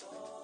Joy.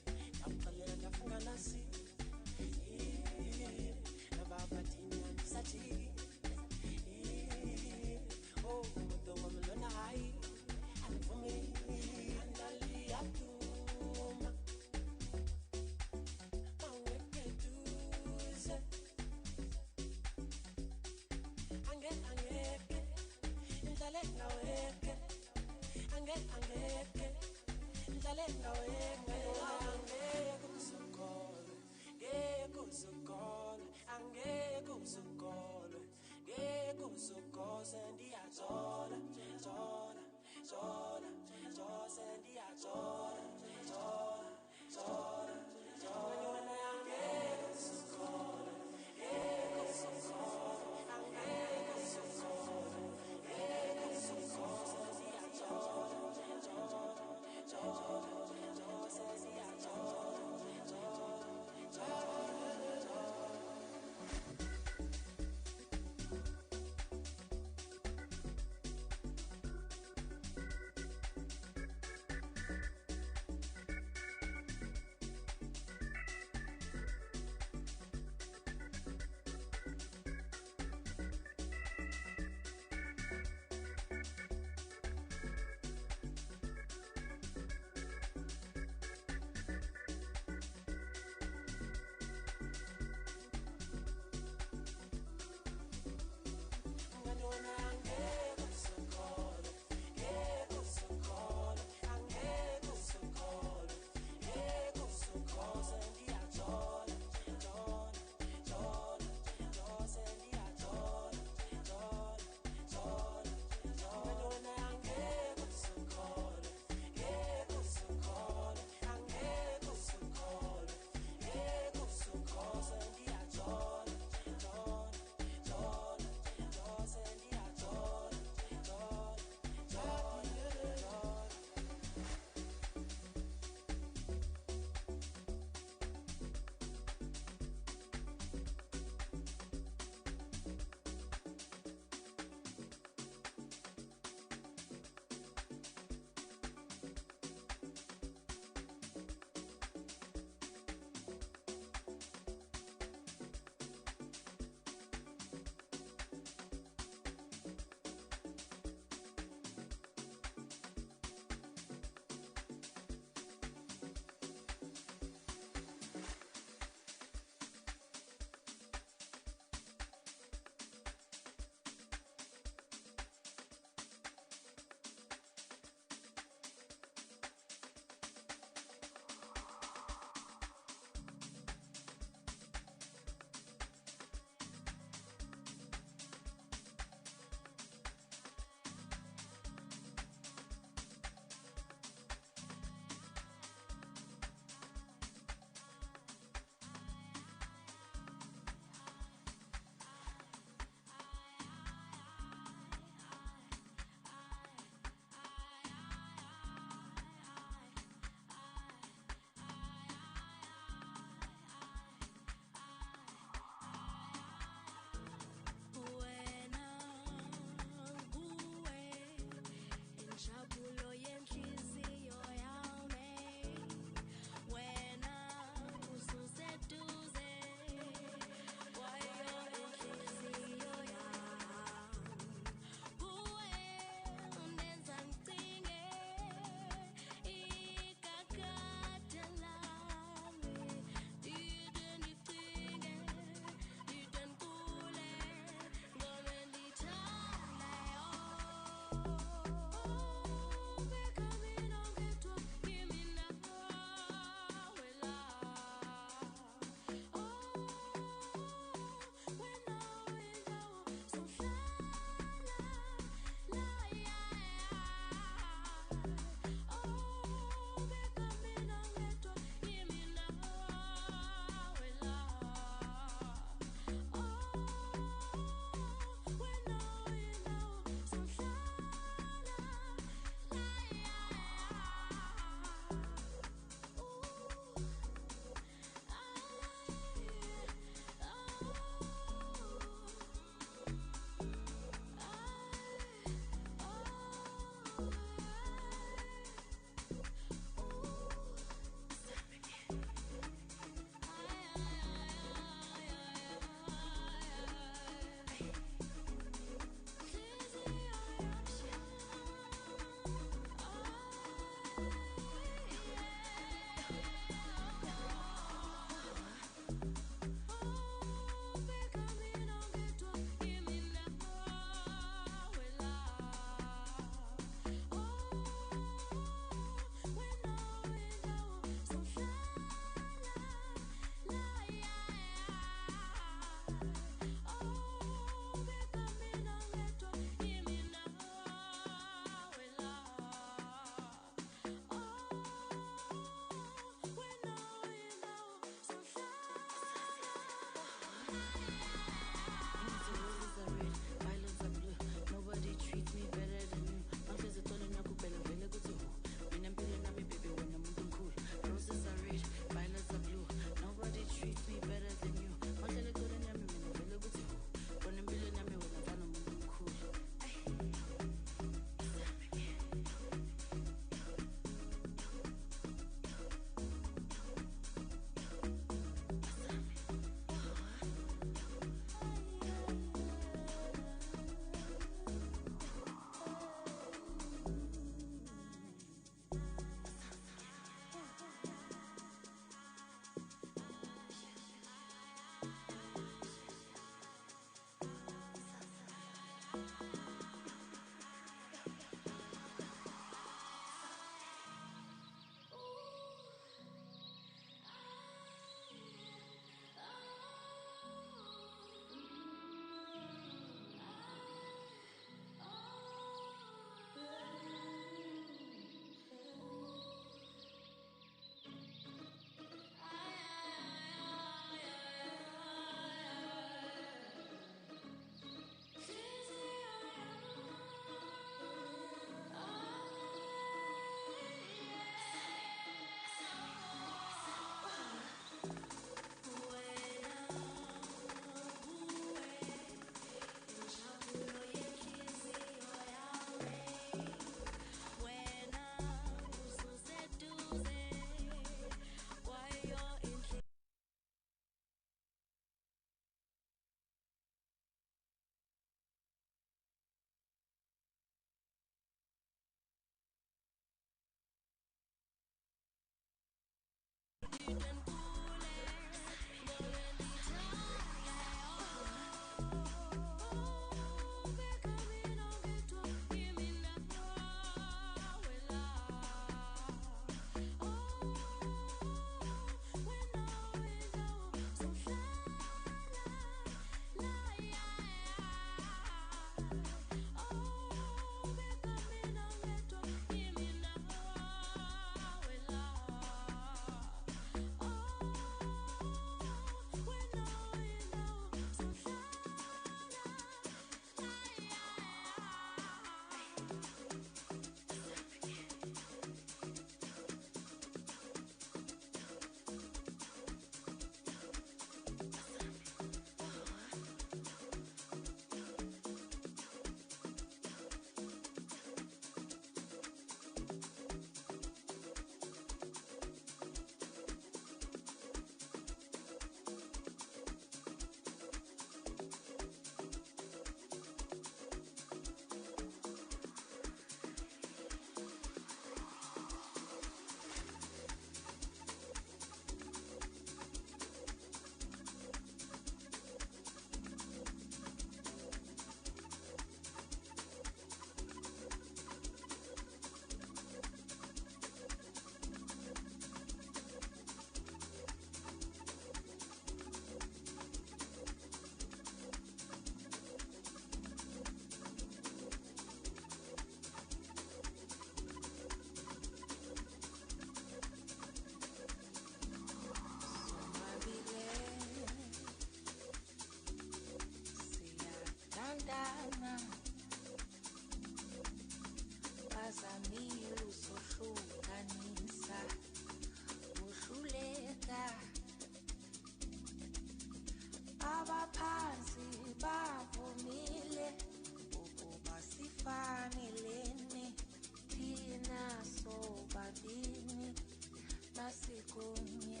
kunye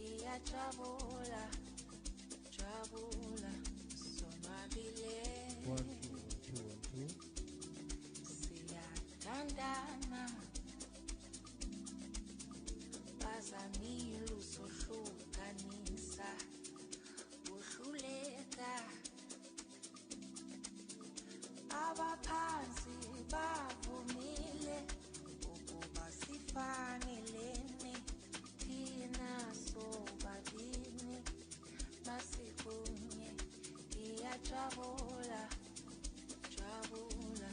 iyajabula jabula sonwabile 1 2 1 2 siyathandana bazamile usohlukanisa uhluleka abaphansi bavumile ukuba sifanelene thina sobabini masikunye iyajabula jabula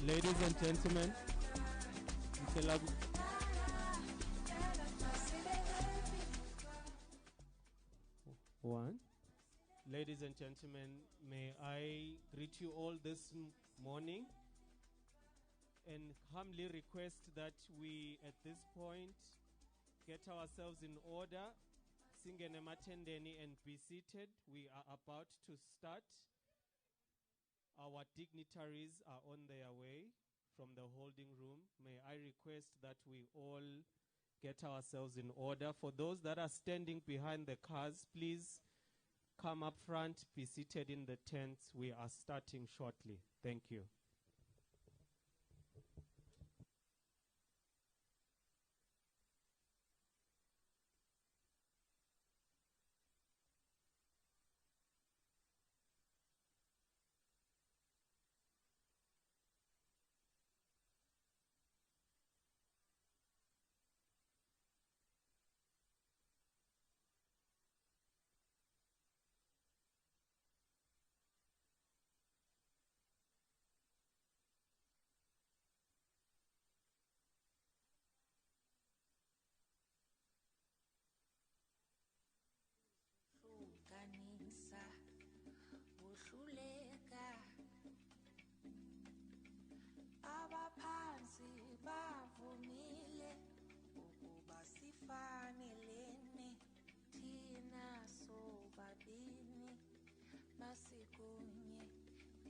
Ladies and gentlemen, one. Ladies and gentlemen, may I greet you all this morning and humbly request that we at this point get ourselves in order, sing an ematendeni and be seated. We are about to start. Our dignitaries are on their way from the holding room. May I request that we all get ourselves in order. For those that are standing behind the cars, please come up front, be seated in the tents. We are starting shortly. Thank you. kanisa uhluleka abaphansi bavumile ukuba sifanelene thina sobabini masikunye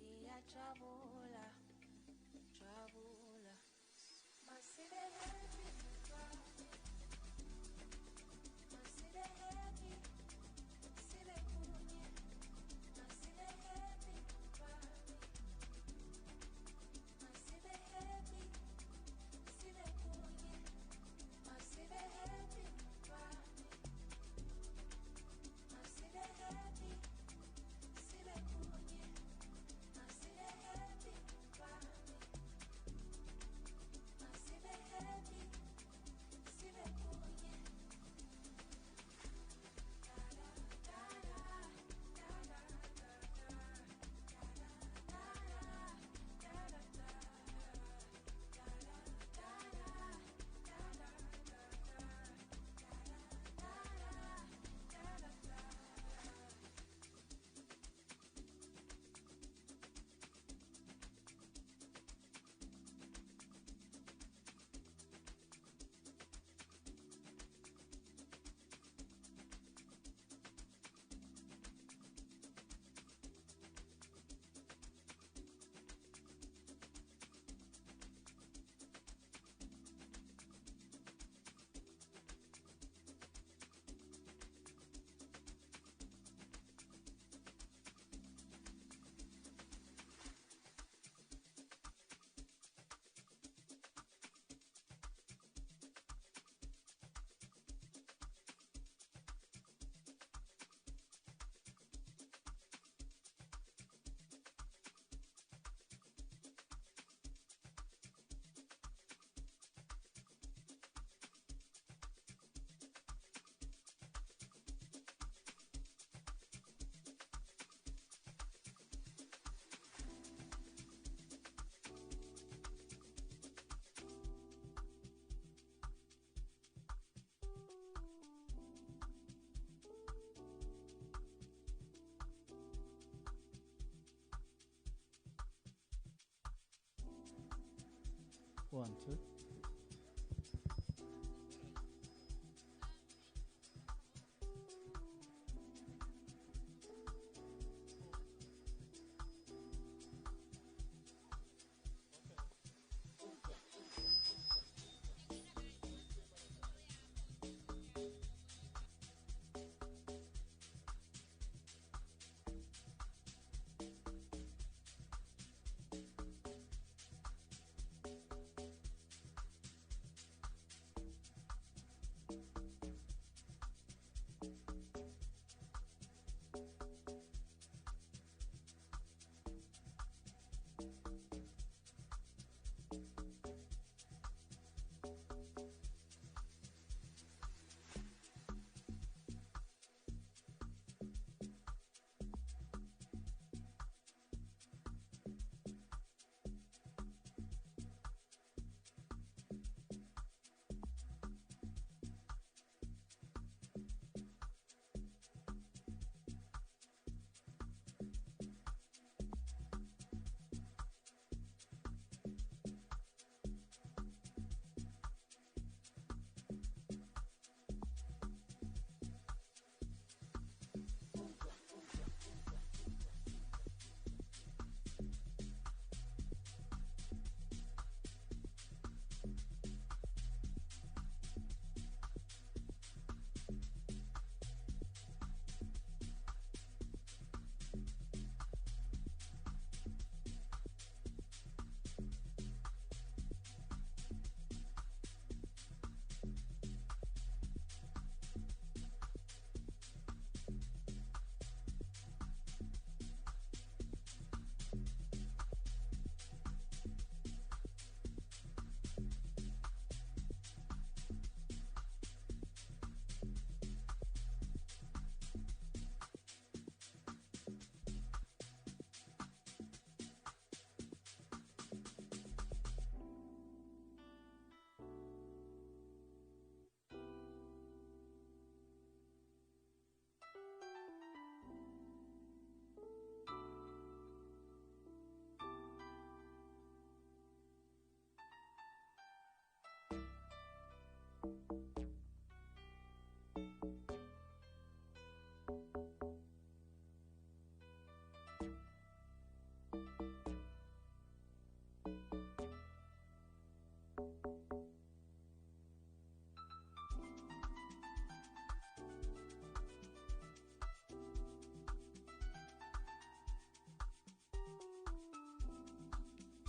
iyajabula jabula masibe happy masibe happy masibe kunye masibe happy masibe happy masibe kunye masibe happy masibe happy masibe kunye masibe happy masibe happy masibe kunye 1, 2.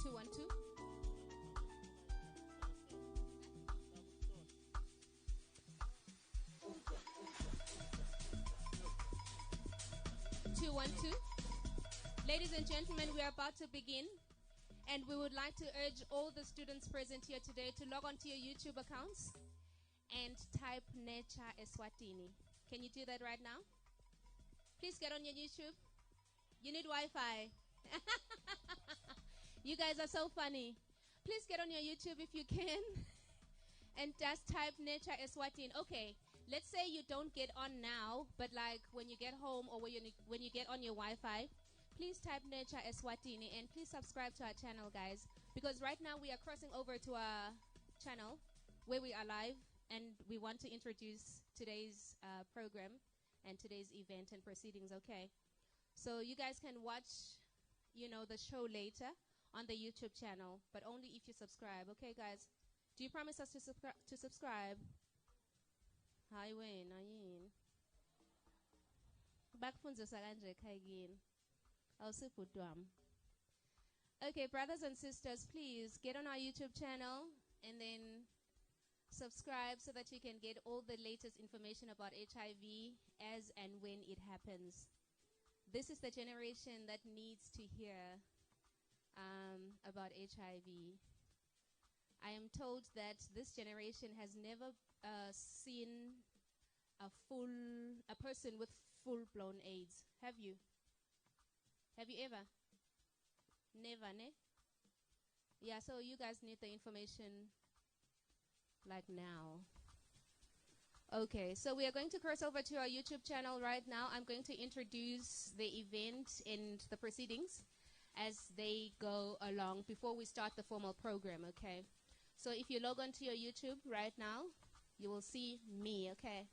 Two, 1, 2. Two, 1, 2. Ladies and gentlemen, we are about to begin, and we would like to urge all the students present here today to log on to your YouTube accounts and type Nature Eswatini. Can you do that right now? Please get on your YouTube. You need Wi-Fi. You guys are so funny. Please get on your YouTube if you can and just type Nature Eswatini. Okay, let's say you don't get on now, but like when you get home or when you get on your Wi-Fi, please type Nature Eswatini and please subscribe to our channel, guys. Because right now we are crossing over to our channel where we are live and we want to introduce today's program and today's event and proceedings, okay? So you guys can watch, the show later on the YouTube channel, but only if you subscribe, okay, guys? Do you promise us to subscribe? Highway, nayin. Bakfundzisa kanje khayini. Awusibhudwami. Okay, brothers and sisters, please get on our YouTube channel and then subscribe so that you can get all the latest information about HIV as and when it happens. This is the generation that needs to hear about HIV. I am told that this generation has never seen a person with full-blown AIDS. Have you? Have you ever? Never, ne? Yeah, so you guys need the information like now. Okay, so we are going to cross over to our YouTube channel right now. I'm going to introduce the event and the proceedings as they go along before we start the formal program, okay? So if you log on to your YouTube right now, you will see me, okay?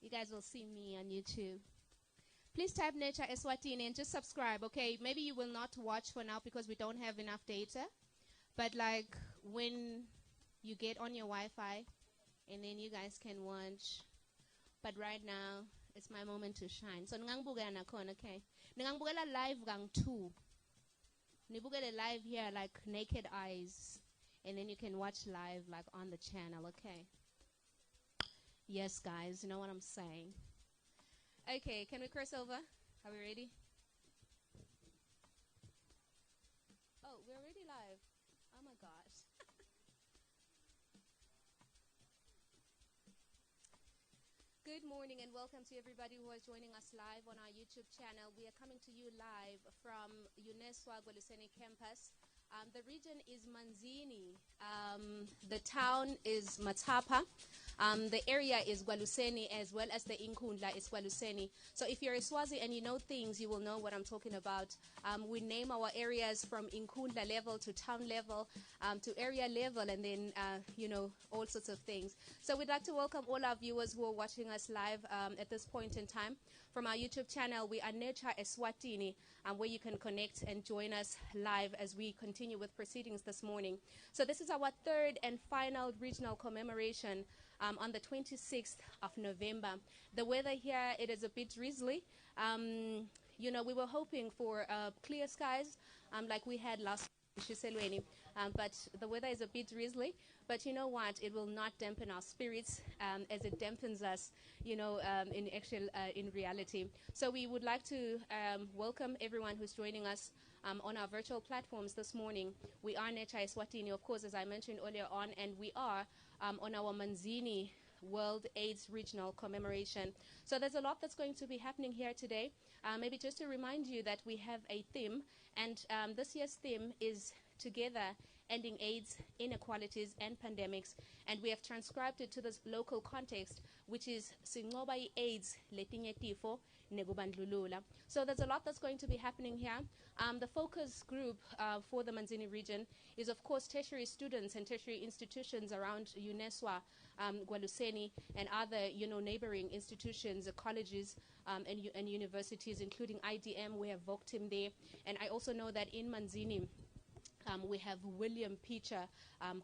You guys will see me on YouTube. Please type Nature Eswatini and just subscribe, okay? Maybe you will not watch for now because we don't have enough data. But like when you get on your Wi-Fi and then you guys can watch. But right now, it's my moment to shine. So ngangbukela nakhona, okay? Ngangbukela live gang tube. Nibukele live here like naked eyes. And then you can watch live like on the channel, okay? Yes, guys, you know what I'm saying. Okay, can we cross over? Are we ready? Oh, we're already live. Oh my gosh. Good morning and welcome to everybody who is joining us live on our YouTube channel. We are coming to you live from UNESCO Gwaluseni campus. The region is Manzini. The town is Matapa. The area is Gwaluseni as well as the Inkundla is Gwaluseni. So if you're a Swazi and you know things, you will know what I'm talking about. We name our areas from Inkundla level to town level to area level and then, you know, all sorts of things. So we'd like to welcome all our viewers who are watching us live at this point in time. From our YouTube channel, we are Nature Eswatini, where you can connect and join us live as we continue with proceedings this morning. So this is our third and final regional commemoration on the 26th of November. The weather here, it is a bit drizzly. You know, we were hoping for clear skies like we had last week, but the weather is a bit drizzly. But you know what? It will not dampen our spirits as it dampens us, you know, in reality. So we would like to welcome everyone who's joining us on our virtual platforms this morning. We are Nature Eswatini, of course, as I mentioned earlier on, and we are on our Manzini World AIDS Regional Commemoration. So there's a lot that's going to be happening here today. Maybe just to remind you that we have a theme, and this year's theme is Together Ending AIDS, Inequalities and Pandemics, and we have transcribed it to this local context, which is Singoba AIDS letinye tifo negubandlulula. So there's a lot that's going to be happening here. The focus group for the Manzini region is, of course, tertiary students and tertiary institutions around UNESCO, Gwaluseni, and other, you know, neighboring institutions, colleges, and universities, including IDM. We have Voctim there, and I also know that in Manzini, we have William Peacher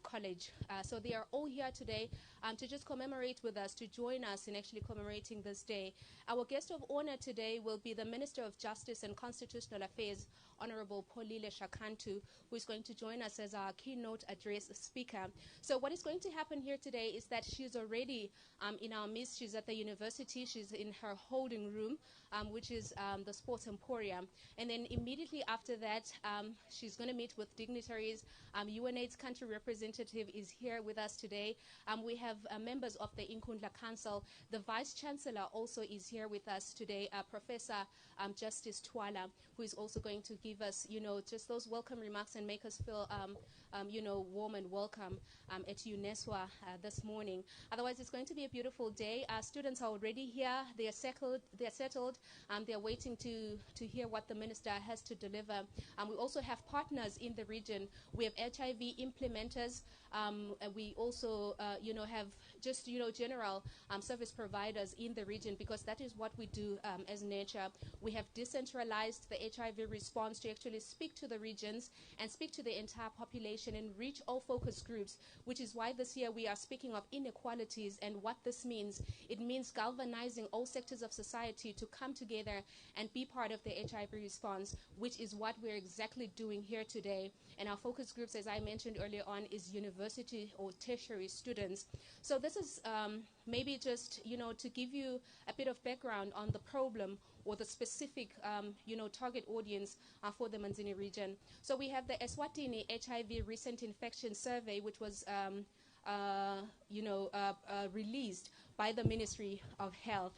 College. So they are all here today to just commemorate with us, to join us in actually commemorating this day. Our guest of honor today will be the Minister of Justice and Constitutional Affairs, Honorable Polile Shakantu, who is going to join us as our keynote address speaker. So what is going to happen here today is that she's already in our midst. She's at the university. She's in her holding room, which is the Sports Emporium. And then immediately after that, she's going to meet with dignitaries. UNAIDS country representative is here with us today. We have members of the Inkundla Council. The Vice Chancellor also is here with us today, Professor Justice Twala, who is also going to give us, you know, just those welcome remarks and make us feel, you know, warm and welcome at UNESCO this morning. Otherwise, it's going to be a beautiful day. Our students are already here. They are settled. They are waiting to hear what the minister has to deliver. We also have partners in the region. We have HIV implementers. We also, you know, have just, you know, general service providers in the region, because that is what we do as Nature. We have decentralized the HIV response to actually speak to the regions and speak to the entire population and reach all focus groups, which is why this year we are speaking of inequalities and what this means. It means galvanizing all sectors of society to come together and be part of the HIV response, which is what we're exactly doing here today. And our focus groups, as I mentioned earlier on, is university or tertiary students. So this is maybe just, you know, to give you a bit of background on the problem or the specific, you know, target audience for the Manzini region. So we have the Eswatini HIV Recent Infection Survey, which was, you know, released by the Ministry of Health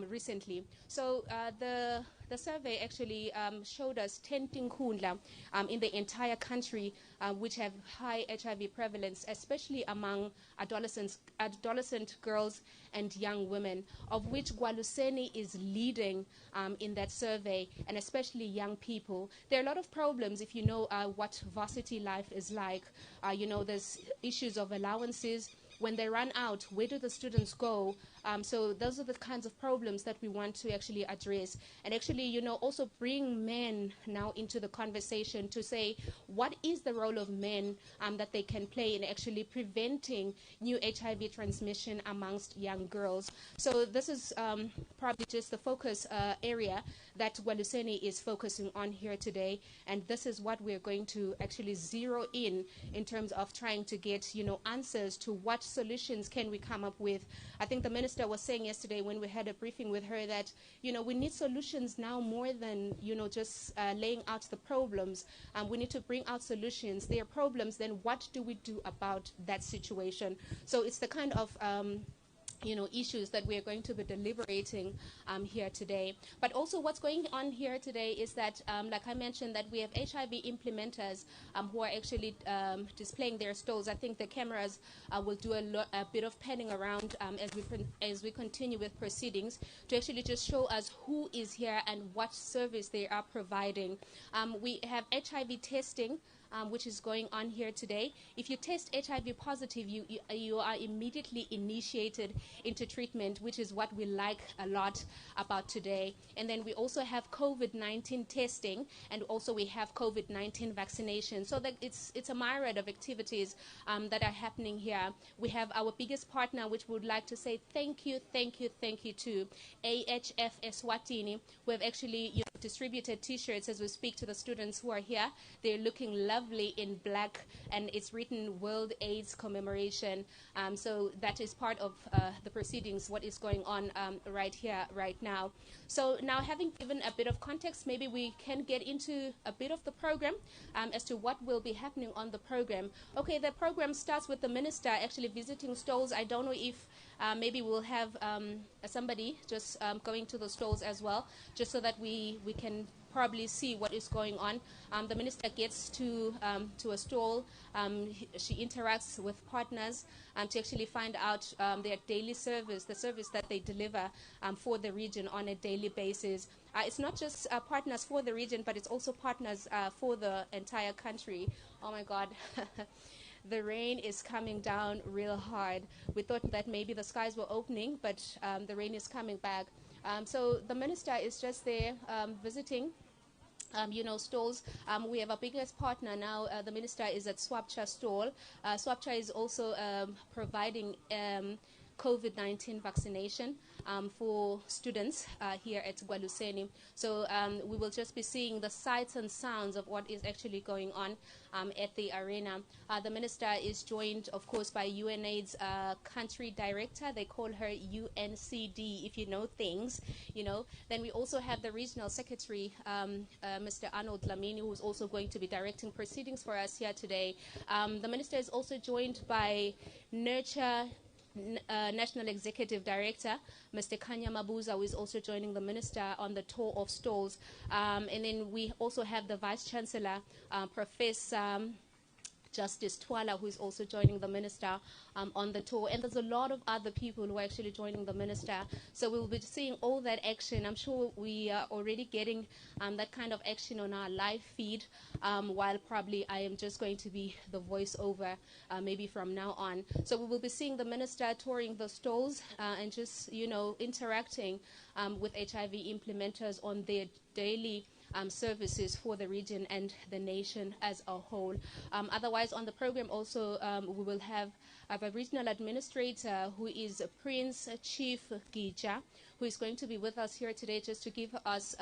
recently. So the survey actually showed us 10 tinkundla in the entire country which have high HIV prevalence, especially among adolescent girls and young women, of which Gwaluseni is leading in that survey, and especially young people. There are a lot of problems if you know what varsity life is like. There's issues of allowances. When they run out, where do the students go? So those are the kinds of problems that we want to actually address. And actually, also bring men now into the conversation to say, what is the role of men that they can play in actually preventing new HIV transmission amongst young girls? So this is probably just the focus area that Gwaluseni is focusing on here today. And this is what we're going to actually zero in terms of trying to get, answers to what solutions can we come up with. I think the minister was saying yesterday when we had a briefing with her that, we need solutions now more than, just laying out the problems. We need to bring out solutions. There are problems, then what do we do about that situation? So it's the kind of issues that we are going to be deliberating here today. But also what's going on here today is that, like I mentioned, that we have HIV implementers who are actually displaying their stalls. I think the cameras will do a bit of panning around as we continue with proceedings to actually just show us who is here and what service they are providing. We have HIV testing, which is going on here today. If you test HIV positive, you are immediately initiated into treatment, which is what we like a lot about today. And then we also have COVID-19 testing, and also we have COVID-19 vaccination. So that it's a myriad of activities that are happening here. We have our biggest partner, which we would like to say thank you to AHF Eswatini, who have actually distributed T-shirts as we speak to the students who are here. They're looking lovely in black, and it's written World AIDS Commemoration. So that is part of the proceedings, what is going on right here, right now. So now, having given a bit of context, maybe we can get into a bit of the program as to what will be happening on the program. Okay, the program starts with the minister actually visiting stalls. I don't know if maybe we'll have somebody just going to the stalls as well, just so that we can probably see what is going on. The minister gets to a stall. She interacts with partners to actually find out their daily service, the service that they deliver for the region on a daily basis. It's not just partners for the region, but it's also partners for the entire country. Oh my God. The rain is coming down real hard. We thought that maybe the skies were opening, but the rain is coming back. So the minister is just there visiting stalls. We have our biggest partner now. The minister is at Swapcha stall. Swapcha is also providing COVID-19 vaccination for students here at Gwaluseni. So we will just be seeing the sights and sounds of what is actually going on at the arena. The minister is joined, of course, by UNAIDS country director. They call her UNCD, if you know things, Then we also have the regional secretary, Mr. Arnold Lamini, who's also going to be directing proceedings for us here today. The minister is also joined by Nurture National Executive Director, Mr. Kanya Mabuza, who is also joining the minister on the tour of stalls. And then we also have the Vice Chancellor, Professor Justice Twala, who is also joining the minister on the tour. And there's a lot of other people who are actually joining the minister. So we'll be seeing all that action. I'm sure we are already getting that kind of action on our live feed, while probably I am just going to be the voiceover maybe from now on. So we will be seeing the minister touring the stalls and just, interacting with HIV implementers on their daily services for the region and the nation as a whole. Otherwise, on the program also, we will have a regional administrator who is Prince Chief Gija, who is going to be with us here today just to give us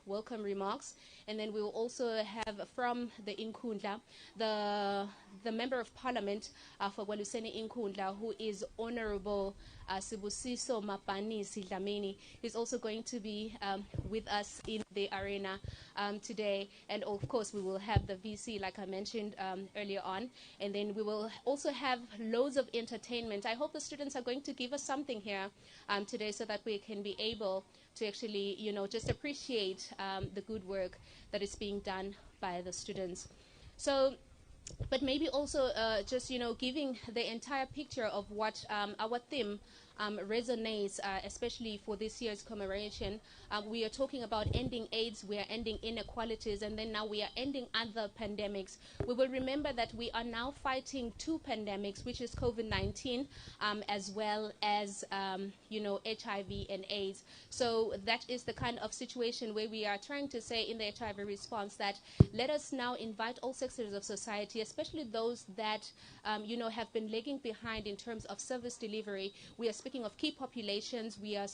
welcome remarks. And then we will also have from the Inkundla, the Member of Parliament for Gwaluseni Inkundla, who is Honorable Sibusiso Mapanisi Dlamini. He's also going to be with us in the arena today. And of course, we will have the VC, like I mentioned earlier on. And then we will also have loads of entertainment. I hope the students are going to give us something here today so that we can be able to actually, just appreciate the good work that is being done by the students. So, but maybe also just, giving the entire picture of what our theme resonates, especially for this year's commemoration. We are talking about ending AIDS, we are ending inequalities, and then now we are ending other pandemics. We will remember that we are now fighting two pandemics, which is COVID-19, as well as, HIV and AIDS. So that is the kind of situation where we are trying to say in the HIV response that let us now invite all sectors of society, especially those that, have been lagging behind in terms of service delivery. We are speaking of key populations, we are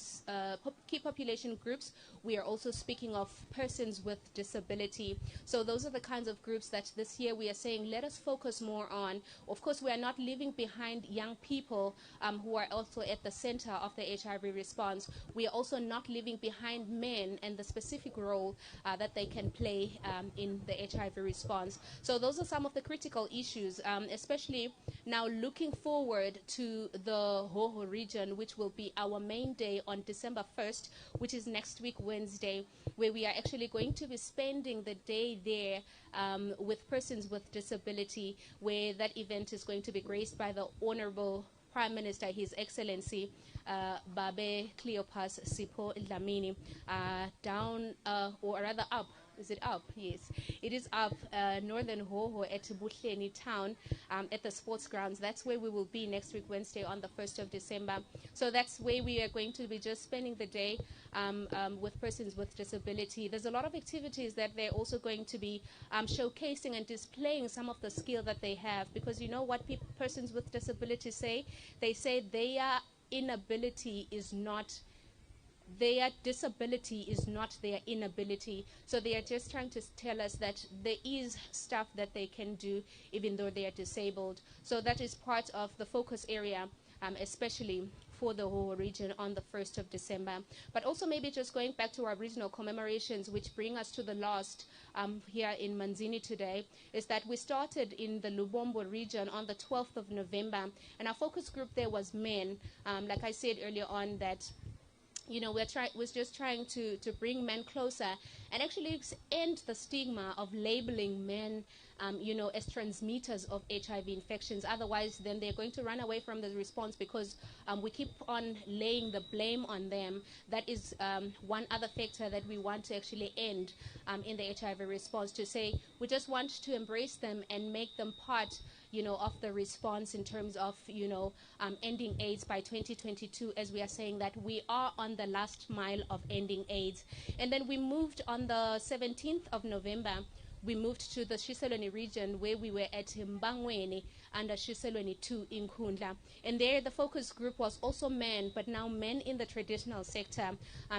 key population groups. We are also speaking of persons with disability. So those are the kinds of groups that this year we are saying let us focus more on. Of course, we are not leaving behind young people who are also at the center of the HIV response. We are also not leaving behind men and the specific role that they can play in the HIV response. So those are some of the critical issues, especially now looking forward to the Hoho region, which will be our main day on December 1st, which is next week, Wednesday, where we are actually going to be spending the day there with persons with disability, where that event is going to be graced by the Honorable Prime Minister, His Excellency, Babe Cleopas Sipho Dlamini, down, or rather up. Is it up? Yes. It is up northern Hoho at Buhleni town at the sports grounds. That's where we will be next week, Wednesday, on the 1st of December. So that's where we are going to be just spending the day with persons with disability. There's a lot of activities that they're also going to be showcasing and displaying some of the skill that they have. Because you know what persons with disability say? They say their inability is not their disability is not their inability. So they are just trying to tell us that there is stuff that they can do even though they are disabled. So that is part of the focus area, especially for the whole region on the 1st of December. But also maybe just going back to our regional commemorations, which bring us to the last here in Manzini today, is that we started in the Lubombo region on the 12th of November. And our focus group there was men. Like I said earlier on that we're just trying to bring men closer and actually end the stigma of labeling men, as transmitters of HIV infections. Otherwise, then they're going to run away from the response because we keep on laying the blame on them. That is one other factor that we want to actually end in the HIV response, to say we just want to embrace them and make them part of the response in terms of, ending AIDS by 2022, as we are saying that we are on the last mile of ending AIDS. And then we moved on the 17th of November, we moved to the Shiselweni region where we were at Mbangweni under Shiselweni 2 in Kundla. And there the focus group was also men, but now men in the traditional sector,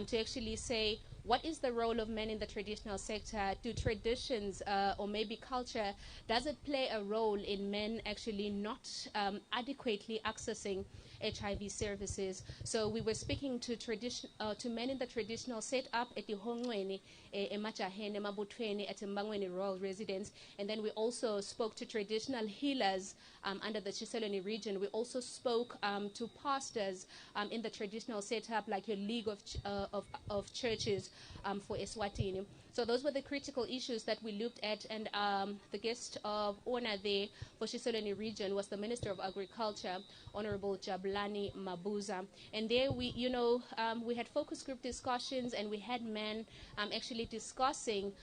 to actually say, what is the role of men in the traditional sector? Do traditions or maybe culture, does it play a role in men actually not adequately accessing HIV services? So we were speaking to men in the traditional setup at the Hongweni, Emachahene, Mabutweni, at Mbangweni Royal Residence. And then we also spoke to traditional healers under the Chiseloni region. We also spoke to pastors in the traditional setup, like your League of Churches for Eswatini. So those were the critical issues that we looked at, and the guest of honor there for Shiselweni region was the Minister of Agriculture, Honorable Jabulani Mabuza. And there we had focus group discussions, and we had men actually discussing,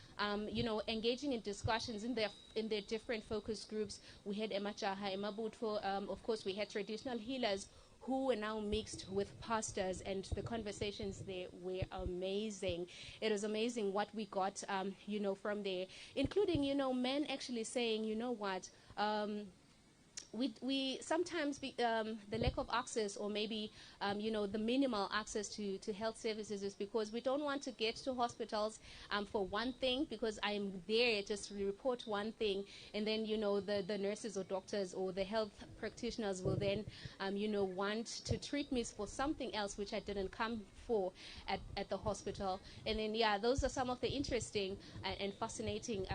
engaging in discussions in their different focus groups. We had Emachaha, Emabutfo, of course we had traditional healers who were now mixed with pastors, and the conversations there were amazing. It was amazing what we got, from there, including, men actually saying, we sometimes the lack of access, or maybe the minimal access to health services, is because we don't want to get to hospitals for one thing, because I'm there just to report one thing, and then the nurses or doctors or the health practitioners will then want to treat me for something else which I didn't come for at the hospital. And then those are some of the interesting and fascinating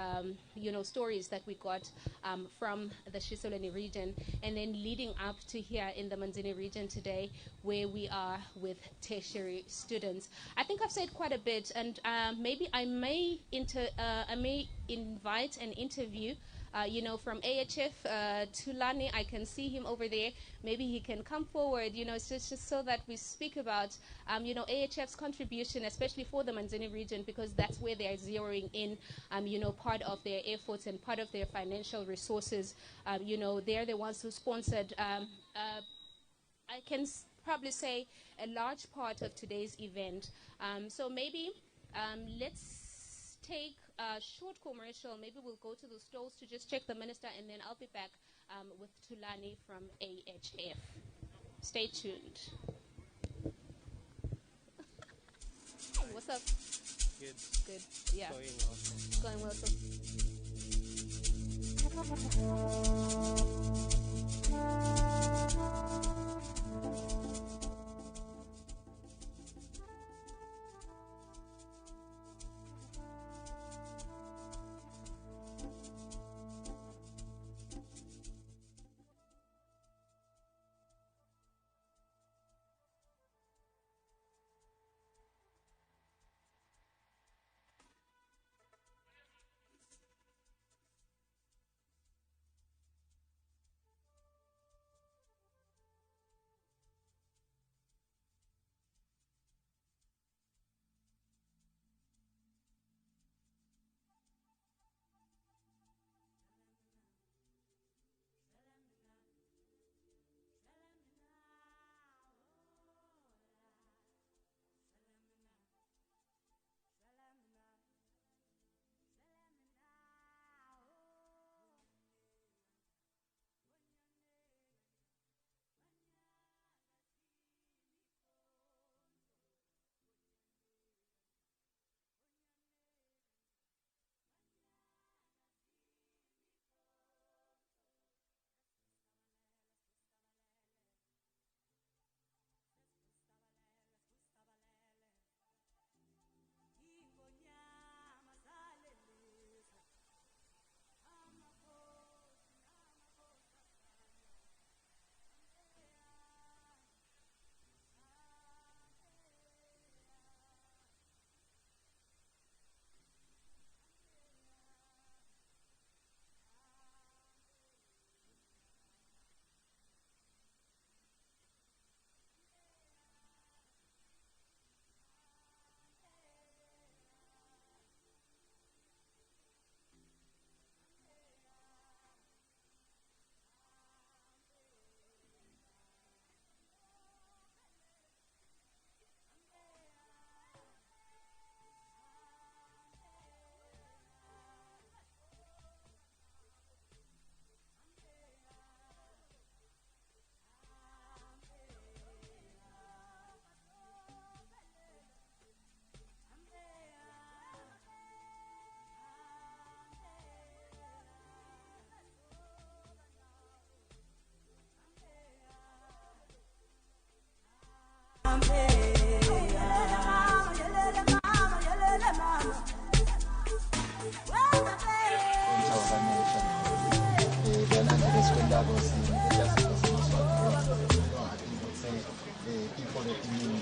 stories that we got from the Shiselweni region, and then leading up to here in the Manzini region today, where we are with tertiary students. I think I've said quite a bit, and maybe I may invite an interview from AHF, Tulani. I can see him over there. Maybe he can come forward, just so that we speak about, AHF's contribution, especially for the Manzini region, because that's where they are zeroing in, part of their efforts and part of their financial resources. They're the ones who sponsored, I can probably say, a large part of today's event. So maybe let's take a short commercial. Maybe we'll go to the stalls to just check the minister, and then I'll be back with Tulani from AHF. Stay tuned. Hey, what's up? Good. Good. Yeah. Going well. Going well.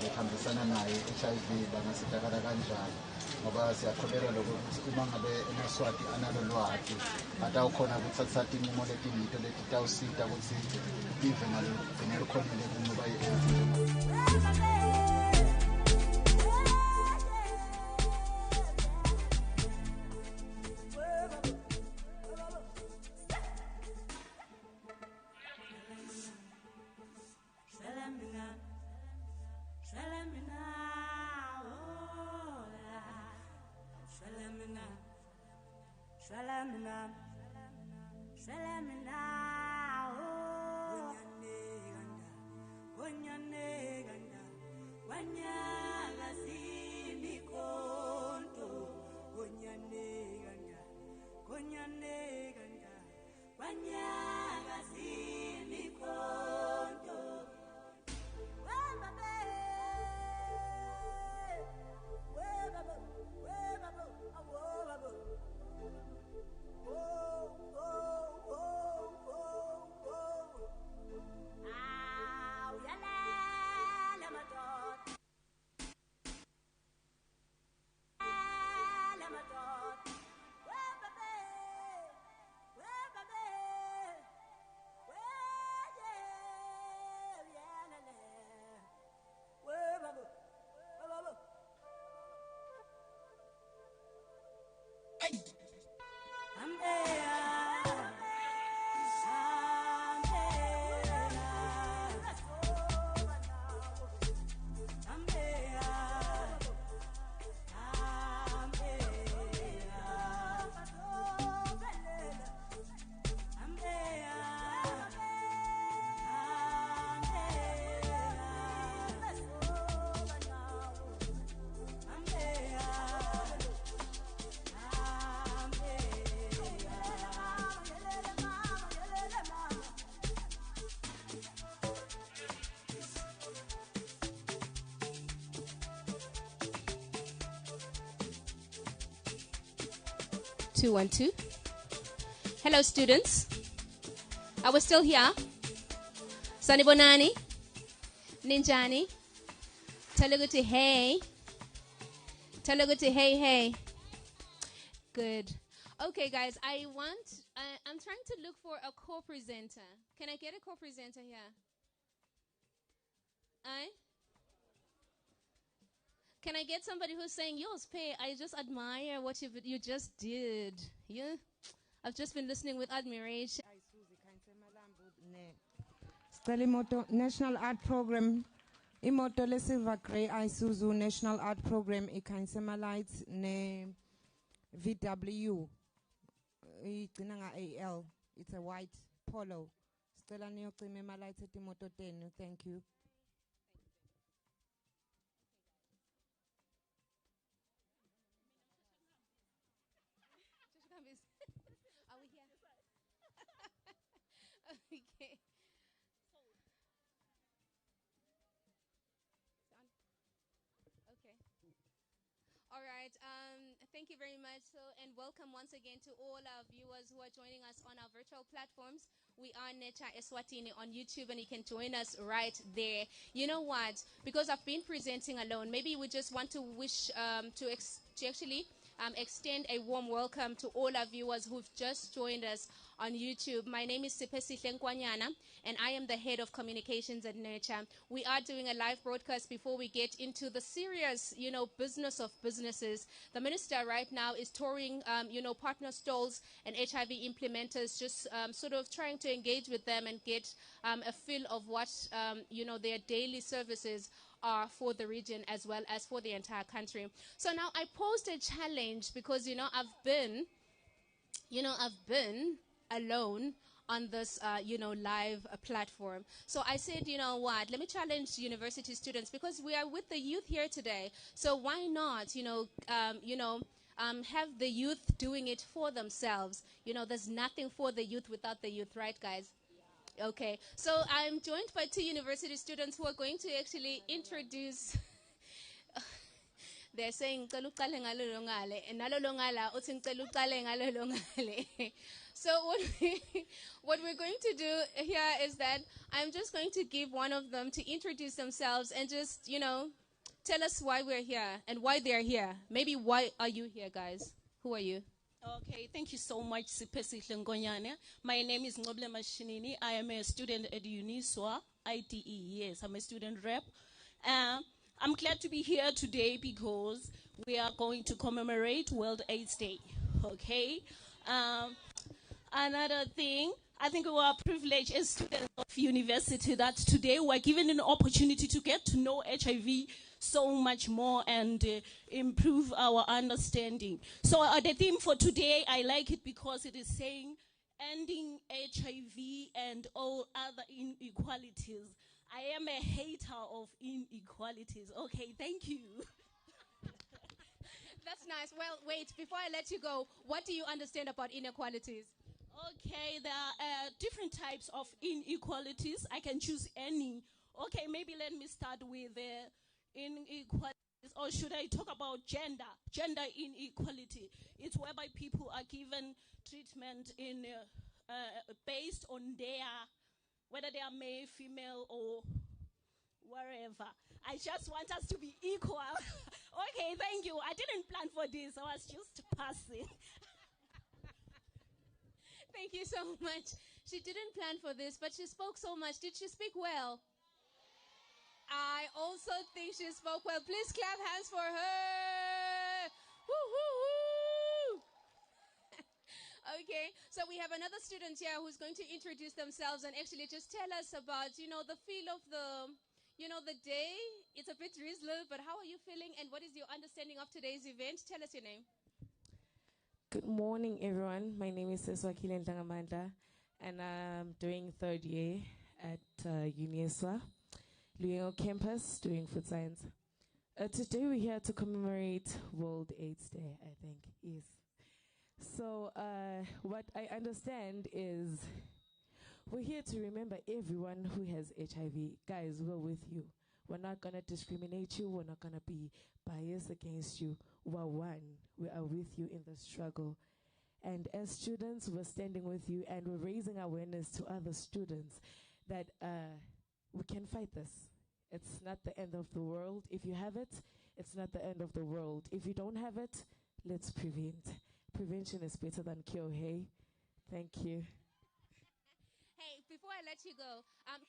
behambisana naye HIV bangasidakala kanjani ngoba siyakholelwa lokuthi uma ngabe emaswati analo lwati atawukhona ukuthi athathe inqumo letinito letitawusita ukuthi live ngelikhonile kungoba Shalamina, 2, 1, 2. Hello, students. Are we still here? Sanibonani? Ninjani? Teluguti hey. Teluguti hey hey. Good. Okay, guys, I'm trying to look for a co-presenter. Can I get a co-presenter here? Can I get somebody who's saying, yours, Pay, I just admire what you just did. Yeah? I've just been listening with admiration. Steli Moto National Art Program. Imoto le Silver Grey Isuzu National Art Program ikhansema lights ne VW. Igcina nga AL. It's a white polo. Stella niyocima ema lights etimoto 10. Thank you. Are we here? Okay. Okay. All right. Thank you very much. And welcome once again to all our viewers who are joining us on our virtual platforms. We are Necha Eswatini on YouTube, and you can join us right there. You know what? Because I've been presenting alone, maybe we just want to wish to actually extend a warm welcome to all our viewers who've just joined us on YouTube. My name is Sipesi Hlenkwanyana, and I am the head of communications at Nurture. We are doing a live broadcast before we get into the serious, business of businesses. The minister right now is touring, partner stalls and HIV implementers, just sort of trying to engage with them and get a feel of what, their daily services are for the region as well as for the entire country. So now I posed a challenge because, I've been alone on this, live live So I said, you know what, let me challenge university students because we are with the youth here today. So why not, have the youth doing it for themselves. There's nothing for the youth without the youth, right, guys? Okay, so I'm joined by 2 university students who are going to actually introduce. They're saying, so what we're going to do here is that I'm just going to give one of them to introduce themselves and just, tell us why we're here and why they're here. Maybe why are you here, guys? Who are you? Okay, thank you so much, Sipesi Hlenkwanyana. My name is Ngoble Mashinini. I am a student at UNISWA, ITE. Yes, I'm a student rep. I'm glad to be here today because we are going to commemorate World AIDS Day. Okay. Another thing, I think we are privileged as students of university that today we're given an opportunity to get to know HIV so much more and improve our understanding. So the theme for today, I like it because it is saying ending HIV and all other inequalities. I am a hater of inequalities. Okay, thank you. That's nice. Well, wait, before I let you go, what do you understand about inequalities? Okay, there are different types of inequalities. I can choose any. Okay, maybe let me start with inequalities, or should I talk about gender? Gender inequality. It's whereby people are given treatment in based on whether they are male, female, or wherever. I just want us to be equal. Okay, thank you. I didn't plan for this. I was just passing. Thank you so much. She didn't plan for this, but she spoke so much. Did she speak well? I also think she spoke well. Please clap hands for her. Woo, woo, woo. Okay, so we have another student here who's going to introduce themselves and actually just tell us about, the feel of the day. It's a bit drizzly, but how are you feeling and what is your understanding of today's event? Tell us your name. Good morning, everyone. My name is Seswakile Ntangamandla, and I'm doing 3rd year at UNISWA, Luengo campus, doing food science. Today we're here to commemorate World AIDS Day, I think, yes. So what I understand is we're here to remember everyone who has HIV. Guys, we're with you. We're not going to discriminate you. We're not going to be biased against you. We're one. We are with you in the struggle. And as students, we're standing with you and we're raising awareness to other students that we can fight this. It's not the end of the world. If you have it, it's not the end of the world. If you don't have it, let's prevent. Prevention is better than cure, hey? Thank you. Hey, before I let you go,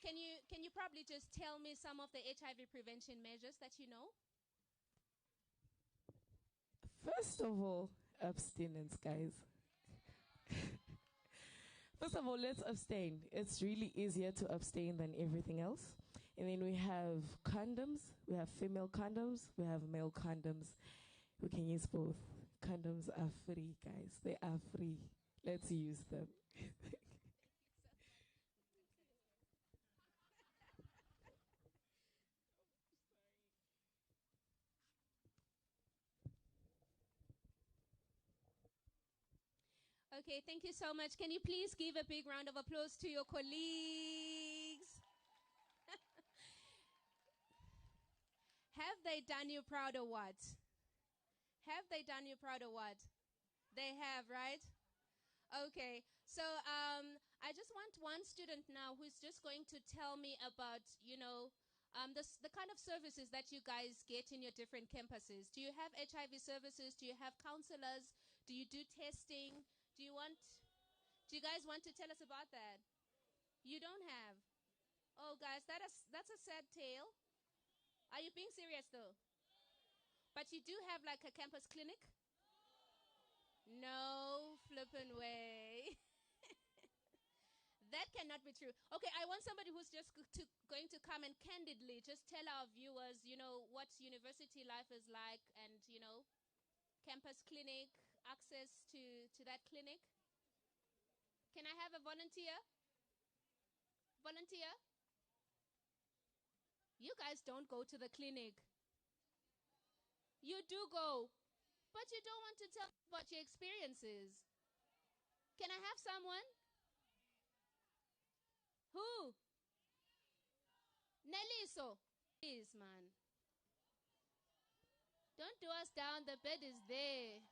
can you probably just tell me some of the HIV prevention measures that you know? First of all, abstinence, guys. First of all, let's abstain. It's really easier to abstain than everything else. And then we have condoms. We have female condoms. We have male condoms. We can use both. Condoms are free, guys. They are free. Let's use them. Okay, thank you so much. Can you please give a big round of applause to your colleagues? Have they done you proud or what? Have they done you proud or what? They have, right? Okay, so I just want one student now who's just going to tell me about, the kind of services that you guys get in your different campuses. Do you have HIV services? Do you have counselors? Do you do testing? Do you guys want to tell us about that? You don't have. Oh, guys, that's a sad tale. Are you being serious though? But you do have like a campus clinic? No flippin' way. That cannot be true. Okay, I want somebody who's just going to come and candidly just tell our viewers, what university life is like and, campus clinic, access to that clinic. Can I have a volunteer? Volunteer? You guys don't go to the clinic. You do go, but you don't want to tell me about your experiences. Can I have someone? Who? Neliso. Please, man. Don't do us down. The bed is there.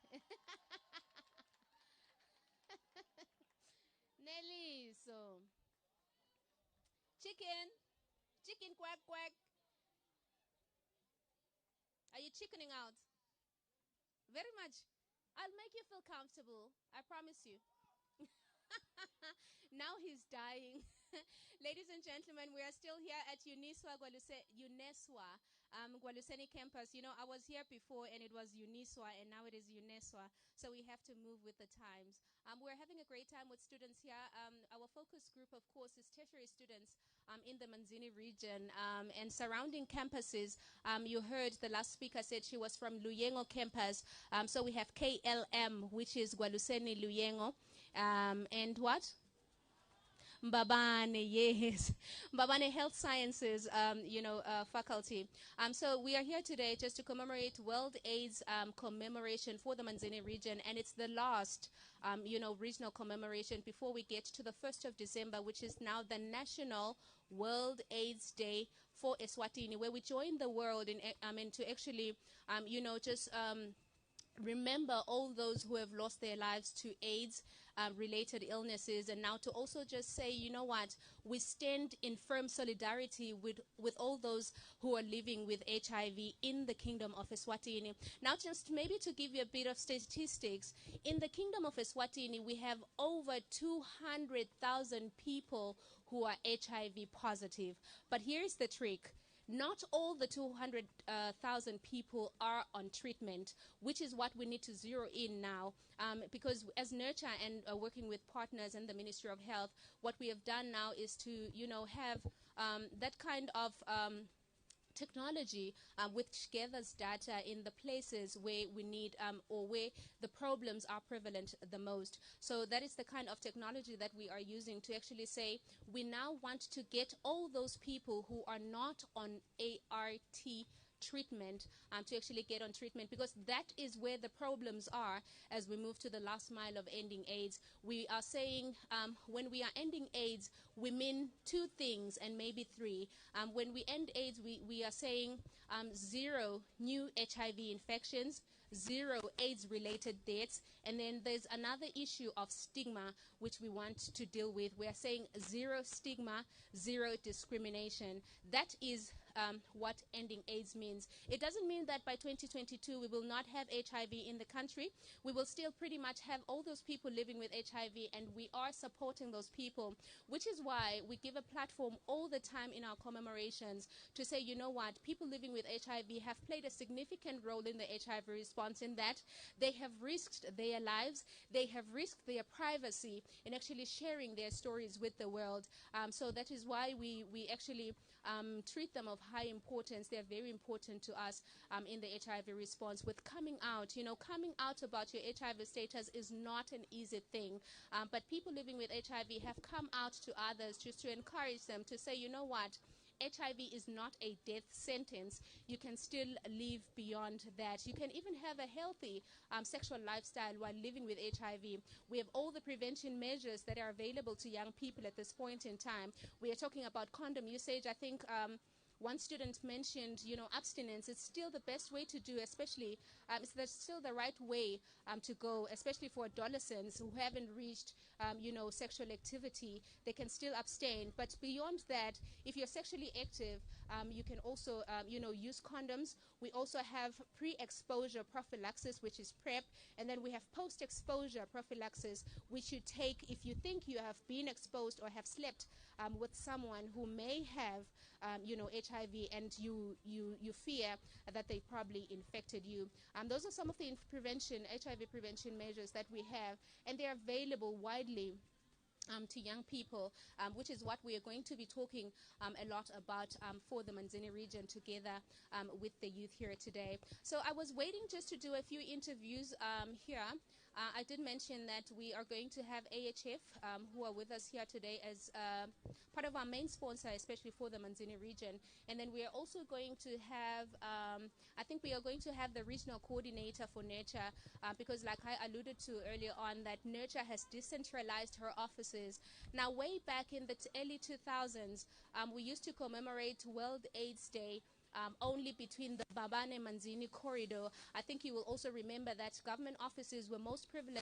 Neliso. Chicken. Chicken quack quack. Are you chickening out? Very much. I'll make you feel comfortable. I promise you. Now he's dying. Ladies and gentlemen, we are still here at UNISWA Gwaluseni campus. I was here before and it was UNISWA and now it is UNESWA. So we have to move with the times. We're having a great time with students here. Our focus group, of course, is tertiary students in the Manzini region and surrounding campuses. You heard the last speaker said she was from Luyengo campus. So we have KLM, which is Gwaluseni Luyengo. And what? Mbabane, yes. Mbabane Health Sciences, faculty. So we are here today just to commemorate World AIDS commemoration for the Manzini region, and it's the last, regional commemoration before we get to the 1st of December, which is now the National World AIDS Day for Eswatini, where we join the world to actually, remember all those who have lost their lives to AIDS related illnesses, and now to also just say, you know what, we stand in firm solidarity with all those who are living with HIV in the Kingdom of Eswatini. Now, just maybe to give you a bit of statistics, in the Kingdom of Eswatini, we have over 200,000 people who are HIV positive. But here's the trick. Not all the 200,000 people are on treatment, which is what we need to zero in now, because as Nurture and working with partners and the Ministry of Health, what we have done now is to, have that kind of technology which gathers data in the places where we need or where the problems are prevalent the most. So that is the kind of technology that we are using to actually say we now want to get all those people who are not on ART treatment to actually get on treatment, because that is where the problems are as we move to the last mile of ending AIDS. We are saying when we are ending AIDS, we mean two things and maybe three. When we end AIDS, we are saying zero new HIV infections, 0 AIDS-related deaths. And then there's another issue of stigma, which we want to deal with. We are saying 0 stigma, 0 discrimination. That is what ending AIDS means. It doesn't mean that by 2022 we will not have HIV in the country. We will still pretty much have all those people living with HIV, and we are supporting those people, which is why we give a platform all the time in our commemorations to say, you know what, people living with HIV have played a significant role in the HIV response, in that they have risked their lives, they have risked their privacy in actually sharing their stories with the world. So that is why we actually treat them of high importance. They're very important to us in the HIV response. With coming out, you know, coming out about your HIV status is not an easy thing. But people living with HIV have come out to others just to encourage them to say, you know what, HIV is not a death sentence. You can still live beyond that. You can even have a healthy sexual lifestyle while living with HIV. We have all the prevention measures that are available to young people at this point in time. We are talking about condom usage. I think one student mentioned, you know, abstinence is still the best way to do, especially, it's still the right way to go, especially for adolescents who haven't reached, you know, sexual activity. They can still abstain. But beyond that, if you're sexually active, you can also, you know, use condoms. We also have pre-exposure prophylaxis, which is PrEP, and then we have post-exposure prophylaxis, which you take if you think you have been exposed or have slept with someone who may have, you know, HIV, and you fear that they probably infected you. Those are some of the HIV prevention measures that we have, and they're available widely to young people, which is what we are going to be talking a lot about for the Manzini region, together with the youth here today. So I was waiting just to do a few interviews here. I did mention that we are going to have AHF who are with us here today as part of our main sponsor, especially for the Manzini region. And then we are also going to have, I think we are going to have the regional coordinator for Nurture, because like I alluded to earlier on, that Nurture has decentralized her offices. Now, way back in the early 2000s, we used to commemorate World AIDS Day only between the Babane Manzini corridor. I think you will also remember that government offices were most privileged,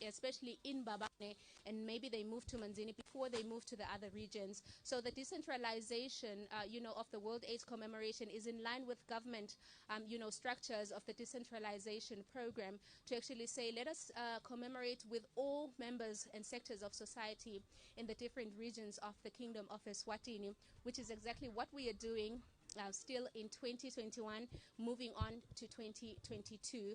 especially in Babane, and maybe they moved to Manzini before they moved to the other regions. So the decentralization, you know, of the World AIDS commemoration is in line with government, you know, structures of the decentralization program, to actually say, let us commemorate with all members and sectors of society in the different regions of the Kingdom of Eswatini, which is exactly what we are doing still in 2021, moving on to 2022.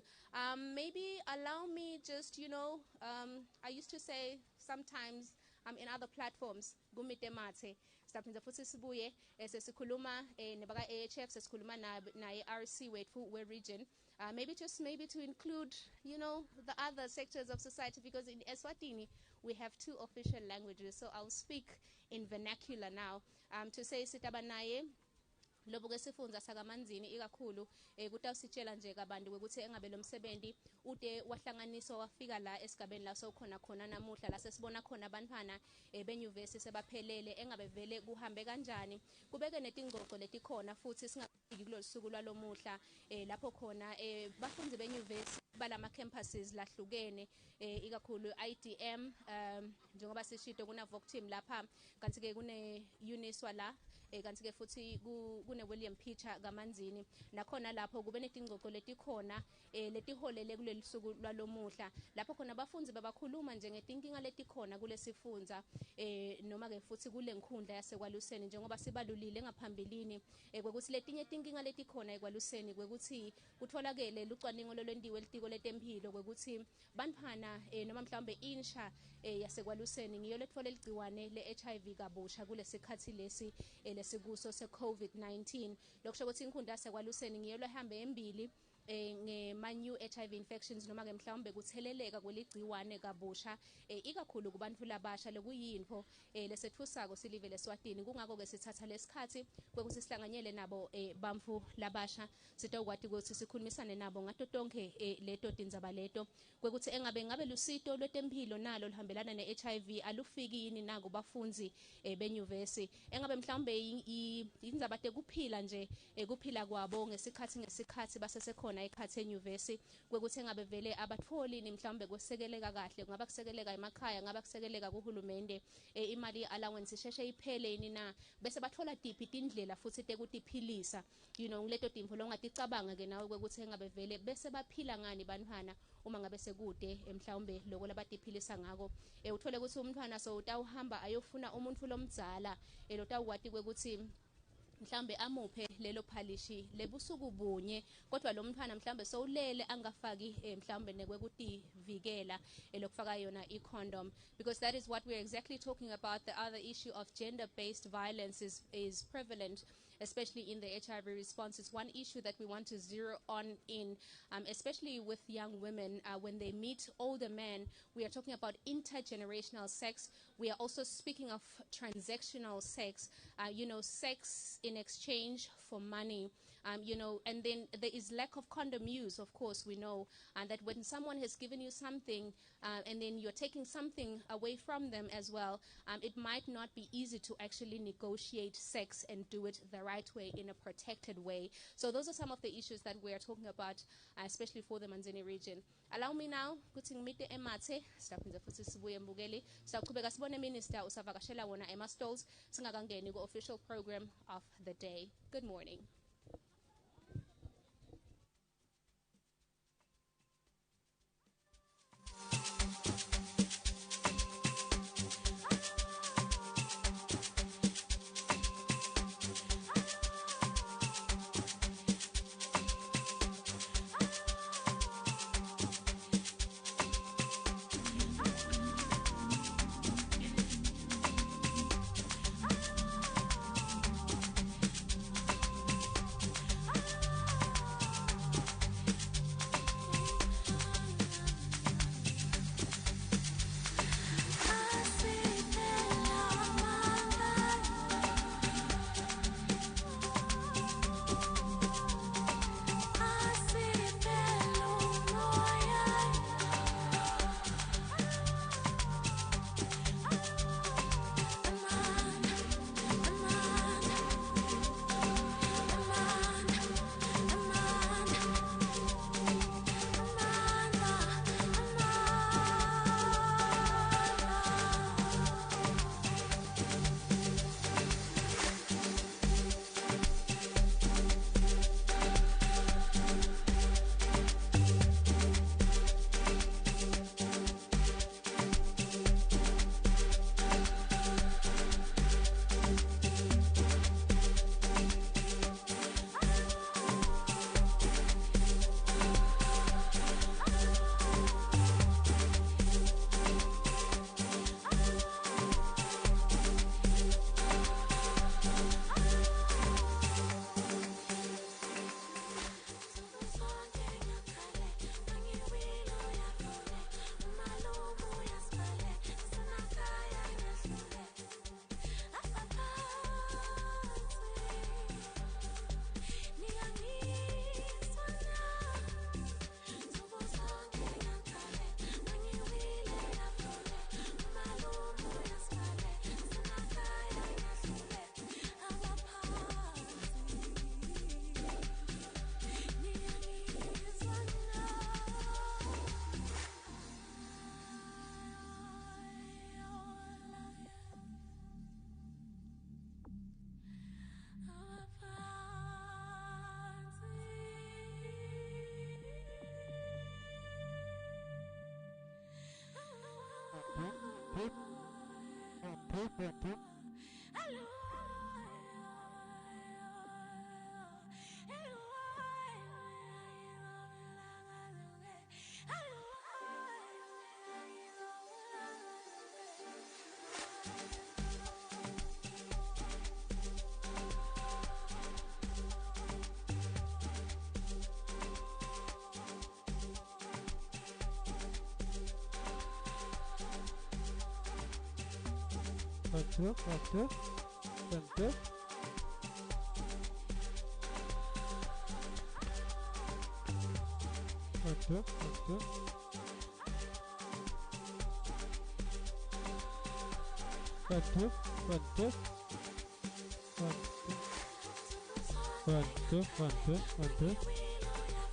Maybe allow me just, you know, I used to say sometimes in other platforms, gumite mate, sapinza futhi sibuye sesikhuluma nebaka AHF, sesikhuluma na RC wethu we region. Maybe to include, you know, the other sectors of society, because in Eswatini we have 2 official languages. So I'll speak in vernacular now to say sitabanaye lobo kwesifundza sakamanzini ikakhulu kutawusitshela nje kabanti ukuthi engabe lo msebenzi ude wahlanganiswa wafika la esigabeni la sokhona khona namuhla la sesibona khona abantwana benyuvesi sebaphelele, engabe vele kuhambe kanjani, kubeke netingxoxo letikhona futhi singafiki kulolu suku lwalomuhla lapho khona bafundi benyuvesi balama campuses lahlukene, ikakhulu IDM, njengoba sishito kuna Voctim lapha, kanti ke kune Uniswa la, kanti ke futhi kune William Peter kaManzini. Nakhona lapho kube netingxoxo letikhona letiholele kuleli suku lwalomuhla, lapho khona abafundi babakhuluma nje ngetinkinga letikhona kulesifundza, noma ke futhi kule nkhundla yasekwaluseni, njengoba sibalulile ngaphambilini kwekuthi letinye tinkinga letikhona ekwaluseni, kwekuthi kutholakele lucwaningo lolwendiwe litiko letempilo, kwekuthi bantfwana noma mhlawumbe insha yasekwaluseni ngiyo letfole ligciwane le-HIV kabusha kulesikhathi lesi lesikuso se-COVID-19. Lokusho ukuthi inkhunda yasekwaluseni ngiyo lehambe embili nge-new HIV infections, noma ke mhlawumbe kutheleleka kweligciwane kabusha, ikakhulu kubantu labasha. Lekuyinto lesethusako silive leSwatini. Kungako ke sithatha lesikhathi kwekuthi sihlanganyele nabo bantfu labasha, sitawukwati ukuthi sikhulumisane nabo ngato tonke leto tindzaba leto, kwekuthi ngabe lusito lwetempilo nalo luhambelana ne-HIV alufiki yini naku bafundzi benyuvesi, engabe mhlawumbe indzaba tekuphila nje kuphila kwabo ngesikhathi basesekhona khona ekhathe enyuvesi kwekuthi engabe vele abatholi ni mhlawumbe kwesekeleka kahle kungaba kusekeleka emakhaya ngaba kusekeleka kuhulumende imali allowance isheshe iphele yini na bese bathola diphi indlela futhi tekutiphilisa ngileto timvo longaticabanga ke nawe kwekuthi engabe vele bese baphila ngani bantwana uma ngabe sekude mhlawumbe lokho labatiphilisa ngako uthole ukuthi umntwana so utawuhamba ayofuna umuntu lomdzala lotawukwati kwekuthi mhlambe amuphe lelo phalishi lebusuku bunye kodwa lo mntwana mhlambe sowulele angafaki mhlambe nekwekutivikela lokufaka yona i-condom because that is what we're exactly talking about. The other issue of gender-based violence is prevalent, especially in the HIV response. It's one issue that we want to zero on in, especially with young women. When they meet older men, we are talking about intergenerational sex. We are also speaking of transactional sex, sex in exchange for money. And then there is lack of condom use, of course, we know, and that when someone has given you something and then you're taking something away from them as well, it might not be easy to actually negotiate sex and do it the right way in a protected way. So those are some of the issues that we are talking about, especially for the Manzini region. Allow me now, kuting mite emate, stapinza futhi sibuye mbukeli, saqhubeka sibone minister usavakashela wona ema-stalls, singakangeni ku-official program of the day. Good morning.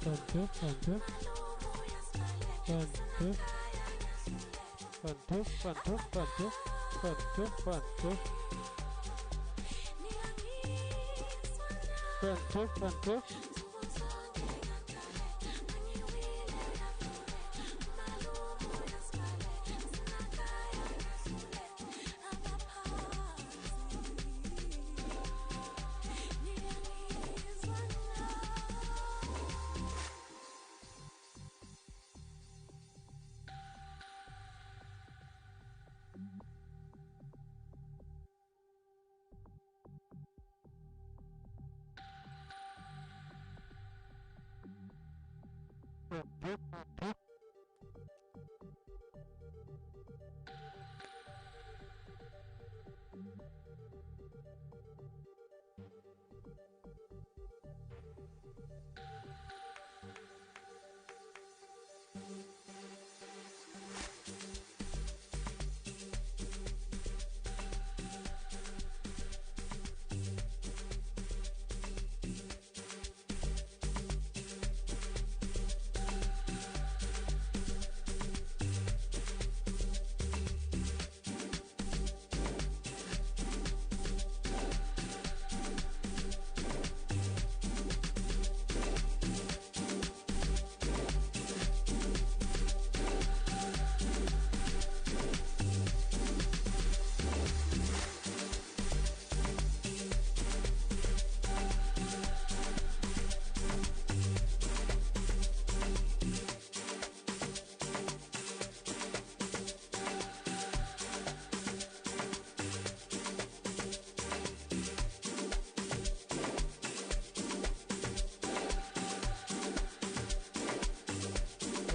One, two, one, two. One, two. One, two, one, two, one, two. One, two, one, two. One, two, one, two.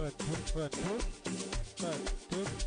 One, two, one, two, one, two.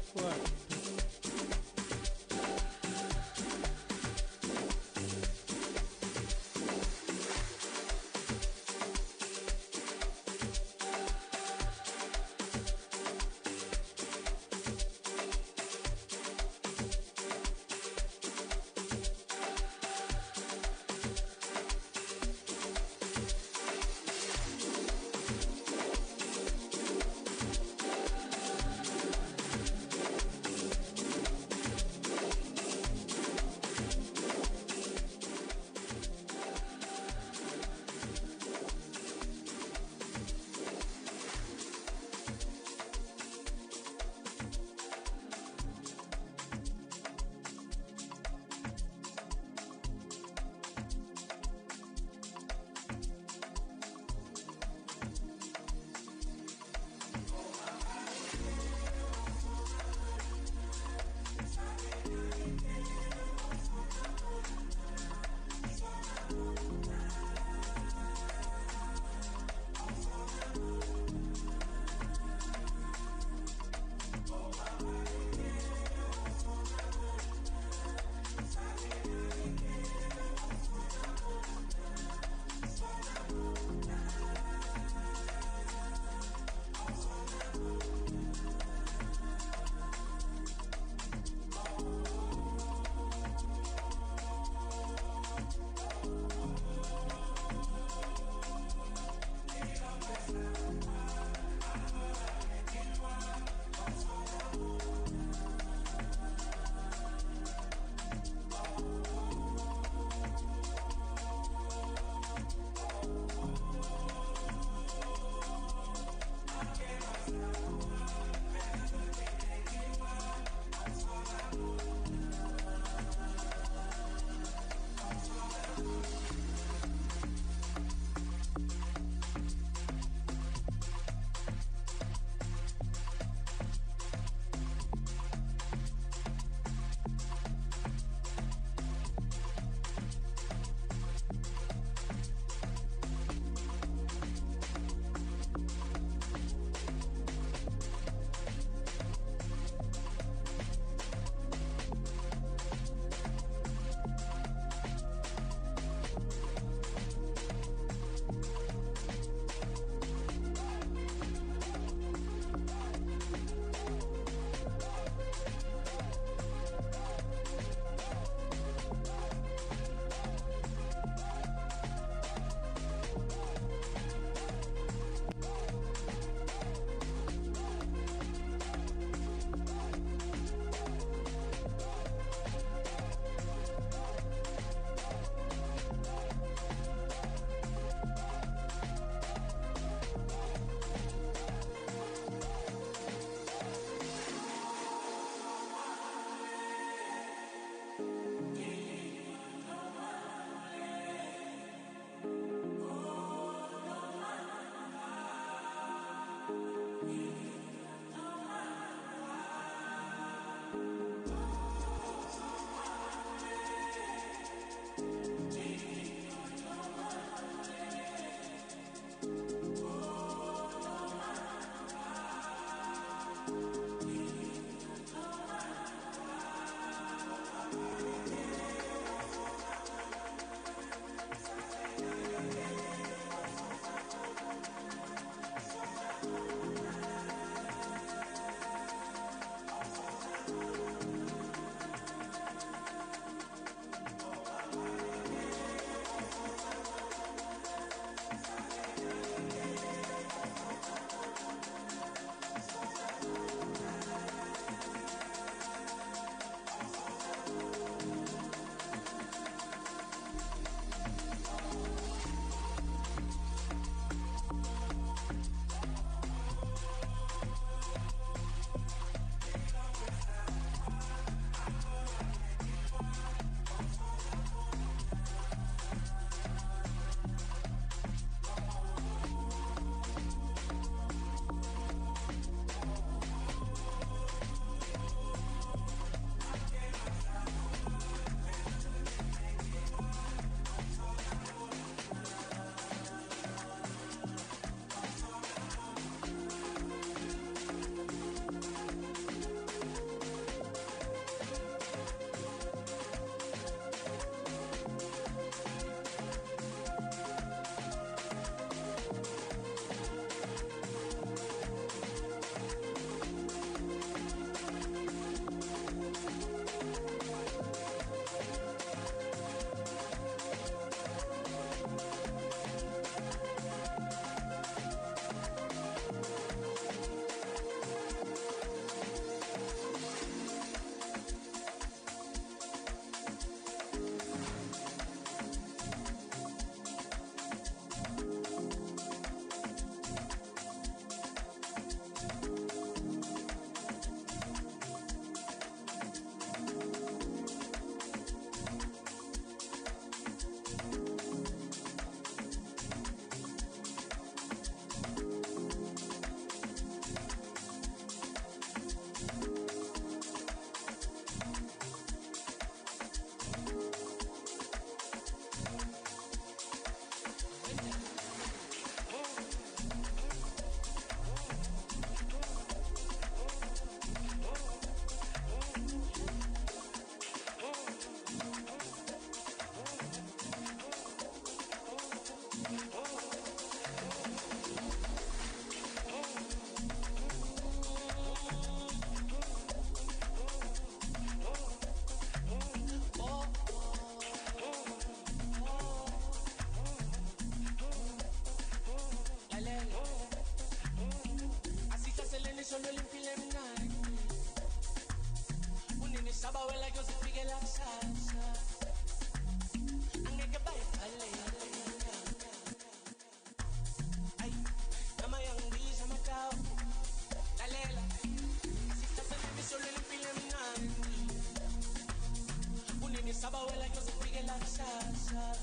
sabawela kuzofikela kusasa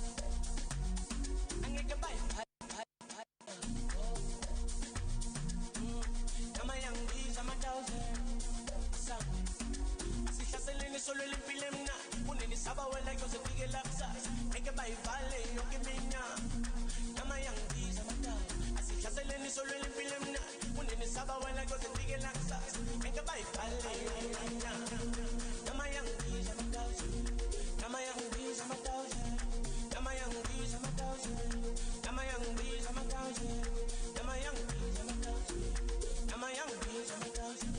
angeke bayivale nama yangibiza ama-thousand sihlaseleni solo limpilo emnandi kunini sabawela kuzofikela kusasa angeke bayivale yonke iminyaka nama yangibiza ama-thousand asihlaseleni solo limpilo emnandi kunini sabawela kuzofikela kusasa angeke bayivale yonke iminyaka nama yangibiza ama-thousand nama yangibiza ama-thousand nama yangibiza ama-thousand nama yangibiza ama-thousand nama yangibiza ama-thousand nama yangibiza ama-thousand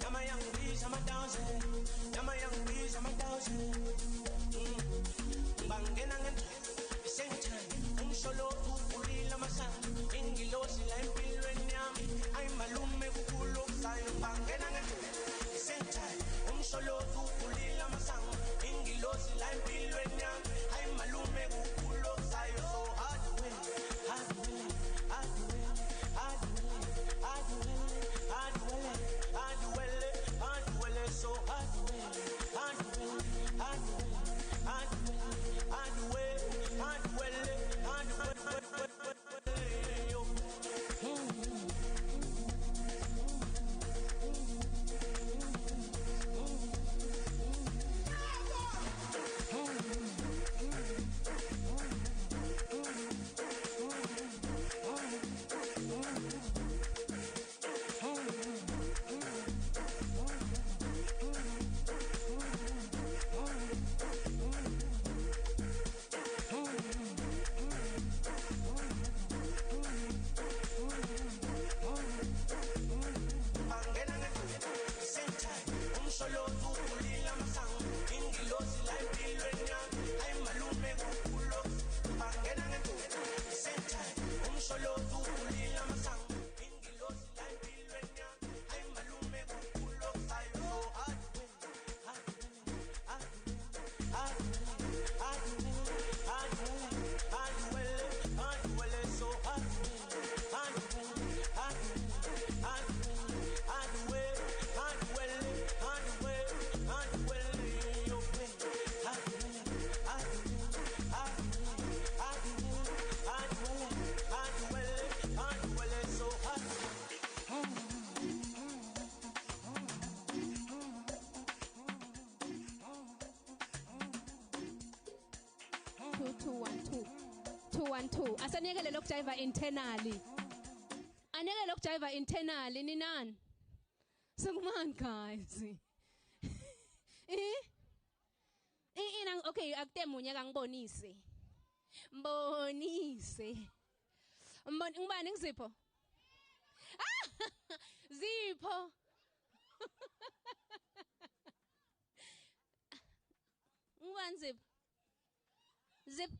nama yangibiza ama-thousand nama yangibiza ama-thousand bangena ngendlela same time umsholovu ulila masana ingilosi la empilweni yami ayimalume kukhulu okuzayo bangena ngendlela same time umsholovu ulila masana ingilosi la empilweni yami ayimalume kukhulu okuzayo so hard to win hard to win hard to win hard to win hard to win hard to win hard to win hard to win so hard to win hard to win hard to win hard to win hard to win hard to win hard to asaniyekele lokujayiva internally aniyekele lokujayiva internally ninani sengumani guys okay akutemunye kangibonise mbonise ngibani ngizipho zipho ngibani zip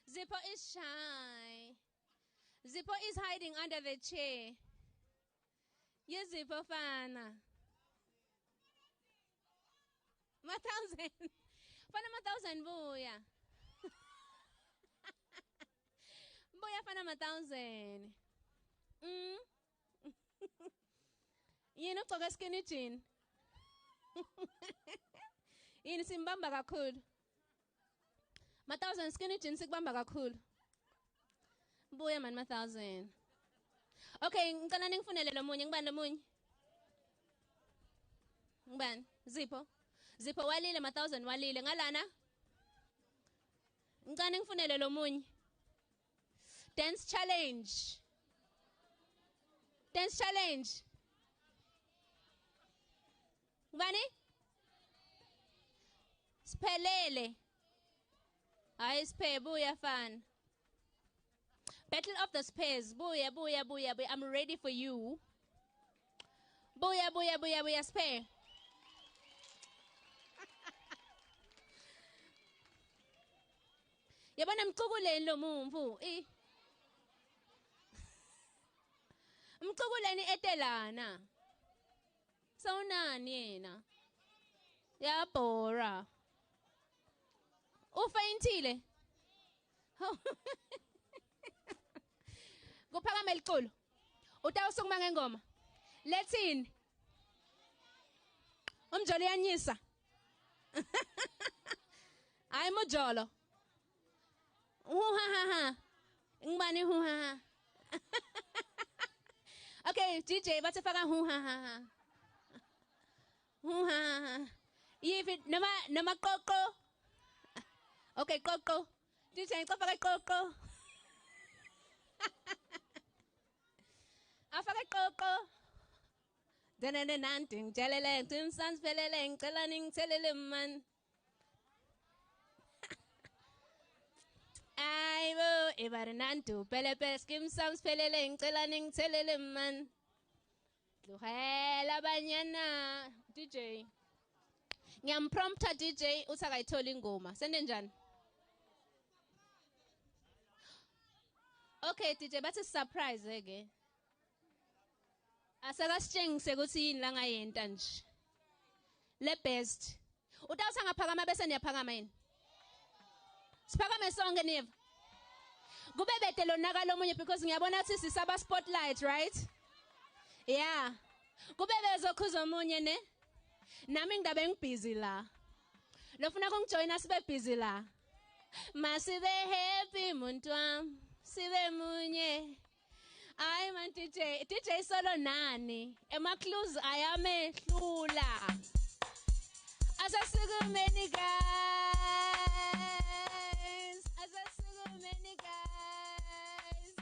Zippo is shy. Zippo is hiding under the chair. Yes, Zippo fana. 1,000. Fana 1,000 buya. Buya fana 1,000. Yini ugcoke skinny jean? Yini simbamba kakhulu? 1,000 skinny jeans sikubamba kakhulu. Buya man 1,000. Okay, ngicela ningifunele lo munye ngibani lo munye? Ngibani? Zipho. Zipho walile 1,000 walile ngalana. Ngicela ningifunele lo munye. Dance challenge. Dance challenge. Ngibani? Siphelele. Hayi siphe buya fan. Battle of the Spares. Buya, buya, buya, buya. I'm ready for you. Buya, buya, buya, buya, spare. Yabona mcukuleni lo mumvu. Mcukuleni etelana. Sawunani yena? Yabhora. Ufaintile. Kuphakama eliculo. Utawusukuma ngengoma. Lethini. Umjolo yanyisa. I'm a jolo. Ha. Ngibani hu ha. Okay, DJ, what's a faga hu ha. Hu ha. If it nama koko. Okay, koko. DJ, ko faga koko. Afaga koko. Nanting jalele tin sans pelele telaning telele man. I will ibaranantu pelepes kim sans pelele telaning telele man. Luhela banyana DJ. Ngiyamprompta DJ usakayithola ingoma. Sende njani? Okay DJ, bathi surprise ke. Asakasitshengise ukuthi yini la ngayenta nje. Le best. Utawusa ngaphakama bese niyaphakama yini? Siphakame sonke niva. Kube bede lonaka lomunye because ngiyabona ukuthi sisaba spotlight, right? Yeah. Kube bezokhuza omunye ne? Nami ngidabe ngibusy la. Lofuna kongijoina sibe busy la. Masibe happy muntu wami. Sibe munye. Ay man DJ solo nani? Ema clues ayamehlula. Asasukumeni guys. Asasukumeni guys.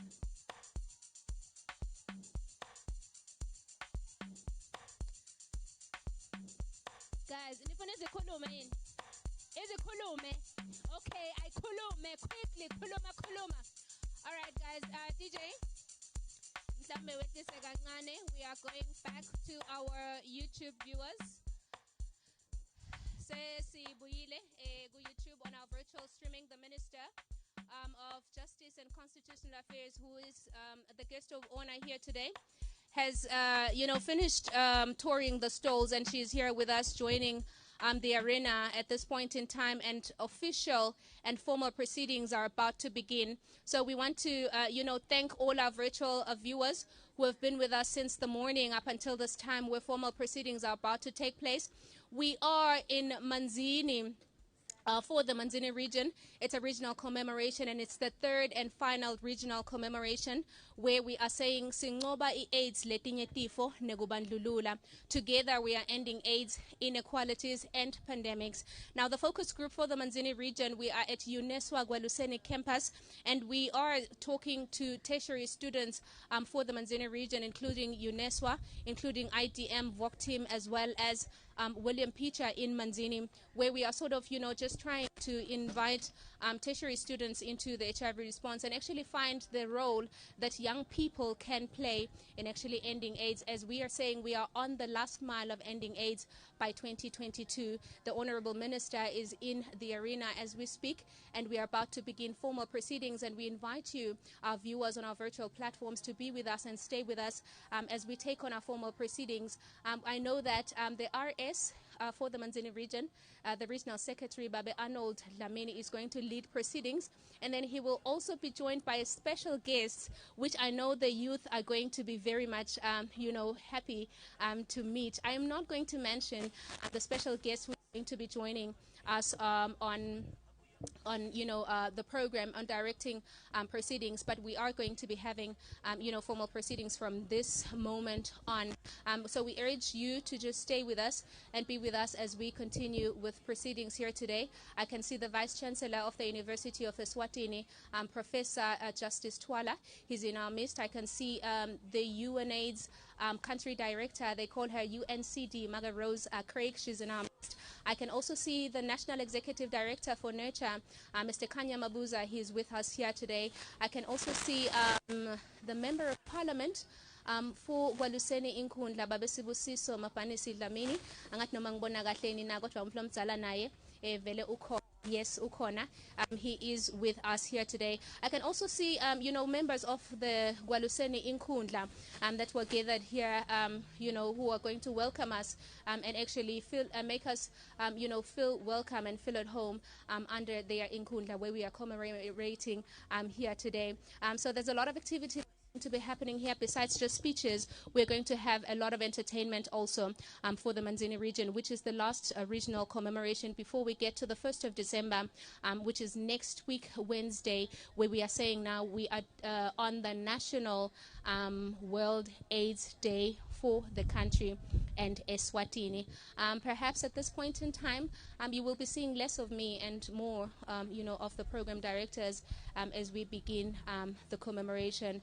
Guys, nifuna izikhulume yini? Izikhulume. Okay, ayikhulume quickly. Khuluma. All right guys, DJ we are going back to our YouTube viewers. Sesibuyile YouTube on our virtual streaming. The Minister of Justice and Constitutional Affairs, who is the guest of honor here today, has finished touring the stalls, and she's here with us joining the arena at this point in time, and official and formal proceedings are about to begin. So we want to, thank all our virtual viewers who have been with us since the morning up until this time where formal proceedings are about to take place. We are in Manzini. For the Manzini region. It's a regional commemoration, and it's the third and final regional commemoration where we are saying Singoba AIDS letinye tifo negubandlulula. Together we are ending AIDS, inequalities and pandemics. Now the focus group for the Manzini region, we are at UNESCO Gwaluseni campus, and we are talking to tertiary students for the Manzini region, including UNESCO, including IDM, VOCTIM, as well as William Picha in Manzini, where we are sort of, just trying to invite tertiary students into the HIV response and actually find the role that young people can play in actually ending AIDS. As we are saying, we are on the last mile of ending AIDS by 2022. The Honorable Minister is in the arena as we speak, and we are about to begin formal proceedings, and we invite you, our viewers on our virtual platforms, to be with us and stay with us as we take on our formal proceedings. I know that the RS for the Manzini region, the regional secretary, Babe Arnold Lamini, is going to lead proceedings, and then he will also be joined by a special guest, which I know the youth are going to be very much, happy to meet. I am not going to mention the special guest who is going to be joining us on the program on directing proceedings, but we are going to be having formal proceedings from this moment on. So we urge you to just stay with us and be with us as we continue with proceedings here today. I can see the Vice Chancellor of the University of Eswatini, Professor Justice Twala. He's in our midst. I can see the UNAIDS country director, they call her UNCD, Maga Rose Craig. She's in our midst. I can also see the National Executive Director for Nurture, Mr. Kanya Mabuza. He's with us here today. I can also see the Member of Parliament for Gwaluseni Inkundla, Babesibusiso Mapanisi Lamini. Angat nomang bona kahle ni na kodwa umflo mdzala naye vele ukhona. Yes, Ukona. He is with us here today. I can also see, members of the Gwaluseni Inkundla that were gathered here, who are going to welcome us and actually make us, feel welcome and feel at home under their Inkundla, where we are commemorating here today. So there's a lot of activity to be happening here. Besides just speeches, we're going to have a lot of entertainment also for the Manzini region, which is the last regional commemoration before we get to the 1st of December, which is next week, Wednesday, where we are saying now we are on the National World AIDS Day for the country and Eswatini. Perhaps at this point in time, you will be seeing less of me and more, of the program directors as we begin the commemoration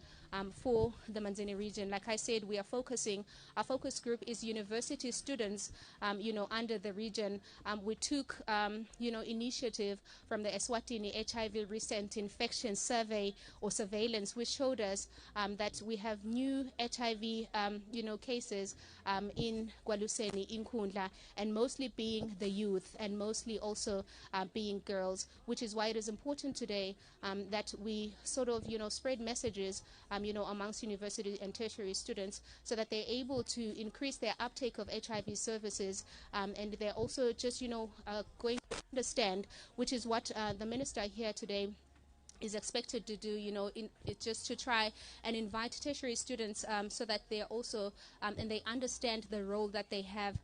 for the Manzini region. Like I said, we are focusing, our focus group is university students, under the region. We took, initiative from the Eswatini HIV recent infection survey or surveillance, which showed us that we have new HIV, cases in Gwaluseni, in Kundla, and mostly being the youth and mostly also being girls, which is why it is important today that we sort of, spread messages, amongst university and tertiary students so that they're able to increase their uptake of HIV services, and they're also just, going to understand, which is what the minister here today is expected to do, just to try and invite tertiary students so that they're also, and they understand the role that they have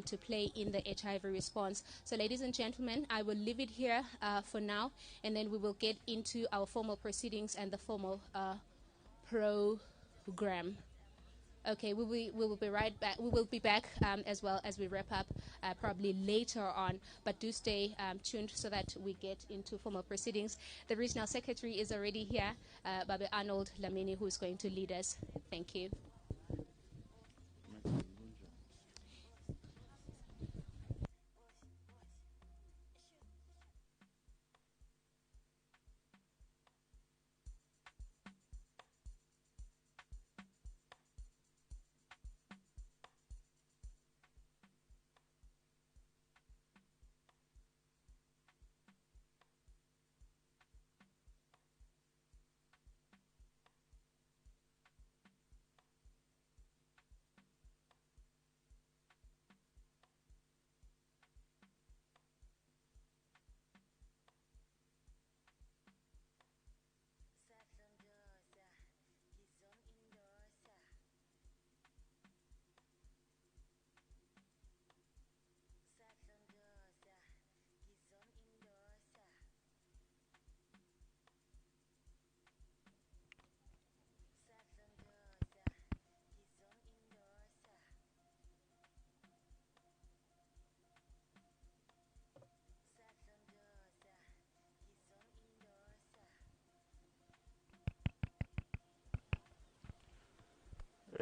to play in the HIV response. So ladies and gentlemen, I will leave it here for now, and then we will get into our formal proceedings and the formal program. Okay, we will be right back. We will be back as well as we wrap up probably later on. But do stay tuned so that we get into formal proceedings. The regional secretary is already here, Babe Arnold Lamini, who is going to lead us. Thank you.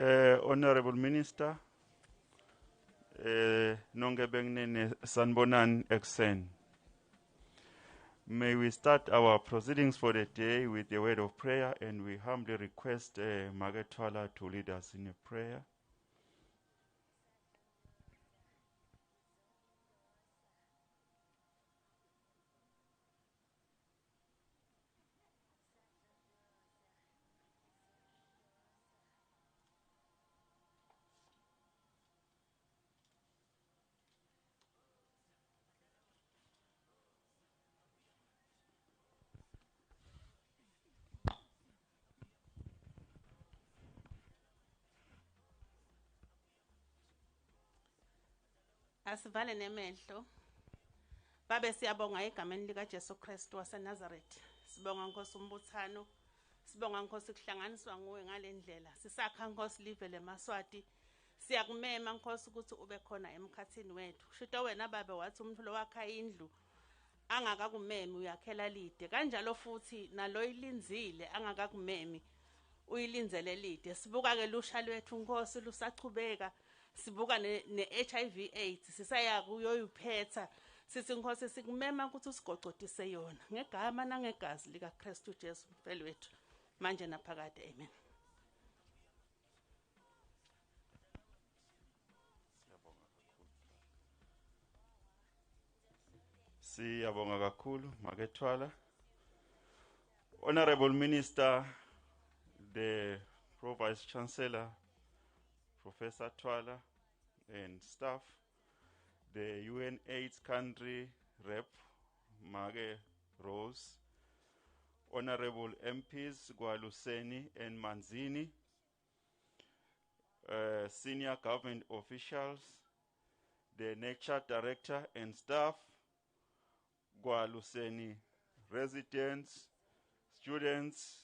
Honorable Minister, Nongebengnene Sanbonan Exen. May we start our proceedings for the day with a word of prayer, and we humbly request Margaret Twala to lead us in a prayer. Asivale nemehlo. Babe siyabonga egameni lika Jesu Kristu waseNazaretha. Sibonga Nkosi umbuthano. Sibonga Nkosi kuhlanganiswa nguwe ngalendlela. Sisakha Nkosi live leMaswati. Siyakumema Nkosi ukuthi ube khona emkhathini wethu. Shito wena babe wathi umuntu lo wakha indlu angakakumemi uyakhela lide. Kanjalo futhi nalo ilinzile angakakumemi uyilinzele lide. Sibuka ke lusha lwethu Nkosi lusachubeka. Sibuka ne-HIV AIDS sisaya kuyoyiphetha sithi Nkosi sikumema ukuthi usigocodise yona ngegama nangegazi lika Kristu Jesu mfelo wethu manje naphakade amen. Siyabonga kakhulu Margaret Twala. Honorable Minister, the Pro-Vice Chancellor, Professor Twala, and staff, the UN AIDS country rep, Marge Rose, Honorable MPs Gwaluseni and Manzini, senior government officials, the Nature Director and staff, Gwaluseni residents, students,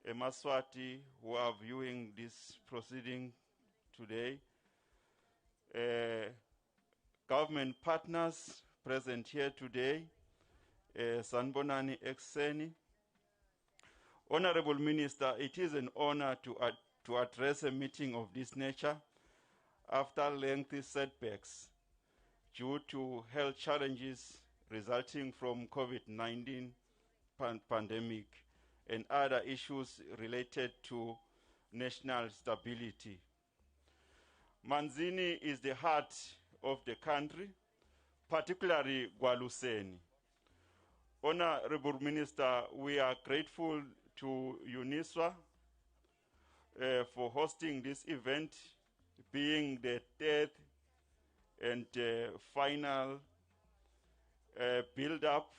Emaswati who are viewing this proceeding today, government partners present here today, Sanbonani Ekseni. Honorable Minister, it is an honor to address a meeting of this nature after lengthy setbacks due to health challenges resulting from COVID-19 pandemic and other issues related to national stability. Manzini is the heart of the country, particularly Gwaluseni. Honorable Minister, we are grateful to UNISWA for hosting this event, being the third and final build-up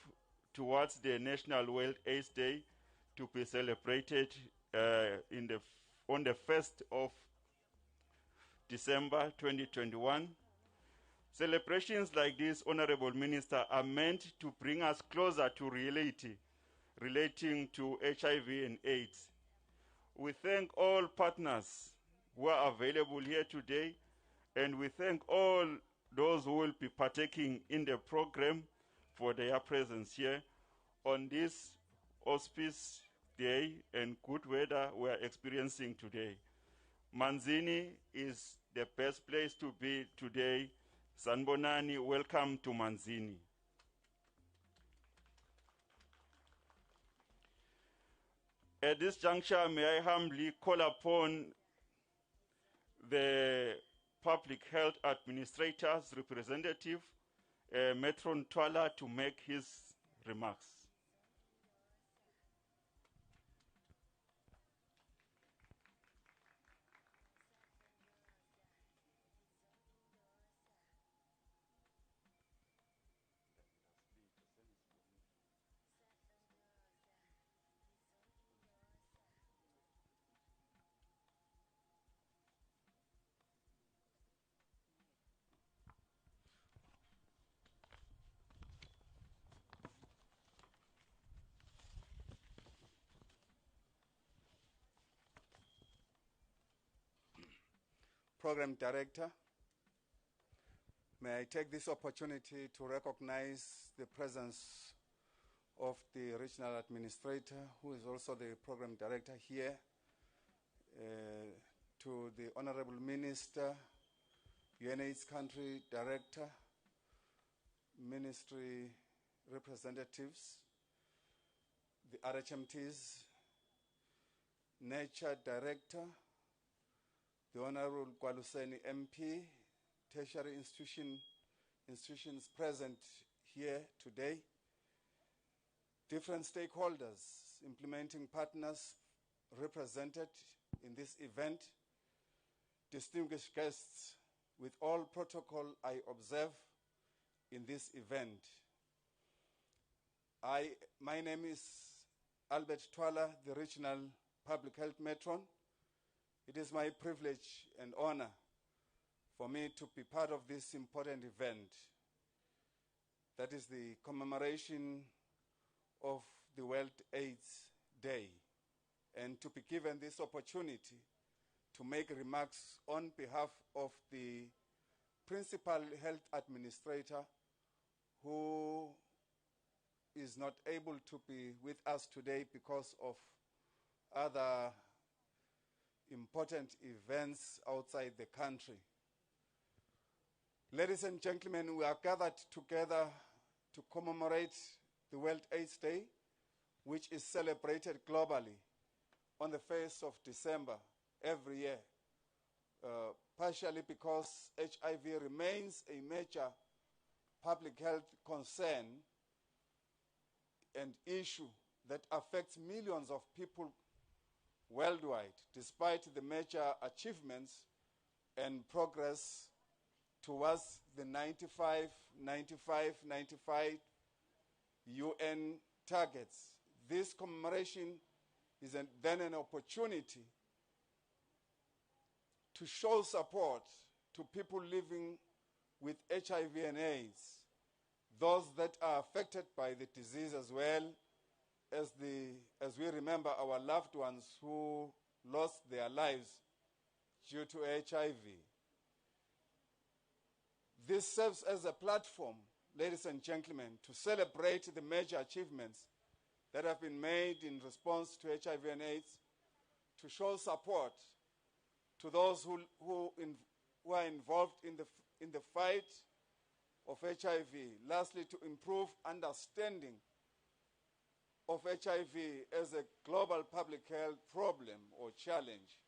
towards the National World AIDS Day to be celebrated on the 1st of December 2021. Celebrations like this, Honorable Minister, are meant to bring us closer to reality relating to HIV and AIDS. We thank all partners who are available here today, and we thank all those who will be partaking in the program for their presence here on this auspicious day and good weather we are experiencing today. Manzini is the best place to be today. Sanbonani, welcome to Manzini. At this juncture, may I humbly call upon the Public Health Administrator's representative, Metron Twala, to make his remarks. Program Director, may I take this opportunity to recognize the presence of the Regional Administrator, who is also the Program Director here, to the Honorable Minister, UNAIDS Country Director, Ministry representatives, the RHMTs, Nature Director, the Honorable Gwaluseni MP, tertiary institutions present here today, different stakeholders, implementing partners represented in this event, distinguished guests, with all protocol I observe in this event. My name is Albert Twala, the Regional Public Health Matron. It is my privilege and honor for me to be part of this important event. That is the commemoration of the World AIDS Day, and to be given this opportunity to make remarks on behalf of the Principal Health Administrator, who is not able to be with us today because of other important events outside the country. Ladies and gentlemen, we are gathered together to commemorate the World AIDS Day, which is celebrated globally on the 1st of December every year, partially because HIV remains a major public health concern and issue that affects millions of people worldwide, despite the major achievements and progress towards the 95 UN targets. this commemoration is then an opportunity to show support to people living with HIV and AIDS, those that are affected by the disease, as well as we remember our loved ones who lost their lives due to HIV. This serves as a platform, ladies and gentlemen, to celebrate the major achievements that have been made in response to HIV and AIDS, to show support to those who are involved in the fight of HIV. Lastly, to improve understanding of HIV as a global public health problem or challenge.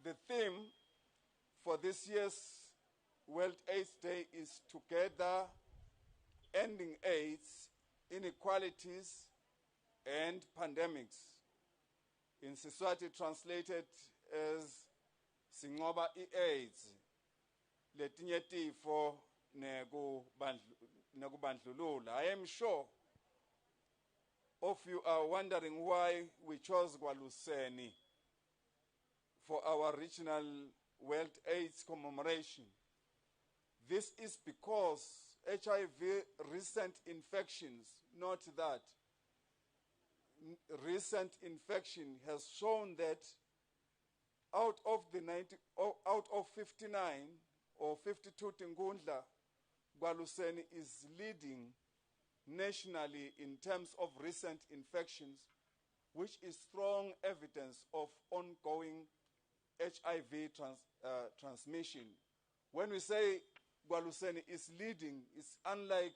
The theme for this year's World AIDS Day is Together Ending AIDS, Inequalities and Pandemics. In Siswati translated as Singoba AIDS, letinye tifo nekubandlulula. I am sure of you are wondering why we chose Gwaluseni for our regional World AIDS commemoration. This is because HIV recent infections, note that, recent infection has shown that out of 59 or 52 Tingundla, Gwaluseni is leading nationally in terms of recent infections, which is strong evidence of ongoing HIV transmission. When we say Gwaluseni is leading, it's unlike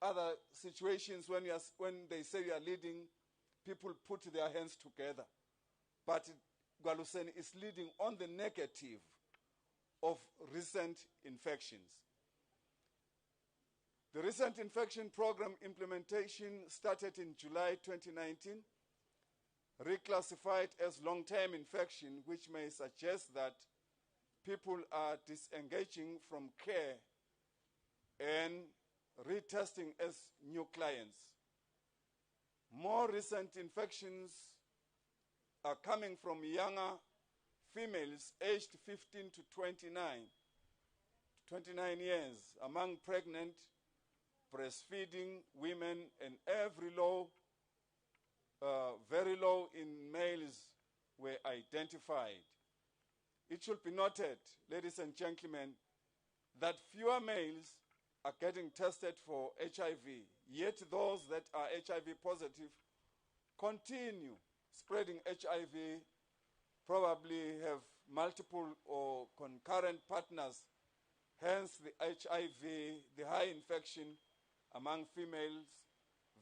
other situations when they say you are leading, people put their hands together. But Gwaluseni is leading on the negative of recent infections. The recent infection program implementation started in July 2019, reclassified as long-term infection, which may suggest that people are disengaging from care and retesting as new clients. More recent infections are coming from younger females aged 15 to 29 years, among pregnant, breastfeeding women, and very low in males were identified. It should be noted, ladies and gentlemen, that fewer males are getting tested for HIV, yet those that are HIV positive continue spreading HIV, probably have multiple or concurrent partners, hence the HIV, the high infection among females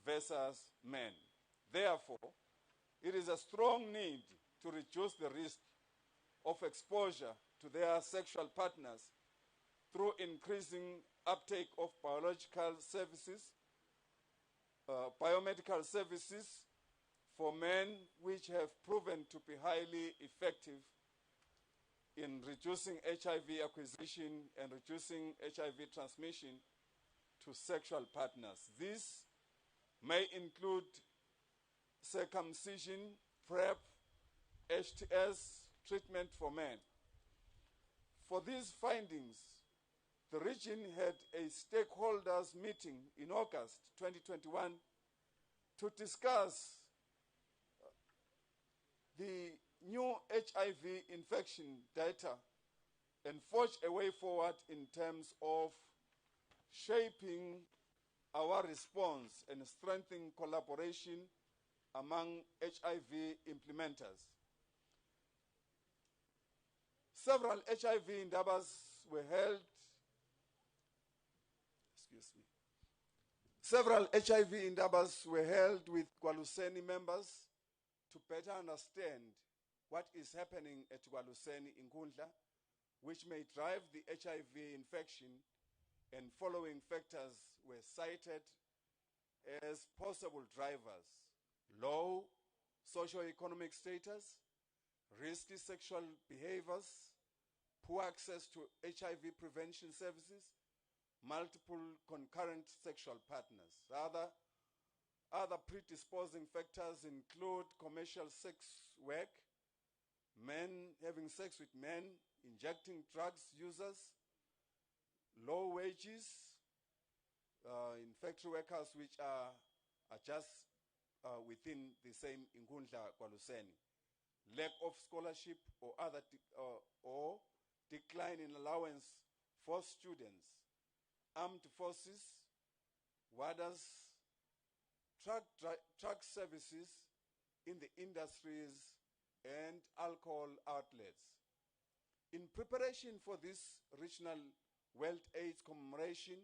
versus men. Therefore, it is a strong need to reduce the risk of exposure to their sexual partners through increasing uptake of biological services, biomedical services for men, which have proven to be highly effective in reducing HIV acquisition and reducing HIV transmission to sexual partners. This may include circumcision, PrEP, HTS, treatment for men. For these findings, the region had a stakeholders meeting in August 2021 to discuss the new HIV infection data and forge a way forward in terms of shaping our response and strengthening collaboration among HIV implementers. Several HIV indabas were held. Several HIV indabas were held with Gwaluseni members to better understand what is happening at Gwaluseni in Nkundla, which may drive the HIV infection, and following factors were cited as possible drivers: low socioeconomic status, risky sexual behaviors, poor access to HIV prevention services, multiple concurrent sexual partners. Rather, Other predisposing factors include commercial sex work, men having sex with men, injecting drugs users, low wages in factory workers which are just within the same Inkundla Kwaluseni, lack of scholarship or or decline in allowance for students, armed forces, warders, truck services in the industries, and alcohol outlets. In preparation for this regional World AIDS commemoration,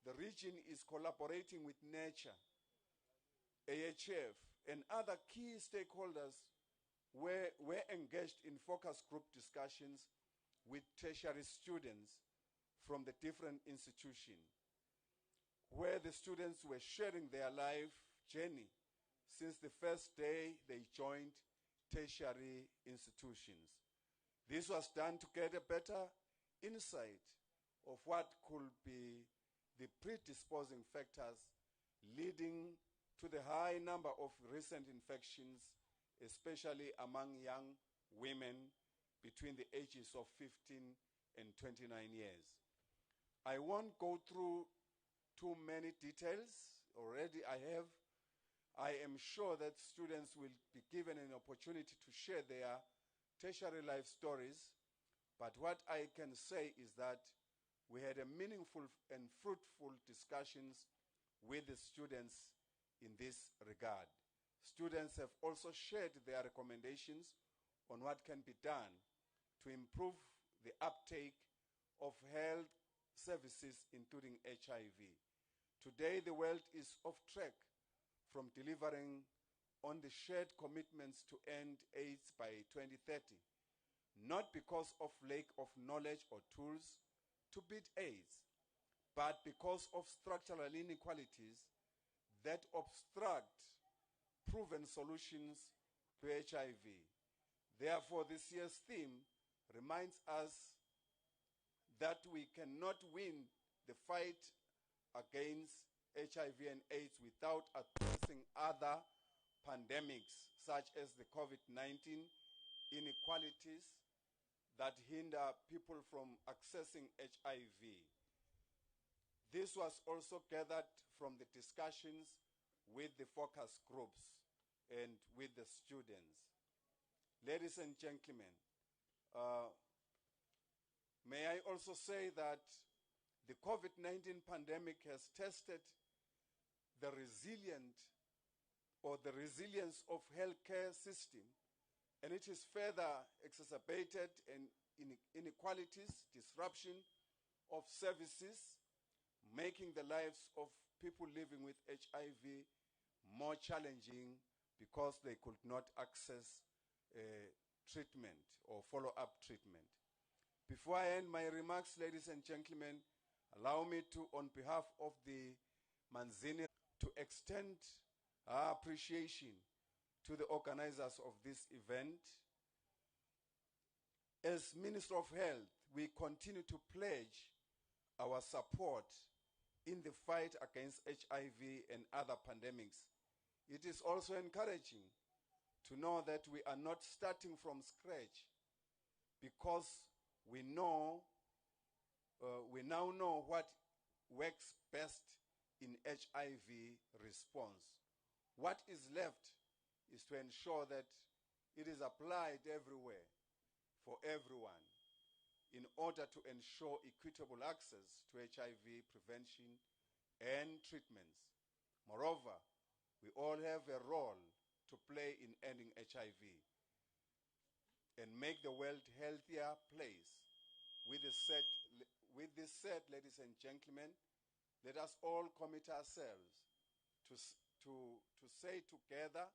the region is collaborating with nature, AHF, and other key stakeholders were engaged in focus group discussions with tertiary students from the different institutions, where the students were sharing their life journey since the first day they joined tertiary institutions. This was done to get a better insight of what could be the predisposing factors leading to the high number of recent infections, especially among young women between the ages of 15 and 29 years. I won't go through too many details. Already I am sure that students will be given an opportunity to share their tertiary life stories, but what I can say is that we had a meaningful and fruitful discussions with the students in this regard. Students have also shared their recommendations on what can be done to improve the uptake of health services, including HIV. Today, the world is off track from delivering on the shared commitments to end AIDS by 2030, not because of lack of knowledge or tools to beat AIDS, but because of structural inequalities that obstruct proven solutions to HIV. Therefore, this year's theme reminds us that we cannot win the fight against HIV and AIDS without addressing other pandemics, such as the COVID-19 inequalities that hinder people from accessing HIV. This was also gathered from the discussions with the focus groups and with the students. Ladies and gentlemen, may I also say that the COVID-19 pandemic has tested the resilience of healthcare system, and it is further exacerbated in inequalities, disruption of services, making the lives of people living with HIV more challenging because they could not access treatment or follow-up treatment. Before I end my remarks, ladies and gentlemen, allow me to, on behalf of the Manzini, to extend our appreciation to the organizers of this event. As Minister of Health, we continue to pledge our support in the fight against HIV and other pandemics. It is also encouraging to know that we are not starting from scratch, because we now know what works best in HIV response. What is left is to ensure that it is applied everywhere for everyone in order to ensure equitable access to HIV prevention and treatments. Moreover, we all have a role to play in ending HIV and make the world a healthier place. With this said, ladies and gentlemen, let us all commit ourselves to say together,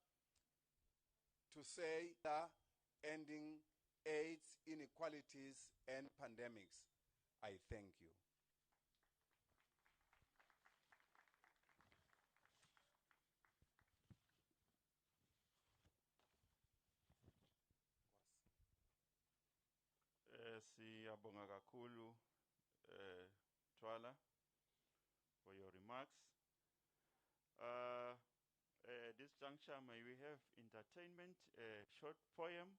ending AIDS, inequalities, and pandemics. I thank you. Siyabonga kakhulu Twala for your remarks. this juncture, may we have entertainment, a short poem.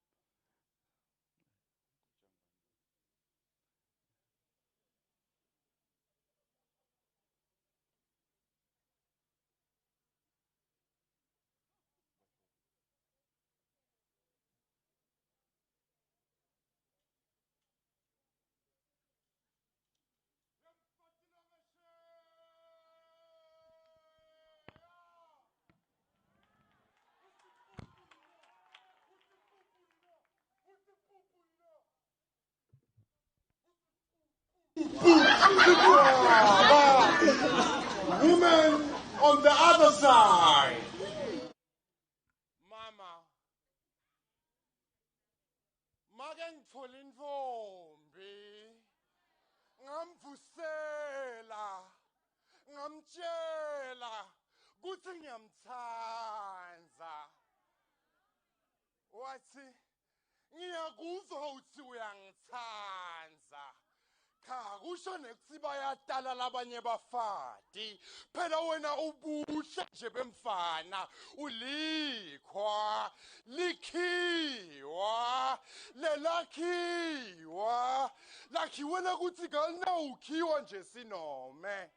Women on the other side. Mama, ngithola indvombi, ngamvusela, ngamtshela kuthi ngiyamthanda. Wathi ngiyakuzwa uthi uyangithanda. Cha kusho nekuthi bayadala labanye bafati phela wena ubuhle nje bemfana ulikhwa likhiwa lelakhiwa lakhiwele ukuthi kalinawukhiwa nje sinome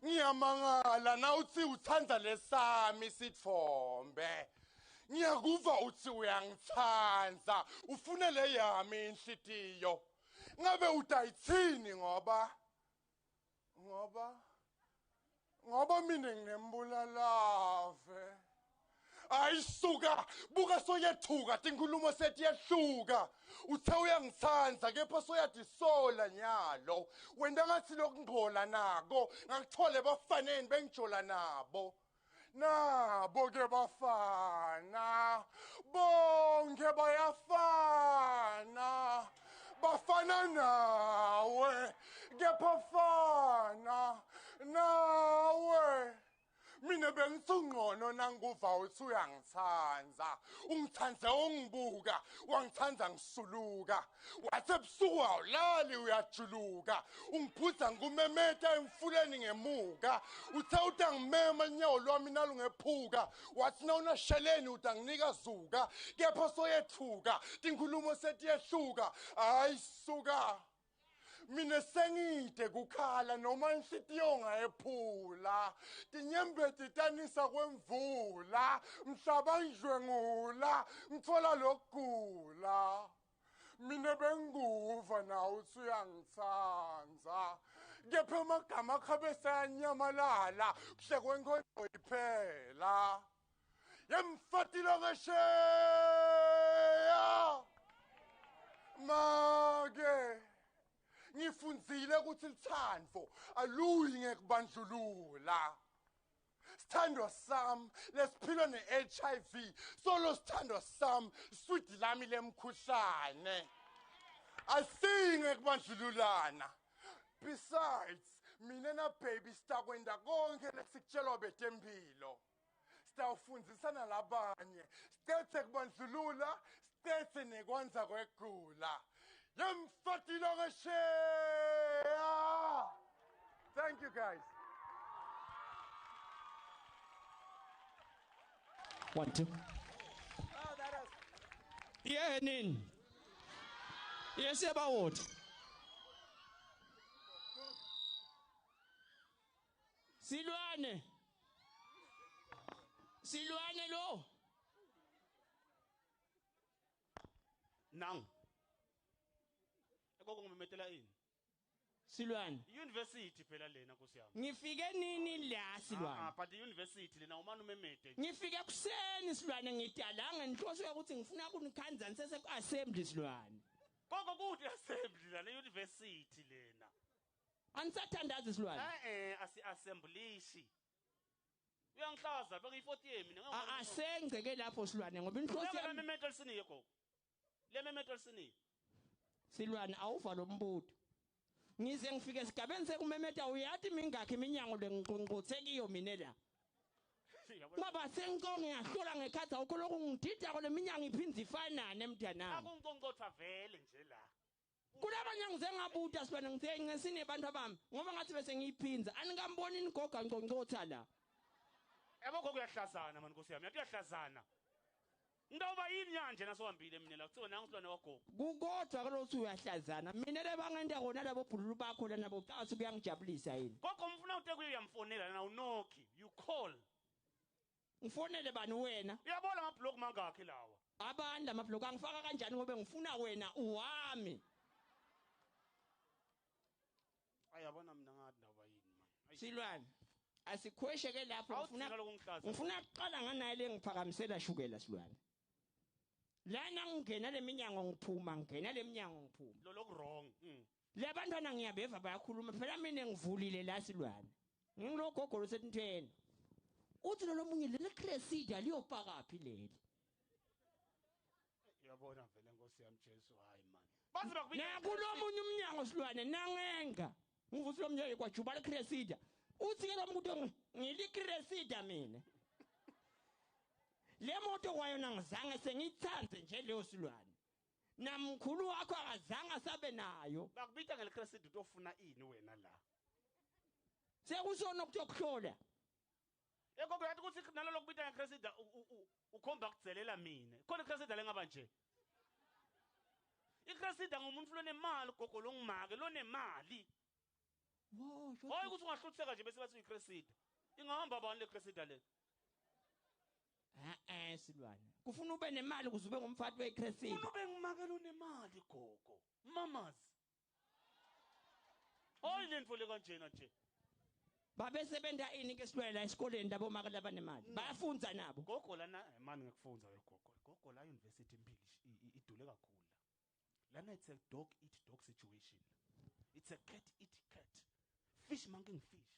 ngiyamangala na uthi uthanda lesami sitfombe ngiyakuva uthi uyangithanda ufune le yami inhlitiyo ngabe utayithini ngoba mina nginembulalafe ayisuka buka soyethuka tinkhulumo setiyehluka uthe uyangithanda kepha soyadisola nyalo wenda ngathi lokungcola nako ngakuthola bafaneni bengijola nabo ke bafana bonke bayafana bafana nawe kepha fana nawe mina bengithungqono nanguva uthi uyangithanda ungithanda ungibuka wangithanda ngisuluka wathi ebusuku awulali uyajuluka ungiphuza ngumemeta emfuleni ngemuka uthe utangimema nyawo lwami nalungephuka wathi nawunasheleni utanginika zuka kepha soyethuka tinkhulumo setiyehluka ayisuka mina sengide kukhala noma inhlitiyo ngayephula tinyembe titanisa kwemvula mhlaba njwengula ngithola lokugula mina benguva na uthi uyangithanda kepha amagama akhabe sayanyamalala kuhle kwenkonzo iphela yemfatilo ngesheya make ngifundzile ukuthi lithando aluyi ngekubandlulula sithando sam lesiphila ne-HIV solo sithando sam sweet lami lemkhuhlane asinge kubandlululana besides mina na baby sitakwenda konke lesikutshelwa betempilo sitawufundzisana labanye sitethe kubandlulula sitethe nekwanza kwegula yemfatilo ngesheya. Thank you guys. 1 2 Yeah, nini? Yes, about. Silwane lo. Nang. Eko kungimetela ini? Silwane. University phela lena Nkosi yami. Ngifike nini la Silwane? But university lena umani umemete. Ngifike kuseni Silwane ngidalanga ngihloswe ukuthi ngifuna ukunikhanza nisese ku-assembly Silwane. Konke kuthi assembly la university lena. Anisathandazi Silwane? Asi-assemblishi. Uyangihlaza bengiyi-40 mina. Asengceke lapho Silwane ngoba inhloso yami memeto lisiniye gogo. Le memeto lisiniye. Silwane awuva lo mbuto. Ngize ngifike esigabeni sekumemeta uyathi mingakhi iminyango lengqongqothekiyo mina la. Ngoba senkonke ngiyahlola ngekhathi awukho lokhu ngidida kole minyango iphindze ifanane emntanami. Akungqongqothwa vele nje la. Kulabanye ngize ngabuta Silwane ngithe ngesine abantu bami ngoba ngathi bese ngiyiphinza anikamboni inigoga ngqongqotha la. yabo gogo uyahlazana manje Nkosi yami yathi uyahlazana Ndawuba yini yanje nasohambile mina la kuthiwa nangu silwane wagogo kukodwa kalothi uyahlazana mina lebangenda kona labo bhululu bakho lana bocathi kuyangijabulisa yini gogo mfuna uteke uyamfonela na unoki you call ngifonele bani wena uyabona amablock mangakhe lawa abantu amablock angifaka kanjani ngobe ngifuna wena uwami ayabona mina ngathi ndawuba yini man Silwane asikhwesheke lapho ngifuna uqala nganaye lengiphakamisela shukela Silwane lana ngingena leminyango ngiphuma ngena leminyango ngiphuma lo wrong labantwana ngiyabeva bayakhuluma phela mina ngivulile la Silwane ngingilogogolo setintweni uthi lo munye leli cresida liyopakaphi leli uyabona vele Nkosi yami Jesu hayi man bathi bakubika nakulo munye umnyango Silwane nangenga ngivuthi lo mnyango kwajuba le cresida uthi ke lo muntu ngili cresida mina le moto kwayo ngizange sengithanze nje leyo Silwane namkhulu wakho akazange asabe nayo bakubita ngele cresida utofuna ini wena la sekusona ukuyokuhlola Eko kuyathi ukuthi nalo lokubita ngecresida ukhomba kudzelela mina. Khona icresida lengaba nje. Icresida ngumuntu lonemali gogo longimake lonemali. Wo, hoyi ukuthi ungahlutheka nje bese bathi uyicresida. Ingahamba bani le cresida le? Silwane. Kufuna ube nemali ukuze ube ngumfati wecresida. Ufuna ube ngimake lonemali gogo. Mamazi. Hoyi le ntfo le kanjena nje. Babesebenta ini ke Silwane la esikoleni labo maka labanemali bayafunza nabo gogo lana manje ngikufunza gogo la university impili idule kakhulu lana it's a dog eat dog situation it's a cat eat cat fish monkey fish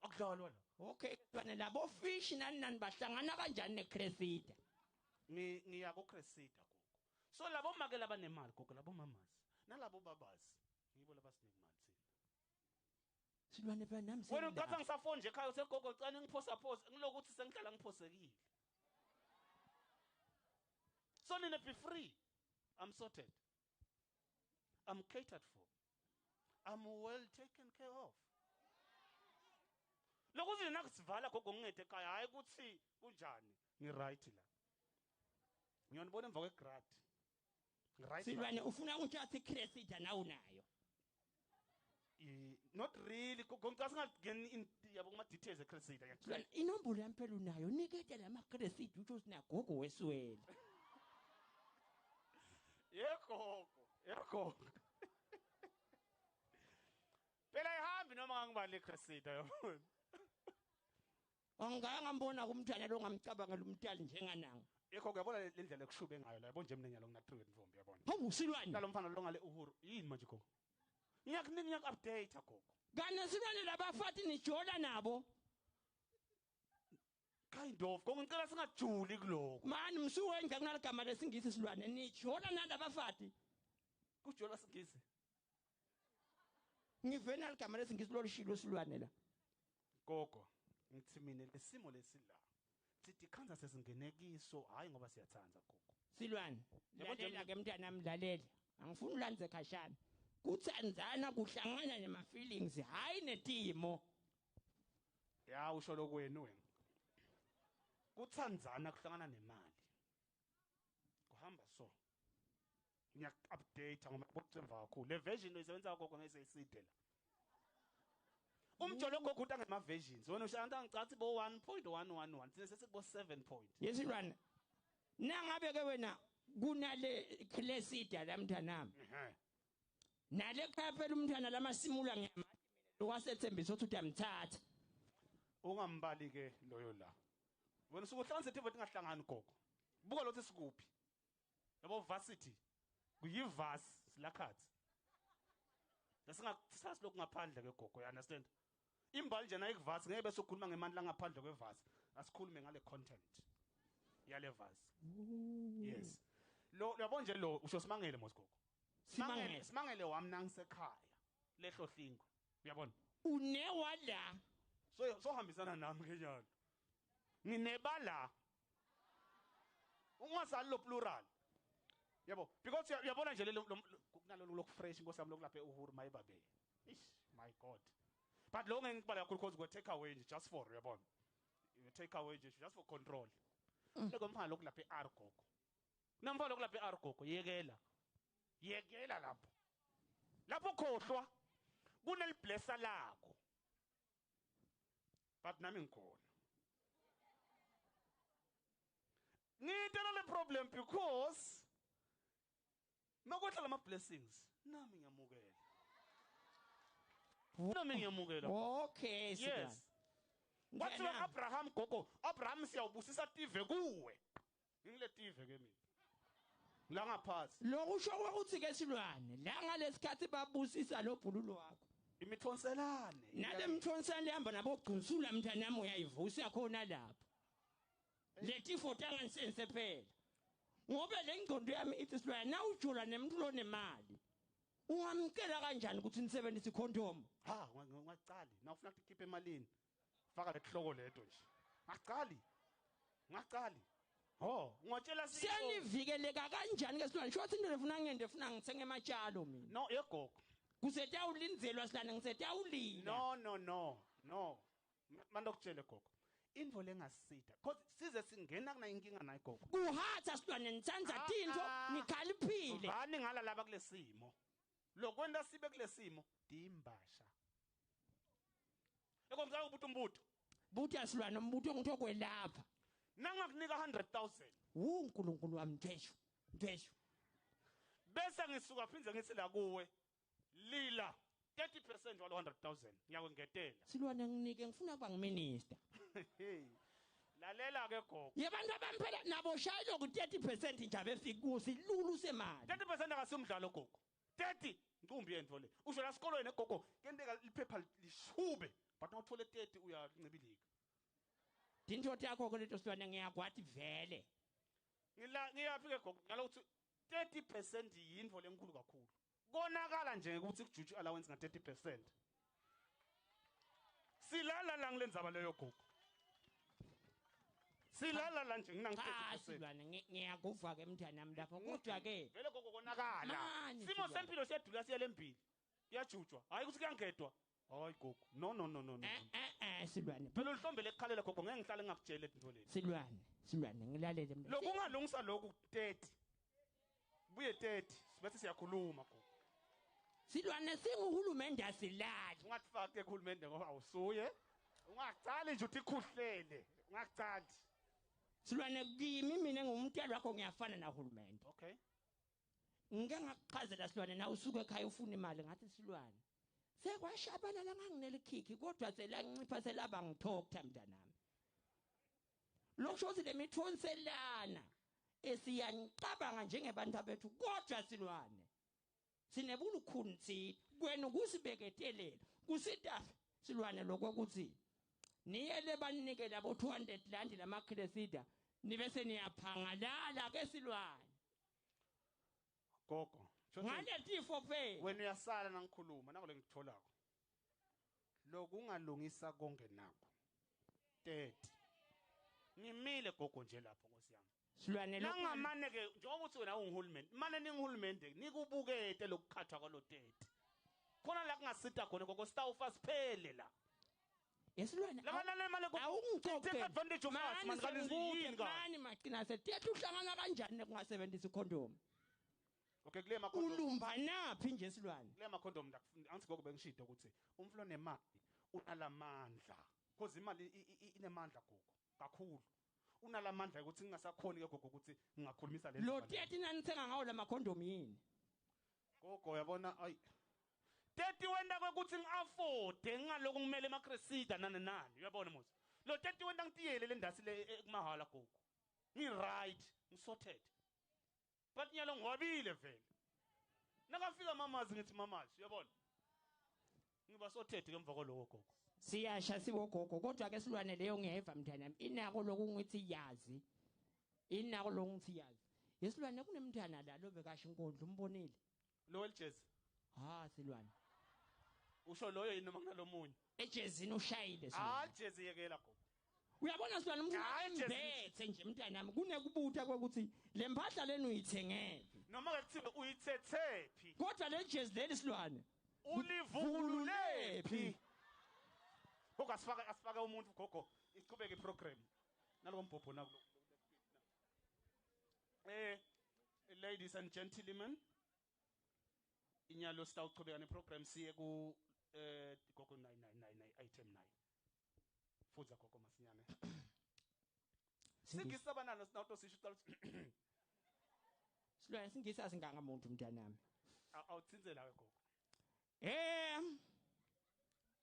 akudlalwa la okay bana labo fish nani bahlangana kanjani necresida ngiya ku cresida gogo so labo make labanemali gogo labo mamazi nalabo babazi ngibo labasinemali Silwane phela nami wena uqatha ngisafone nje ekhaya uthe gogo cane ngiphosa phosa ngilokuthi sengihlala ngiphosekile so nina be free I'm sorted I'm catered for I'm well taken care of lokuthi nina kusivala gogo ngingede ekhaya hayi ukuthi kunjani ngi right la ngiyonibona emva kwegrad right Silwane ufuna ukuthi athi cresida nawo nayo not really ngicela singangeni yabo kuma details ecresida yakhe inombolo yampela unayo nikete lama cresida uthi usinagogo weswele yego phela ihambi noma ngangibale cresida yabona angangambona kumntwana lo ngamcabanga lo mntali njengananga yekho uyabona le ndlela ekushube ngayo la yabo nje mina nyalo ngina 3 ndvombi yabona hawu Silwane nalo mfana lo ngale uhuru yini manje gogo ngiyak update gogo kana Silwane labafati nijola nabo kind of gogo ngicela singajuli kuloko mani msuwenza kunaligama lesingisi Silwane nijola nalabafati kujola singisi ngivena ligama lesingisi lolishilo Silwane la gogo ngithi mina lesimo lesila sithi khanza sesingenekiso hayi ngoba siyathanda gogo Silwane lalela ke mntana namlalela angifuni ulanze khashana kuthandzana kuhlangana nema feelings hayi netimo ya usho lokwenu wena kuthandzana kuhlangana nemali kuhamba so ngiyak update ngoba bokutsemva kakhulu le version oyisebenza gogo ngeseyiside la umjolo gogo utanga ama versions wena ushanta ngicathi bo 1.111 sine sesibo 7 point yesilwane nangabe ke wena kunale cresida la mntanami nale khaya phela umntana lamasimula ngiyamathi mina lokwasethembisa ukuthi uyamthatha ungambali ke loyo la wena sukuhlanganisa ithi vothi ngahlangani gogo buka lothi sikuphi yabo varsity kuyivasi silakhathi lasingathasa lokhu ngaphandle ke gogo you understand imbali nje na ikuvasi ngeke bese ukhuluma ngemandla ngaphandle kwevasi asikhulume ngale content yale vasi yes lo yabo nje lo usho simangele mosigogo simangele wami nangisekhaya lehlohlingo uyabona unewala so hambisana nami ke njalo nginebala ungasali lo plural yabo because uyabona nje kunalolu lokhu fresh ngosami lokulapha uhuru mayibabe ish my god but lo ngengibala kakhulu because go take away nje just for uyabona take away just for control. Loko mfana lokhu lapha eR gogo. Namfana lokhu lapha eR gogo yekela. Yekela lapho. Lapho khohlwa kuneliblessa lakho. But nami ngikhona. Ngitela le problem because makwehla lama blessings nami ngiyamukela. Nami ngiyamukela. Okay, yes. Kwathiwa Abraham gogo, Abraham siyawubusisa tive kuwe. Ngile tive ke mina. La ngaphansi. Lokusho ukuthi ke silwane, la ngalesikhathi babusisa lo bhululo wakho. Imithonselane. Nale mthonselane ihamba nabo gqinsula mntana nami uyayivusa khona lapho. Lethi foto angisense phela. Ngoba le ngqondo yami ithi silwane na ujula nemuntu lo nemali. Ungamkela kanjani ukuthi nisebenzise condom? Ha, ngacali. Na ufuna ukukhipha emalini. Faka lehloko leto nje. Ngacali. Oh, ngotshela siyanivikeleka kanjani ke silwane? Shothi into lefuna ngende funa ngithenge ematshalo mina. No, yegogo. Kusethe ulinzelwa silwane ngisethe ulila. No. Manje ukutshele gogo. Info lengasita. Cause size singena kuna inkinga nayo gogo. Kuhatha silwane nitsanza tinto nikhaliphile. Bani ngala laba kulesimo. Lokwenda sibe kulesimo dimbasha. Ekomzaka ubutho umbuto. Buthi asilwane umbuto ngithokwelapha. Nangakunika 100,000. uNkulunkulu wami mtheshu. Bese ngisuka phinze ngithi la kuwe. Lila 30% walo 100,000 ngiyakwengetela. Silwane nginike ngifuna kuba ngiminister. Lalela ke gogo. Yabantu abamphela nabo shayilo ku 30% nje befika silulu semali. 30% akasimdlalo gogo. 30 Ntombi yendvo le. Usho la sikolweni gogo, kenteka iphepha lishube, but nawuthole 30 uyancibilika. Dinto yakho ke leto silwane ngiyakwathi vele. Ngiyaphi ke gogo? Ngalokuthi 30% yindvo lenkulu kakhulu. Konakala nje ukuthi kujuju allowance nga 30%. Silala la ngilendzaba leyo gogo. Silala la nje nginangi 30%. Silwane ngiyakuva ke mntana nami lapho kodwa ke vele gogo konakala. Simo sempilo siyadula siyalempilo. Kuyajujwa. Hayi ukuthi kuyangedwa. Hayi gogo. No. Silwane. Phela ulihlombele ekukhalela gogo ngeke ngihlale ngakutshela into le. Silwane ngilalele mntana. Lokungalungisa lokhu 30. Buye 30 bese siyakhuluma gogo. Silwane singuhulumende asilali. Ungathifake ehulumende ngoba awusuye. Ungacali nje uthi ikhuhlele. Ungacali. Silwane kimi mina ngumntwana wakho ngiyafana nahulumende. Okay. Ngike ngakuchazela silwane na usuke ekhaya ufuna imali ngathi silwane. Sekwashabalala nganginelikhiki kodwa selancipha selaba ngithokutha mntanami. Lokusho ukuthi lemithonselana esiyanicabanga njengebantu bethu kodwa silwane. Sinebulukhunzi kwena ukusibeketelela. Kusita silwane lokwakuthi niyele banike labo 200 rand lamakresida nibe seniyaphangalala ke silwane. Gogo. Ngaletifo phela. Wena uyasala nangikhuluma nako lengitholako. Lokungalungisa konke nakho. 30. Ngimile gogo nje lapho Nkosi yami. Silwane lokho. Nangamane ke njengoba uthi wena ungihulumende. Mane ningihulumende nikubukete lokukhathwa kwalo 30. Khona la kungasita khona gogo stawufa siphele la. Yesilwane labanana imali awungixoxe take advantage of us man kanizini ka mani maqina sethethe uhlangana kanjani kungasebenzisa icondom. Okay kule ma condom ulumba naphi nje silwane kule ma condom angithi gogo bengishida ukuthi umflo nemali unalamandla because imali inemandla gogo kakhulu unalamandla ukuthi ngingasakhoni ke gogo ukuthi ngingakhulumisa le lo 30 nanithenga ngawo lama condom yini gogo yabona ayi 30 wenda kwekuthi ngiafforde ngaloku ngimele emacresida nani uyabona muzi lo 30 wenda ngitiyele le ndasi le kumahala gogo ngi right ngisorted but nyalo ngwabile vele nakafika mamazi ngithi mamazi uyabona ngiba sorted ke emva kwaloko gogo siyasha sibogogo kodwa ke silwane leyo ngiyeva mntana inako lokungithi yazi inako lokungithi yazi yesilwane kunemntana la lo bekasho inkondlo umbonile lo eljezi silwane usho loyo yini noma kunalomunye ejezini ushayile silwane jezi yekela gogo uyabona silwane umbethe nje mntanami kunekubutha kwekuthi le mpahla leni uyithengele noma kuthiwe uyithethephi kodwa le jezi leli silwane ulivululephi gogo asifaka umuntu gogo iqhubeke iprogram nalombhobho nakulo. Ladies and gentlemen, inyalo sitawuqhubeka neprogram siye ku gogo 999 item 9. Fuza gogo masinyane. Singisabanana sinawuto sisho uqala. Silwane singisa singanga muntu mntanami. Awuthinze lawe gogo.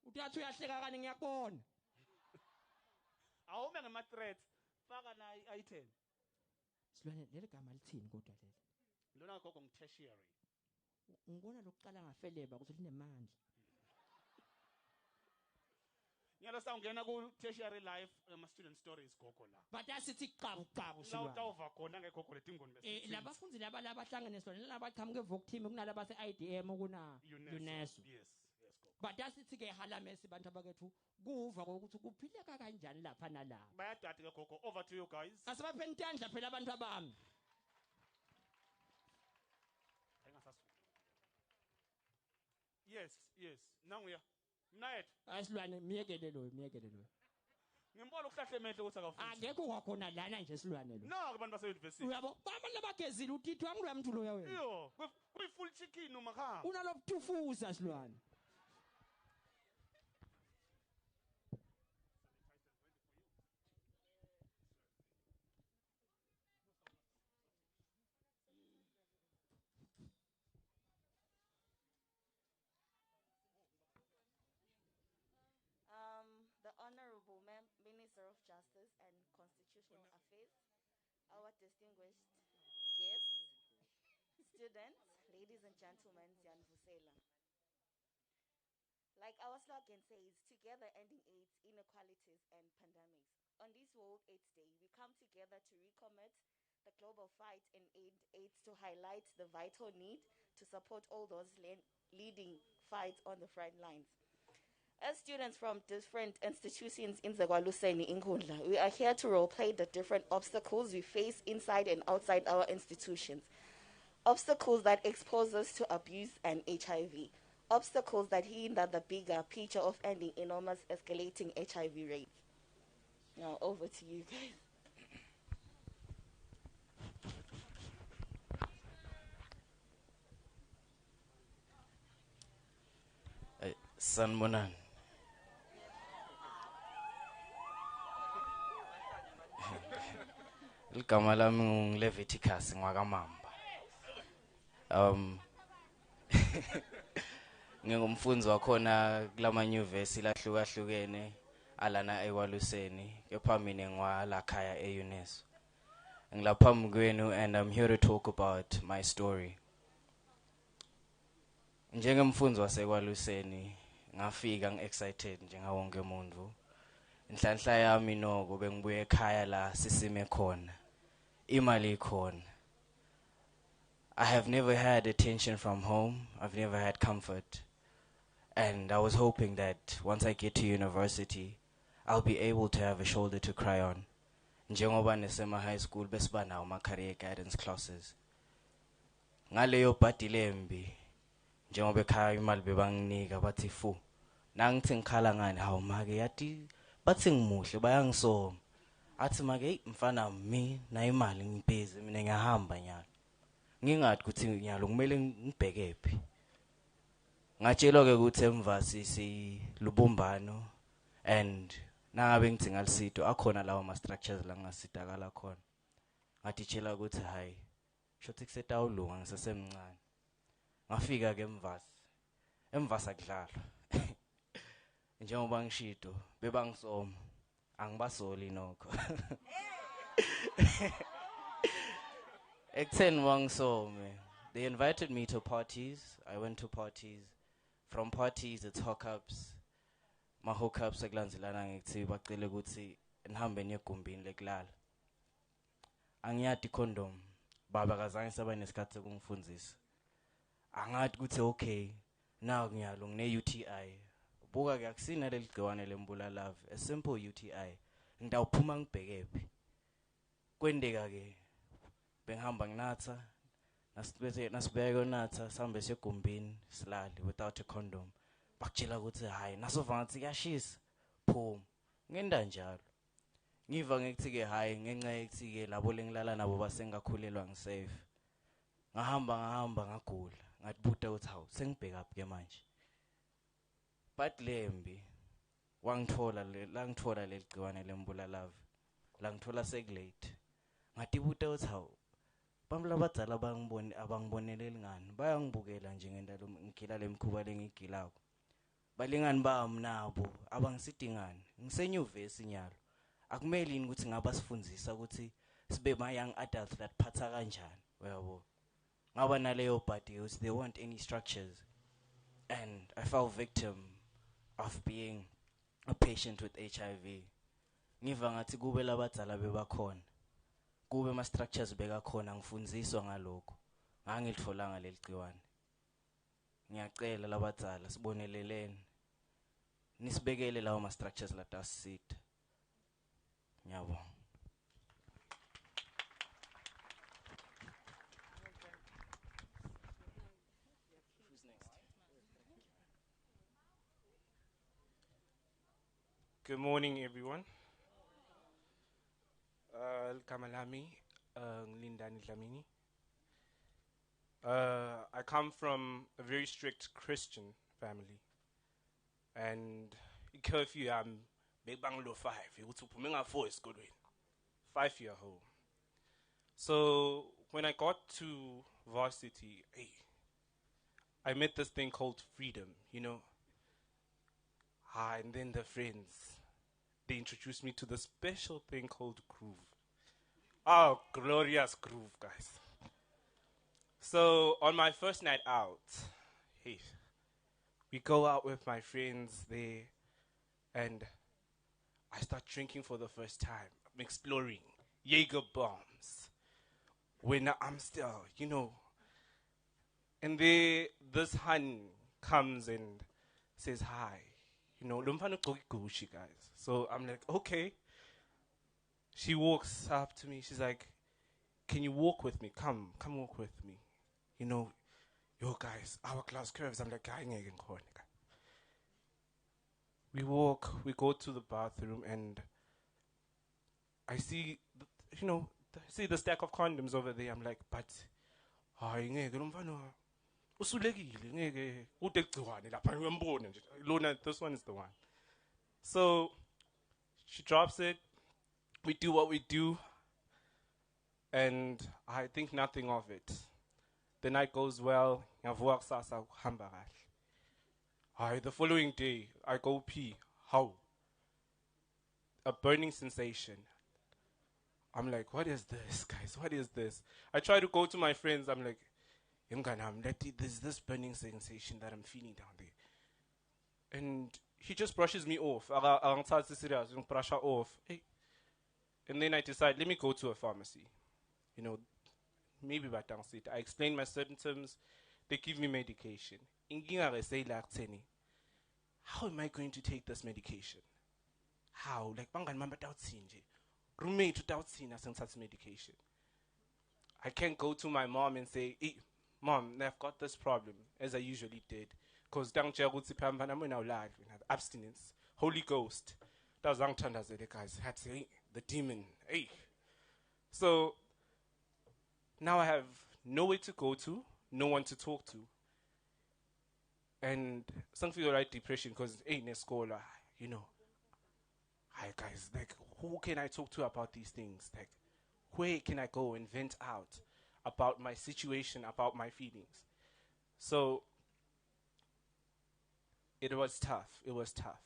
Uthi uyahleka kani ngiyakubona. Awume ngama threats faka na item. Silwane leli gama lithini kodwa leli? Lona gogo ngitertiary. Ngibona lokuqala ngafeleba ukuthi linemandla. Nyalo sawungena ku tertiary life ama student stories gogo la. But asithi qabu qabu Silwane. La utawuva khona ngegogo letingoni bese. Labafundi laba labahlangene Silwane labaqhamuke evoc team kunalaba se-IDM kuna UNESCO. Yes, yes gogo. But asithi ke halamesi bantu abakethu kuva ukuthi kuphileka kanjani lapha nalapha. Bayadadi ke gogo. Over to you guys. Asibaphendandla phela abantu abami. Yes, yes. Nanguya. Mnayethu. Asilwane miyekele lo. Ngimbona ukuhlahle emehle ukuthi akafundi. Akekho kwakhona lana nje Silwane lo. No, abantu base university. Uyabo, abantu labagezile utithu angilwa mntu lo yawe. Yo, kuyi full chicken umakhamba. Unalobutufuza Silwane. The Honorable Minister of Justice and Constitutional Affairs, our distinguished guests, students, ladies and gentlemen, Ziyanvusela. Like our slogan says, together ending AIDS, inequalities, and pandemics. On this World AIDS Day, we come together to recommit the global fight in AIDS to highlight the vital need to support all those leading fights on the front lines. As students from different institutions in Zegwaluseni, Inkundla, we are here to role-play the different obstacles we face inside and outside our institutions. Obstacles that expose us to abuse and HIV. Obstacles that hinder the bigger picture of ending enormous escalating HIV rates. Now, over to you guys. Sanmonan. Igama lami nguLeviticus ngwakamamba. Ngingumfundzi wakhona kulama nyuvesi lahlukahlukene alana eWaluseni kepha mina ngwalakhaya eUNESO. Ngilaphambi kwenu and I'm here to talk about my story. Njengemfundzi waseKwaluseni ngafika ngi-excited njengawo wonke umuntu. Inhlanhla yami noko bengibuye ekhaya la sisime khona. Imali ikhona. I have never had attention from home. I've never had comfort. And I was hoping that once I get to university, I'll be able to have a shoulder to cry on. Njengoba nesema high school besiba nawo ma-career guidance classes. Ngaleyo bhadi lembi, njengoba ekhaya imali bebanginika bathi fu. Nangithi ngikhala ngani hawu make yathi bathi ngimuhle bayangisoma. Athi make hey mfana mi na imali ngibhizi mina ngiyahamba nyalo. Ngingathi ukuthi nyalo kumele ngibheke phi. Ngatshelwa ke ukuthi emva sisi lubumbano and nangabe ngithi ngalisito akhona lawo ma structures la ngasitakala khona. Ngathi tshela ukuthi hayi shothi kusetawulunga ngisesemncane. Ngafika ke emvasa kudlala. Njengoba ngishido bebangisoma angibasoli nokho. Ekutheni wangisome. They invited me to parties. I went to parties. From parties it's hookups. Ma hookups ekulandzelana ngithi bacela ukuthi nihambe niyegumbini lekulala. Angiyati condom. Baba kazange saba nesikhathi sokungifundzisa. Angathi ukuthi okay. Now ngiyalo ngine UTI. Buka ke akusina leli gciwane lembulalavu. A simple UTI. Ngidawuphuma ngibheke phi. Kwendeka ke bengihamba nginatha nasibeke yonatha sambe segumbini silali without a condom. Bakutshela ukuthi hayi nasova ngathi kuyashisa. Phuma. Ngenda njalo. ngiva ngekuthi-ke hhayi ngenxa yokuthi-ke labo lengilala nabo basengakhulelwa ngisafe. Ngahamba ngagula ngathi ukuthi hawu sengibhekaphi-ke manje. But lembi langithola leli gciwane lembulalave langithola sekulate. Ngatibuta ukuthi hawu bami labadzala abangiboneleli ngani bayangibukela nje ngentalo ngigila lemkhuba lengigilako. Balingani bami nabo abangisidingani ngisenyuvesi nyalo. Akumele yini ukuthi ngaba sifundisa ukuthi sibe ma-young adults latiphatha kanjani uyabo. Ngaba naleyo party ukuthi they want any structures, and I fell victim of being a patient with HIV. Ngiva ngathi kube labadzala bebakhona, kube ma-structures bekakhona ngifundziswa ngalokho, ngangilitfolanga leli gciwane. Ngiyacela labadzala siboneleleni nisibekele lawo ma-structures latasisita. Ngiyabonga. Good morning, everyone. Kamalami, Lindani Dlamini. I come from a very strict Christian family, and curfew I'm big banglo 5. You would upuming 4 is good. 5-year old. So when I got to varsity, I met this thing called freedom, you know. And then the friends, they introduced me to the special thing called groove. Oh, glorious groove, guys. So on my first night out, we go out with my friends there, and I start drinking for the first time. I'm exploring Jaeger bombs. When I'm still, you know. And this hun comes and says hi. You know, guys. So I'm like, okay. She walks up to me. She's like, can you walk with me? Come walk with me. You know, yo guys, our class curves. I'm like, we walk, we go to the bathroom, and I see, see the stack of condoms over there. I'm like, but, this one is the one. So she drops it. We do what we do, and I think nothing of it. The night goes well. The following day, I go pee. How? A burning sensation. I'm like, what is this, guys? What is this? I try to go to my friends. I'm like, there's this burning sensation that I'm feeling down there. And he just brushes me off. Brush her off. And then I decide, let me go to a pharmacy. You know, maybe by downstairs. I explain my symptoms. They give me medication. How am I going to take this medication? How? Like, roommate without seeing us medication. I can't go to my mom and say, hey, Mom, I've got this problem, as I usually did. Because abstinence, Holy Ghost. That was the guys had to say, the demon. Hey. So now I have nowhere to go to, no one to talk to. And some feel like depression because ain't a scholar, you know. Hi guys, like who can I talk to about these things? Like where can I go and vent out about my situation, about my feelings? So it was tough. It was tough.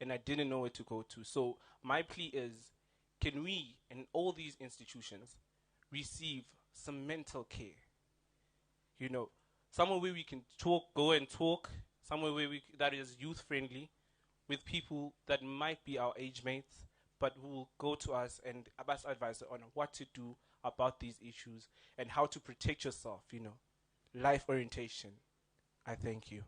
And I didn't know where to go to. So my plea is, can we in all these institutions receive some mental care? You know, somewhere where we can go and talk, somewhere where that is youth friendly, with people that might be our age mates, but who will go to us and us advise on what to do about these issues and how to protect yourself, you know. Life orientation. I thank you.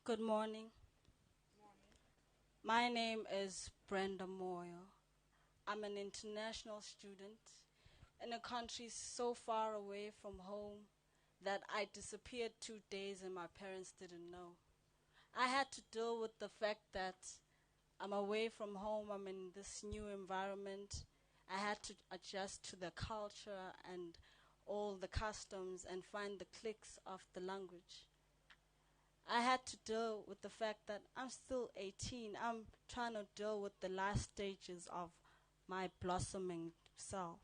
Good morning. My name is Brenda Moyle. I'm an international student in a country so far away from home that I disappeared 2 days and my parents didn't know. I had to deal with the fact that I'm away from home, I'm in this new environment. I had to adjust to the culture and all the customs and find the cliques of the language. I had to deal with the fact that I'm still 18. I'm trying to deal with the last stages of my blossoming self.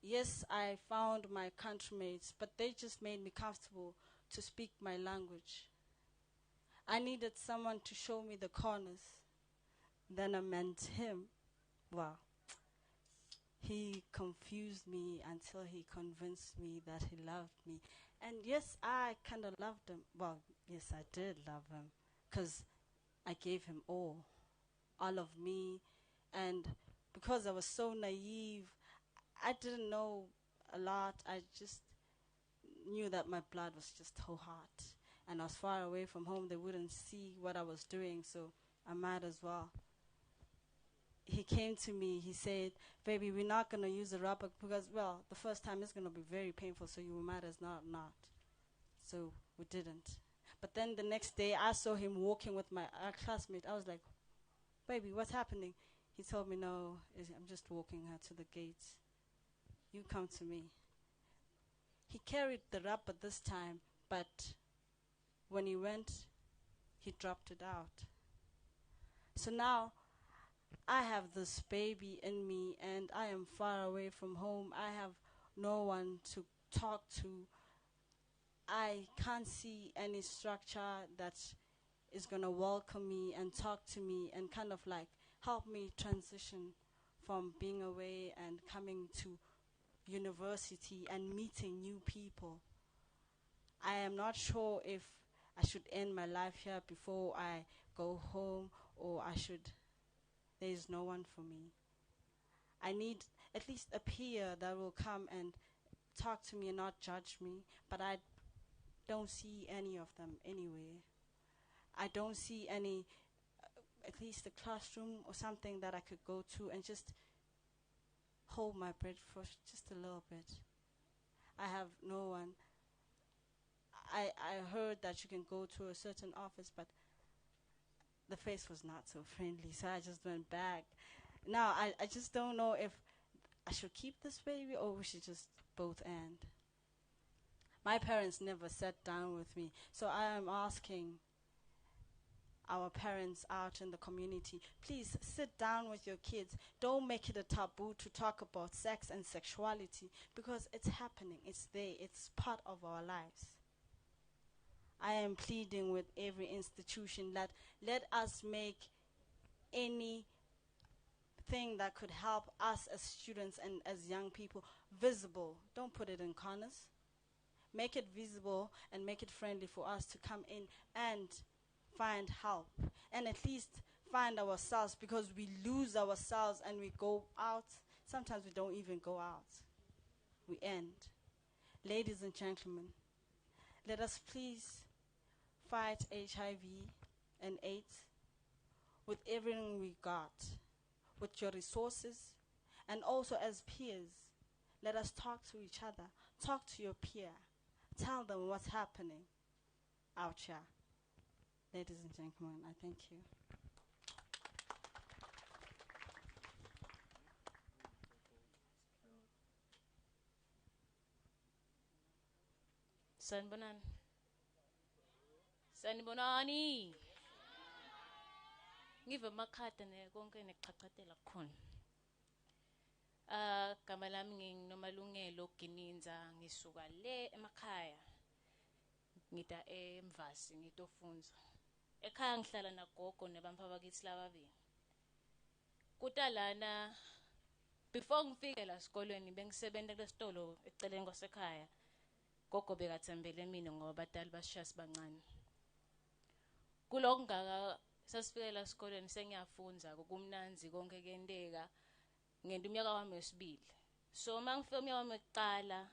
Yes, I found my countrymates, but they just made me comfortable to speak my language. I needed someone to show me the corners. Then I met him. Wow. He confused me until he convinced me that he loved me. And yes, I kind of loved him. Well, yes, I did love him because I gave him all of me. And because I was so naive, I didn't know a lot. I just knew that my blood was just so hot. And I was far away from home. They wouldn't see what I was doing, so I might as well. He came to me, he said, baby, we're not going to use the rubber because, well, the first time is going to be very painful, so you might as not. So we didn't. But then the next day, I saw him walking with my classmate. I was like, baby, what's happening? He told me, no, I'm just walking her to the gates. You come to me. He carried the rubber this time, but when he went, he dropped it out. So now, I have this baby in me and I am far away from home. I have no one to talk to. I can't see any structure that is going to welcome me and talk to me and kind of like help me transition from being away and coming to university and meeting new people. I am not sure if I should end my life here before I go home or there is no one for me. I need at least a peer that will come and talk to me and not judge me, but I don't see any of them anywhere. I don't see any, at least a classroom or something that I could go to and just hold my breath for just a little bit. I have no one. I heard that you can go to a certain office, but the face was not so friendly, so I just went back. Now, I just don't know if I should keep this baby or we should just both end. My parents never sat down with me, so I am asking our parents out in the community, please sit down with your kids. Don't make it a taboo to talk about sex and sexuality because it's happening, it's there, it's part of our lives. I am pleading with every institution that let us make anything that could help us as students and as young people visible. Don't put it in corners. Make it visible and make it friendly for us to come in and find help and at least find ourselves, because we lose ourselves and we go out. Sometimes we don't even go out. We end. Ladies and gentlemen, let us please fight HIV and AIDS with everything we got, with your resources, and also as peers. Let us talk to each other. Talk to your peer. Tell them what's happening out here. Ladies and gentlemen, I thank you. Sanibonani. Sanibonani. Ngive amakhadi konke neqhaqhathela khona. Gama lami nginomalungelo Gininza, ngisuka le emakhaya. Ngita eMvasi ngitofunza. Ekhaya ngihlala nagogo nebampa bakithi lababili. Kutalana before ngifike la esikolweni bengisebenza kulesitolo eceleni kwasekhaya. Gogo bekathembele mina ngoba abadala bashiya sibancane. Kulokungaka sasifike la esikolweni sengiyafunza kumnanzi konke kuyenteka. Ngenda umnyaka wami wesibili. So mangifike umnyaka wami wokuqala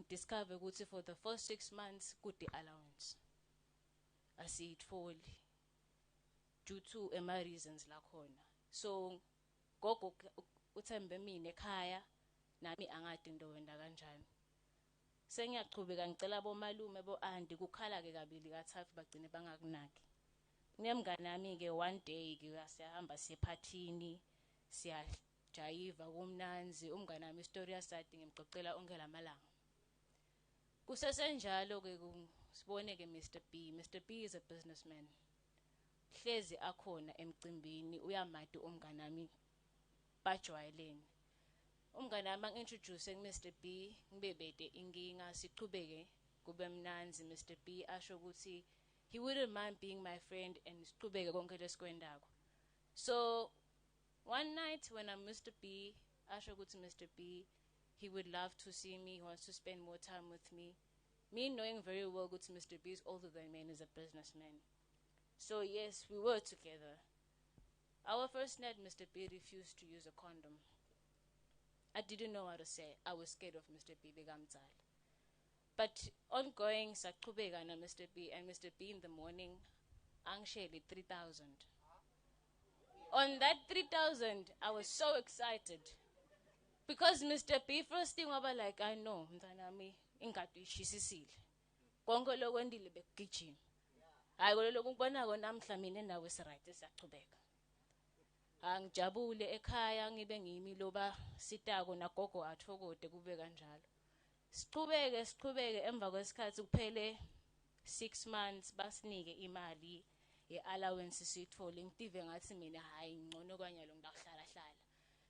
ngidiscover ukuthi for the first 6 months kude allowance asiyitholi due to reasons la khona. So gogo uthembe mina ekhaya nami angadi into wenda kanjani. Sengiyaqhubeka ngicela bomalume bo andi kukhala ke kabili kathathu bagcine bangakunaki. Kunemngane nami ke one day ke siyahamba sephathini siyajayiva kumnanzi umngane nami istory yasadi ngimxoxela onke lamalanga. Kusesenjalo ke sibone ke Mr. B. Mr. B is a businessman. Hlezi akhona emcimbini uyamati umngane nami bajwayelene. Umngane nami angintroduce Mr. B ngibebede inkinga siqhubeke kube mnanzi. Mr. B asho ukuthi he wouldn't mind being my friend and siqhubeke konke lesikwendako. So one night when I'm Mr. B, asho ukuthi Mr. B, he would love to see me, he wants to spend more time with me. Me knowing very well that Mr. B is older than me and is a businessman. So yes, we were together. Our first night, Mr. B refused to use a condom. I didn't know what to say. I was scared of Mr. B begamzal. But ongoing, saqhubeka na Mr. B, and Mr. B in the morning, angsheli 3,000. On that 3,000, I was so excited. Because Mr. B, first thing waba like, I know, mntanami, ingadi ishisisile. Konke lokwendile bekugijima. Hayi koloko ngibonako namhla mina nawe siright siyaqhubeka. Angijabule ekhaya ngibe ngimi loba sitako nagogo athokode kube kanjalo. Siqhubeke emva kwesikhathi kuphele 6 months basinike imali ye-allowance siyithole ngitive ngathi mina hayi ngcono kwanyalo ngidahlala hlala.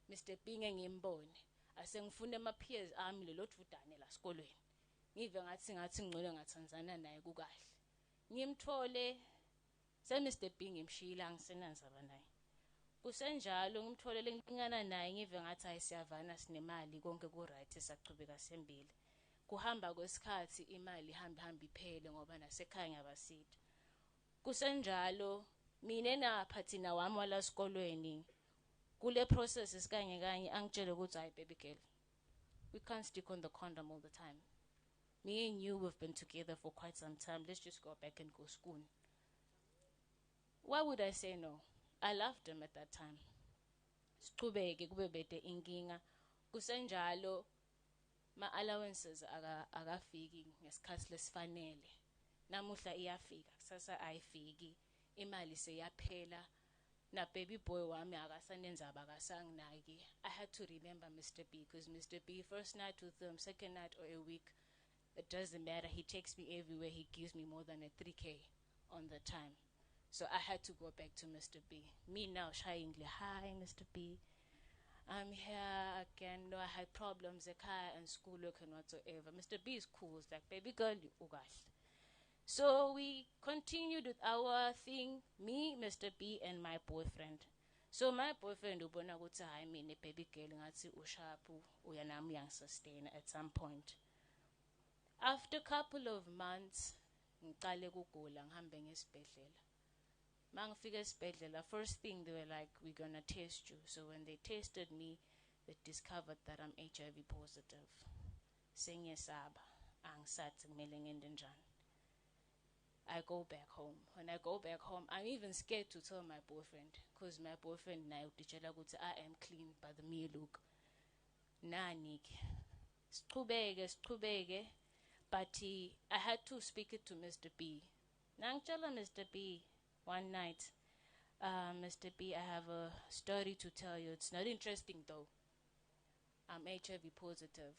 Mr. B ngimbone asengifuna ama-peers ami lelodvudane la sikolweni. Ngive ngathi ngcono ngathanzana naye kukahle. Ngimthole se Mr. B ngimshila ngisenanzaba naye. Kusenjalo ngimtholele ngingana naye ngive ngathi ayisiyavana sinemali konke ku right saqhubeka sembili. Kuhamba kwesikhathi imali hamba iphele ngoba nasekhaya ngiyabasida. Kusenjalo mina naphathina wami wala sikolweni kule process isikanye kanye angitshele ukuthi hayi baby girl, we can't stick on the condom all the time. Me and you we've been together for quite some time. Let's just go back and go school. Why would I say no? I loved him at that time. Siqhubeke kube bede inkinga. Kusenjalo ma allowances akafiki ngesikhathi lesifanele. Namuhla iyafika, kusasa ayifiki. Imali seyaphela. Na baby boy wami akasanenza abakasanginaki. I had to remember Mr. B because Mr. B first night with him, second night or a week, it doesn't matter. He takes me everywhere. He gives me more than a 3K on the time. So I had to go back to Mr. B. Me now shyingly, hi Mr. B. I'm here again. No, I had problems at car and schoolwork and whatsoever. Mr. B is cool. It's like, baby girl, you ugash. So we continued with our thing, me, Mr. B, and my boyfriend. So my boyfriend ubona ukuthi hayi mina baby girl ngathi ushapu uyanami yang sustain at some point. After a couple of months, ngiqale kugula ngihambe ngesibhedlela. Mangifika esibhedlela, first thing they were like, we're gonna test you. So when they tested me, they discovered that I'm HIV positive. Sengiyesaba, angisathi kumele ngende njani. I go back home. When I go back home, I'm even scared to tell my boyfriend because my boyfriend naye utitshela ukuthi I am clean by the me look. Nani-ke. Siqhubeke. But I had to speak it to Mr. B. Nangitshela Mr. B one night, Mr. B, I have a story to tell you. It's not interesting though. I'm HIV positive.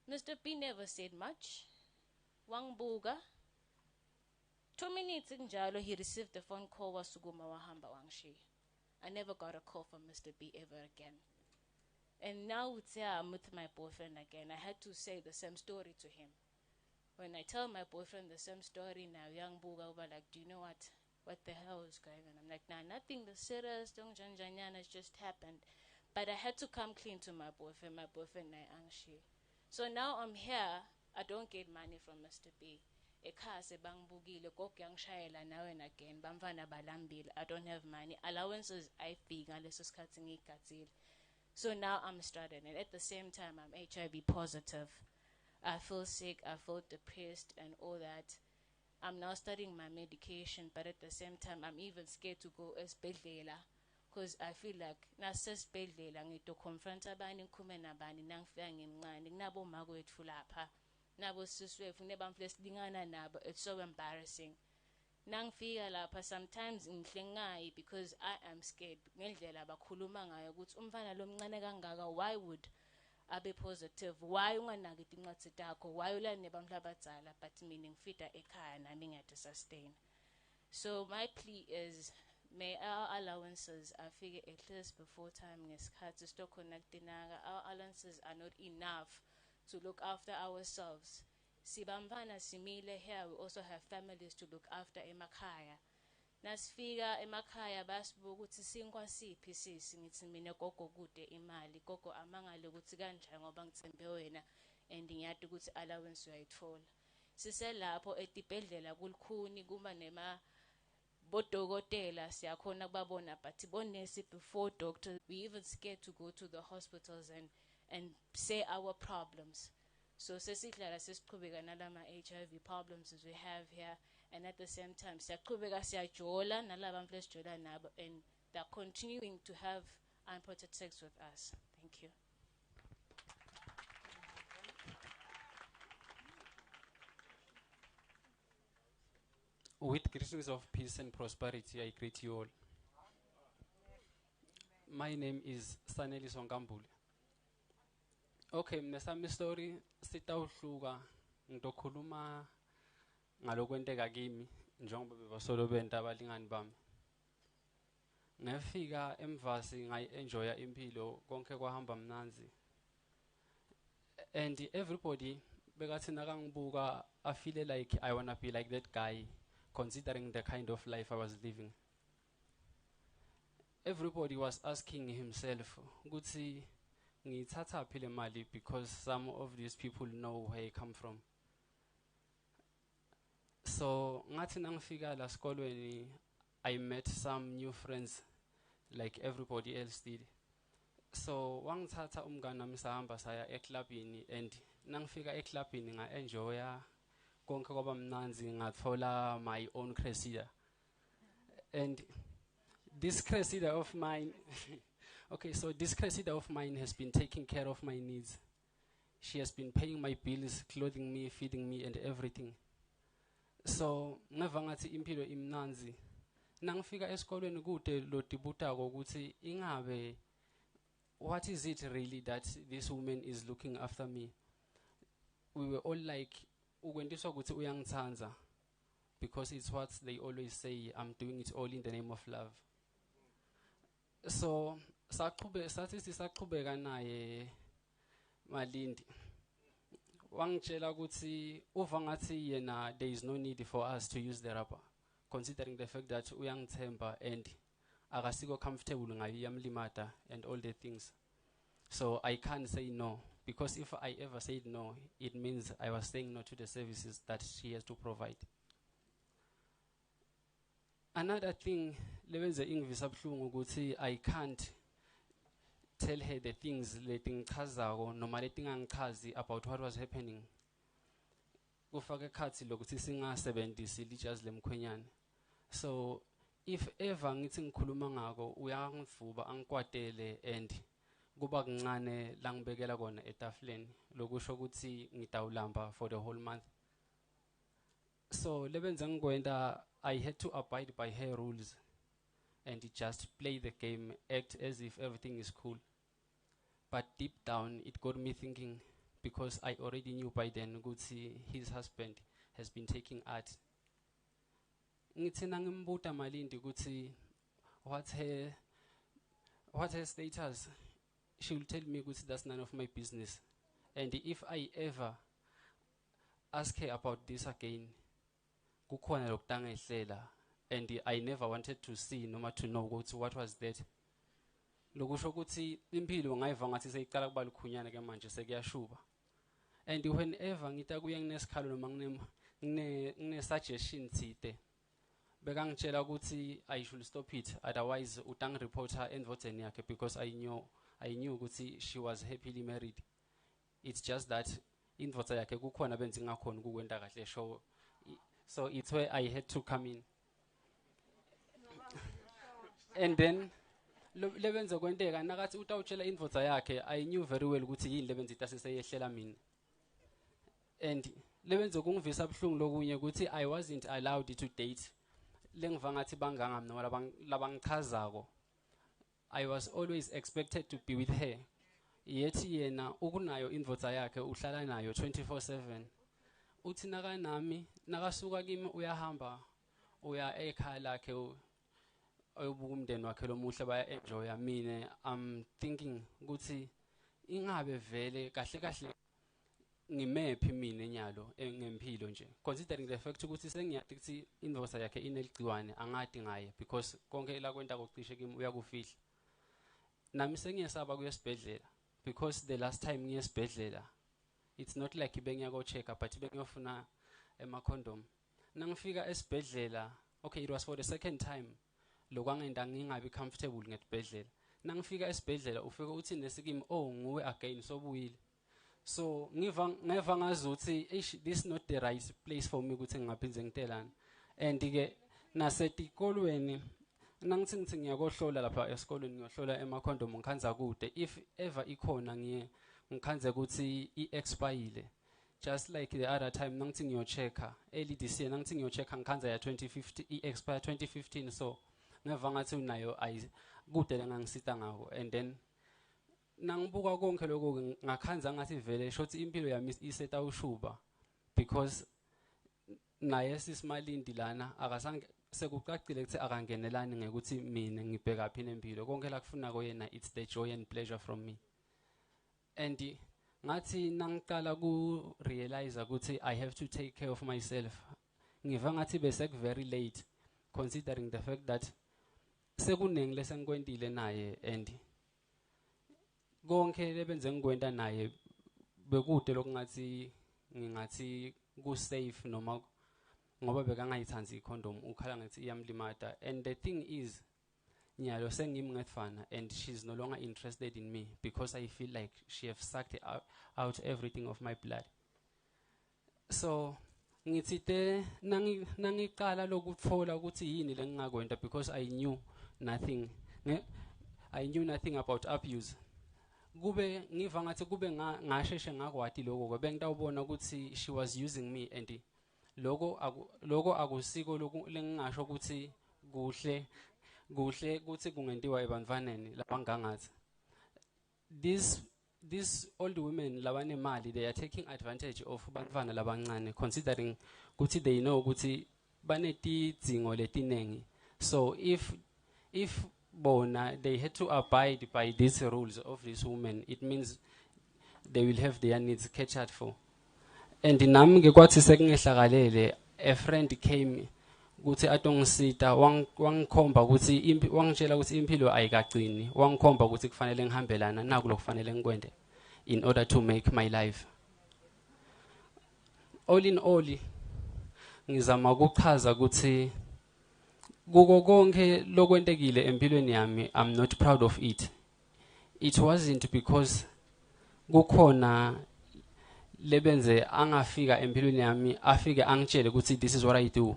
Mr. B never said much. Wangbuga. 2 minutes njalo, he received a phone call wasukuma wahamba wangshiya. I never got a call from Mr. B ever again. And now I'm with my boyfriend again. I had to say the same story to him. When I tell my boyfriend the same story now, young Buga over like, do you know what the hell is going on? I'm like, nah, nothing the serious, don't has just happened. But I had to come clean to my boyfriend na angshi. So now I'm here, I don't get money from Mr. B. Ekhase bangibukile gogo yangishayela nawe again bamfana balambile. I don't have money. Allowances ayifika ngaleso sikhathi ngigadzile. So now I'm struggling, and at the same time I'm HIV positive. I feel sick, I feel depressed and all that. I'm now studying my medication, but at the same time I'm even scared to go esibhedlela because I feel like nasesibhedlela ngito confront abanye ngikhulume nabani nangifika ngimncane kunabo makwethu lapha. nabo siswethu nebamfle silingana nabo. It's so embarrassing. Nangifika lapha sometimes ngihlengayi because I am scared ngendlela abakhuluma ngayo ukuthi umfana lomncane kangaka, why would abe positive, why unganaki incwadi takho, why ulala nebamhla abadzala, but mina ngifita ekhaya nami ngiyade sustain. So my plea is, may our allowances afike at least before time ngesikhathi sitokhona kutinaka. Our allowances are not enough to look after ourselves. Sibamfana simile here, we also have families to look after emakhaya. Nasifika emakhaya basibuka ukuthi sinkwasiphi sisi, ngithi mina gogo kude imali, gogo amangale ukuthi kanjani ngoba ngithembe wena and ngiyade ukuthi allowance uyayithola. Siselapho etibhedlela kulukhuni kuma nema bodokotela siyakhona kubabona, but bonesi before doctors, we even scared to go to the hospitals and say our problems. So sesihlala sesiqhubeka nalama HIV problems as we have here, and at the same time siyaqhubeka siyajola nalaba mfle sijola nabo, and they're continuing to have unprotected sex with us. Thank you. With greetings of peace and prosperity, I greet you all. My name is Saneli Songambule. Okay, mnesami story sitawuhluka ngizokhuluma ngalokwenteka kimi njengoba bebasolo benta abalingani bami. Ngafika emvasi ngayi-enjoya impilo konke kwahamba mnanzi. And everybody bekathi nakangibuka I feel like I wanna be like that guy, considering the kind of life I was living. Everybody was asking himself, ukuthi ngithatha phi le mali, because some of these people know where I come from. So ngathi nangifika la sikolweni, I met some new friends like everybody else did. So wangithatha umngani nami sahamba saya eklabini, and nangifika eklabini nga-enjoya konke kwaba mnanzi, ngathola my own cressida. And this cressida of mine okay, so this cressida of mine has been taking care of my needs. She has been paying my bills, clothing me, feeding me, and everything. So ngeva ngathi impilo imnanzi. Nangifika esikolweni kude lo dibutako ukuthi ingabe what is it really that this woman is looking after me. We were all like, ukwentiswa ukuthi uyangithanza, because it's what they always say, I'm doing it all in the name of love. So sathi sisaqhubeka naye Malindi wangitshela ukuthi uva ngathi yena there is no need for us to use the rubber, considering the fact that uyangithemba and akasiko comfortable ngayo iyamlimata and all the things. So I can't say no, because if I ever said no, it means I was saying no to the services that she has to provide. Another thing, lebenze ingivisa buhlungu ukuthi I can't tell her the things letingichazako noma letingangichazi about what was happening. Kufaka ekhathi lokuthi singasebenzisi lijazi lemkhwenyane. So if ever ngithi ngikhuluma ngako uyangivuba angikwatele and kuba kuncane la ngibekela kona etafuleni lokusho ukuthi ngitawulamba for the whole month. So lebenze ngikwenda, I had to abide by her rules and just play the game, act as if everything is cool. But deep down, it got me thinking, because I already knew by then ukuthi his husband has been taking art. Ngithi nangimbuta Malindi ukuthi what's her status, she will tell me ukuthi that's none of my business. And if I ever ask her about this again, kukhona lokutangehlela, and I never wanted to see noma to know what was that. Lokusho ukuthi impilo ngayiva ngathi seyiqala kuba lukhunyana ke manje sekuyashuba. And whenever ngita kuye nginesikhalo noma ngine suggestion thite, bekangitshela ukuthi I should stop it, otherwise utang reporter endvoteni yakhe, because I knew ukuthi she was happily married. It's just that indvota yakhe kukhona benzi ngakhona ukukwenta kahle show. So it's where I had to come in. And then lebenza kwenteka nakathi utawutshela indvodza yakhe, I knew very well ukuthi yini lebenza itasiseyehlela mina. and lebenze kungivisa buhlungu lokunye ukuthi I wasn't allowed to date lengiva ngathi bangangami noma labangichazako. I was always expected to be with her, yethi yena ukunayo indvodza yakhe uhlala nayo 24/7. Uthi nakanami nakasuka kimi uyahamba uya ekhaya lakhe ayobuka umndeni wakhe lomuhle baya enjoya. Mina I'm thinking ukuthi ingabe vele kahle kahle ngimephi mina enyalo ngempilo nje, considering the fact ukuthi sengiyathi ukuthi indvodza yakhe ineligciwane angadi ngaye because konke la kwenta kocishe kimi uyakufihla. Nami sengiyasaba kuya esibhedlela because the last time ngiye esibhedlela it's not like bengiya go check up but bengiyofuna condom. Nangifika esibhedlela, okay, it was for the second time lokwangenda ngingabi comfortable ngesibhedlela. Nangifika esibhedlela ufike uthi nesikimi oh nguwe again sobuyile. So ngeva ngazuthi this is not the right place for me ukuthi ngingaphinze ngitelana. And ke nasetikolweni nangithi ngithi ngiyakohlola lapha esikolweni ngiyohlola condom ngikhanza kude if ever ikhona ngikhanze ukuthi i-expire. Just like the other time nangithi ngiyochecka early this year nangithi ngiyochecka ngikhanza ya 2015 i-expire 2015. So ngeva ngathi unayo kude lengangisita ngako. And then nangibuka konke lokho ngakhanza ngathi vele shothi impilo yami iseta ushuba because naye sisimalindi lana akasange sekucacile ukuthi akangenelani ngekuthi mina ngibheka phi nempilo konke la kufuna koyena it's the joy and pleasure from me. And ngathi nangiqala ku realize ukuthi I have to take care of myself ngiva ngathi bese very late considering the fact that sekunengi lesengikwentile naye and konke lebenze ngikwenta naye bekude lokungathi ngingathi ku safe noma ngoba bekangayithanzi icondom ukhala ngathi iyamlimata. And the thing is nyalo sengimi ngefana and she's no longer interested in me because I feel like she have sucked out everything of my blood. So ngitsite nangiqala lokutfola ukuthi yini lengingakwenta because I knew nothing about abuse. Kube ngiva ngathi kube ngasheshe ngakwati lokho bengitawubona ukuthi she was using me and loko akusiko lengingasho ukuthi kuhle ukuthi kungentiwa ebantwaneni labangangathi. These old women labanemali they are taking advantage of bantwana labancane considering ukuthi they know ukuthi banetidzingo letinengi. So if bona they had to abide by these rules of these women, it means they will have their needs catered for. And nami ngekwathi sekungehlakalele a friend came ukuthi atongisita wangikhomba ukuthi wangitshela ukuthi impilo ayikagcini wangikhomba ukuthi kufanele ngihambelana naku lokufanele ngikwende in order to make my life. All in all ngizama ukuchaza ukuthi kuko konke lokwentekile empilweni yami I'm not proud of it. It wasn't because kukhona lebenze angafika empilweni yami afike angitshele ukuthi this is what I do.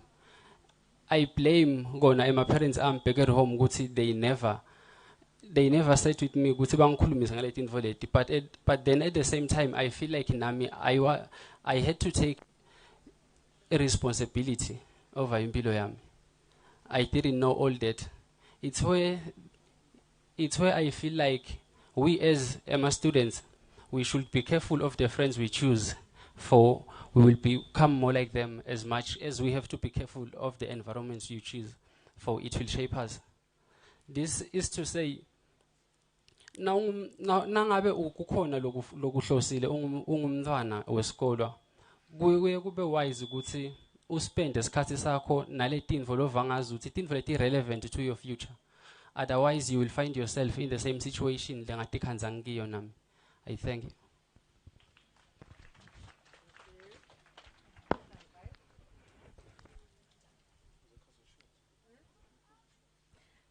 I blame kona my parents back at home ukuthi they never said with me ukuthi bangikhulumise ngaleti info leti, but then at the same time I feel like nami I had to take a responsibility over impilo yami. I didn't know all that. It's where I feel like we as Emma students, we should be careful of the friends we choose, for we will become more like them as much as we have to be careful of the environments you choose, for it will shape us. This is to say, nangabe ukukhona lokuhlosile ungumntwana wesikolo, kuye kube wise ukuthi uspende isikhathi sakho naletinvo lovangazi ukuthi tinvo leti relevant to your future. Otherwise you will find yourself in the same situation lengatikhanza ngiyo nami. I thank you.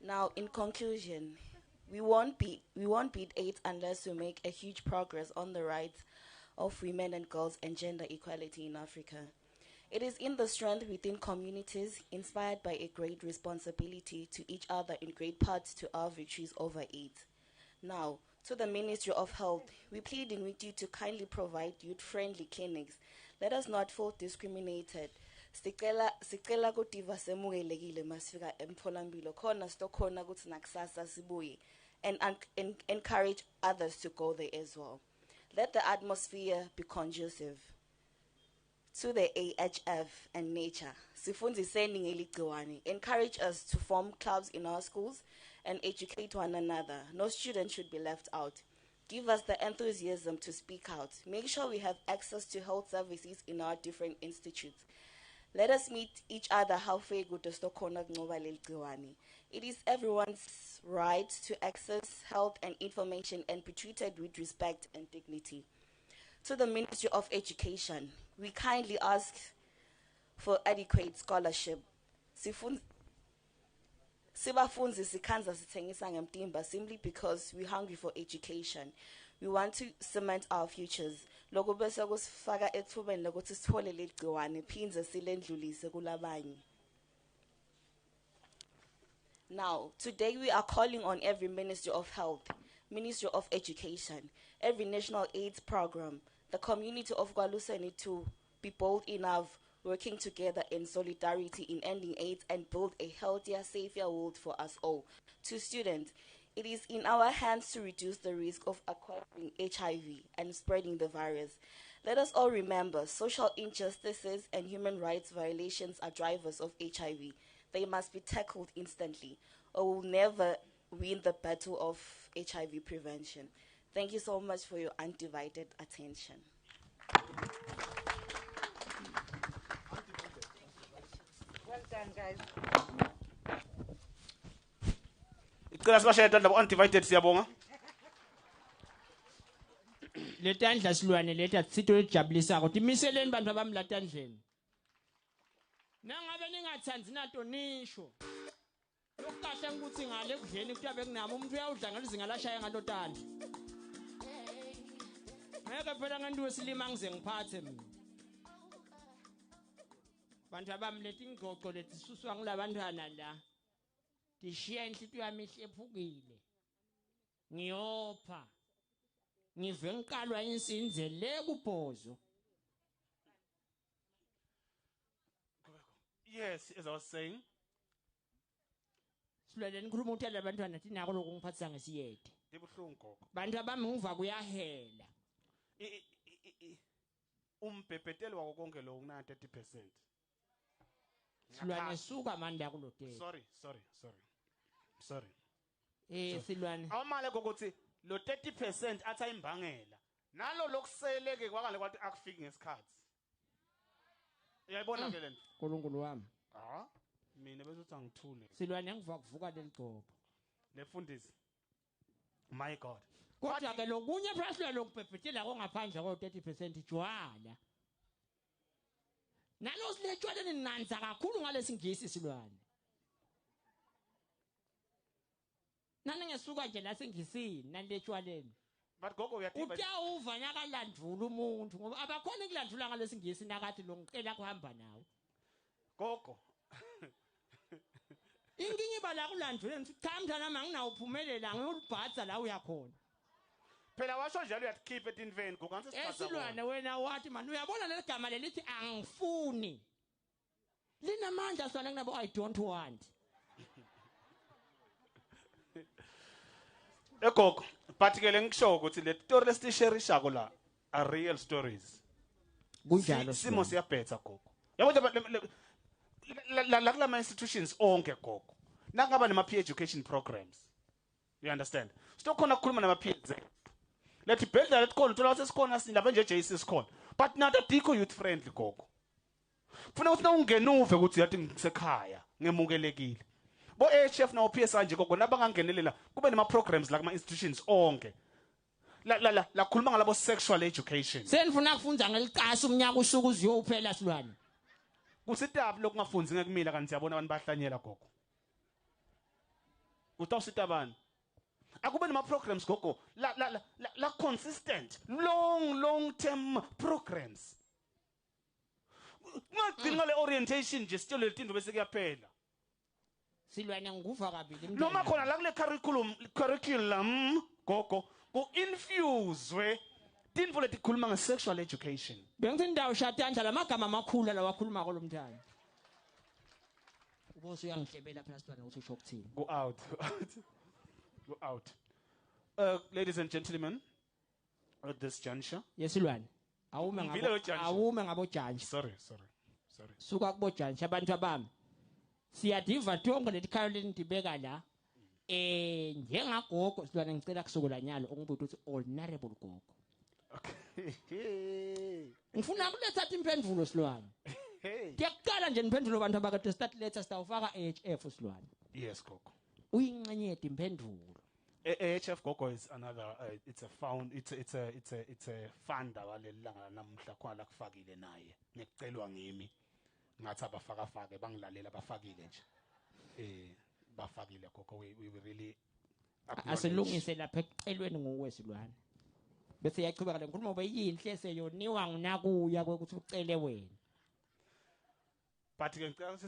Now, in conclusion, we won't beat AIDS unless we make a huge progress on the rights of women and girls and gender equality in Africa. It is in the strength within communities, inspired by a great responsibility to each other in great parts to our victories over AIDS. Now, to the Ministry of Health, we pleading with you to kindly provide youth-friendly clinics Let us not feel discriminated. Sicela kuti vasemukelekile masifika emtholampilo khona stokhona ukuthi nakusasa sibuye and encourage others to go there as well. Let the atmosphere be conducive to the AHF and nature. Sifundiseni ngeligciwane. Encourage us to form clubs in our schools and educate one another. No student should be left out. Give us the enthusiasm to speak out. Make sure we have access to health services in our different institutes. Let us meet each other halfway. It is everyone's right to access health and information and be treated with respect and dignity. To the Ministry of Education, we kindly ask for adequate scholarship. Sibafunzi sikhanza sithengisa ngemtimba simply because we're hungry for education. We want to cement our futures. Loko bese kusifaka ethubeni lokuthi sithole leli gciwane phinze silendlulise kulabanye. Now, today we are calling on every Ministry of Health, Ministry of Education, every National AIDS Program, the community of Kwaluseni to be bold enough, working together in solidarity in ending AIDS and build a healthier, safer world for us all. To students, it is in our hands to reduce the risk of acquiring HIV and spreading the virus. Let us all remember, social injustices and human rights violations are drivers of HIV. They must be tackled instantly, or we'll never win the battle of HIV prevention. Thank you so much for your undivided attention. Well done, guys. Icela sibashayela ndaba undivided siyabonga. Letandla silwane letha sitho lejabulisako timiseleni bantu abamlatandleni. Nangabe ningathandzi nato nisho. Lokukahle ukuthi ngale kudleni kutabe kunami umuntu uyawudla ngalizinga lashaya ngalo tandla. Ngeke phela ngantu wesilima ngize ngiphathe mina. Bantu abamlethe ingqoqo letisuswa ngilabantwana la. Tishiya inhlitiyo yami ephukile. Ngiyopha. Ngive ngiqalwa insinze le kubhozo. Yes, as I was saying. Silwele nikhuluma ukuthi labantwana tinako lokungiphathisa ngesiyede. Dibuhlungu gogo. Bantu abami ngiva kuyahela. Umbhebhetelo wako konke lo una 30%. Silwane suka manje yakulotela. Sorry. Silwane. Awumale kokuthi lo 30% athi ayimbangela. Nalo lokuseleke kwakale kwathi akufiki ngesikhathi. Uyayibona ke lento? Nkulunkulu wami. Mina bezothi angithule. Silwane ngiva kuvuka leligcobo. Lefundisi. My God. Kodwa ke lokunye phela lokubhebhetela ngaphandle ko 30% jwala. Nalo silejwala ninanza kakhulu ngalesingisi silwane. Nani ngesuka nje la sengisini nalejwaleni. But gogo uyativa. Utawuva nyakalandvula umuntu ngoba abakhona ukulandvula ngalesingisi nakathi lo ngicela kuhamba nawe. Gogo. Inkinga iba la kulandvula ngithi cha mntana mama nginawuphumelela ngiyolibhatha la uyakhona. Phela washo njalo uyathi keep it in vain gogo anse siphatha. Esilwane wena wathi man uyabona leligama lelithi angifuni. Linamandla sona kunabo I don't want. Gogo, but ke lengisho ukuthi le story lesishare la are real stories. Kunjalo simo siyabhetha gogo. Yabona la kula institutions onke gogo. Nakungaba nema peer education programs. You understand? Stokhona ukukhuluma nama peers. Lethi bhedla letikhona uthola ukuthi sikhona sindaba nje JC sikhona. But nato dikho youth friendly gogo. Kufuna ukuthi nawungenuve ukuthi yathi ngisekhaya, ngemukelekile. Bo HF na OPS anje gogo nabangangenelela kube nema programs la kuma institutions onke. La khuluma ngalabo sexual education. Senifuna kufunda ngelicasa umnyaka usuku uziyophela silwane. Kusitabi lokungafunzi ngekumila kanti siyabona abantu bahlanyela gogo. Utawusitabani? Akube nema programs gogo la consistent long term programs. Ngagcina ngale orientation nje sitolo letinto bese kuyaphela. Silwane nguva kabili noma khona la kule curriculum gogo ku infuse tintfo letikhuluma nge-sexual education. Bengithi ndawushatandla lamagama amakhulu lawa akhuluma kolomntana. Ubose uyangihlebela phela sitwana ukuthi usho ukuthini. Go out. Go out. Ladies and gentlemen, at this juncture. Yesilwane. Awume ngabojantshi. Sorry. Suka kubojantshi abantu abami. Siyadiva tonke letikhalo lenidibeka la. Njengagogo silwane ngicela kusukela nyalo ongibutho ukuthi honorable gogo. Okay. Ngifuna ukuletha impendulo silwane. Ngiyaqala nje impendulo abantu abakade start letter sitawufaka AHF silwane. Yes gogo. Uyincenyede impendulo. AHF gogo is another it's a fund awalelanga namhla khona la kufakile naye. Ngikucelwa ngimi. Ngathi abafake bangilalela bafakile nje. Bafakile gogo we really asilungise lapha ecelweni ngokwesilwane. Bese yaqhubeka lenkulumo beyinhle seyoniwa nginakuya ukuthi ucele wena. But ke ngicela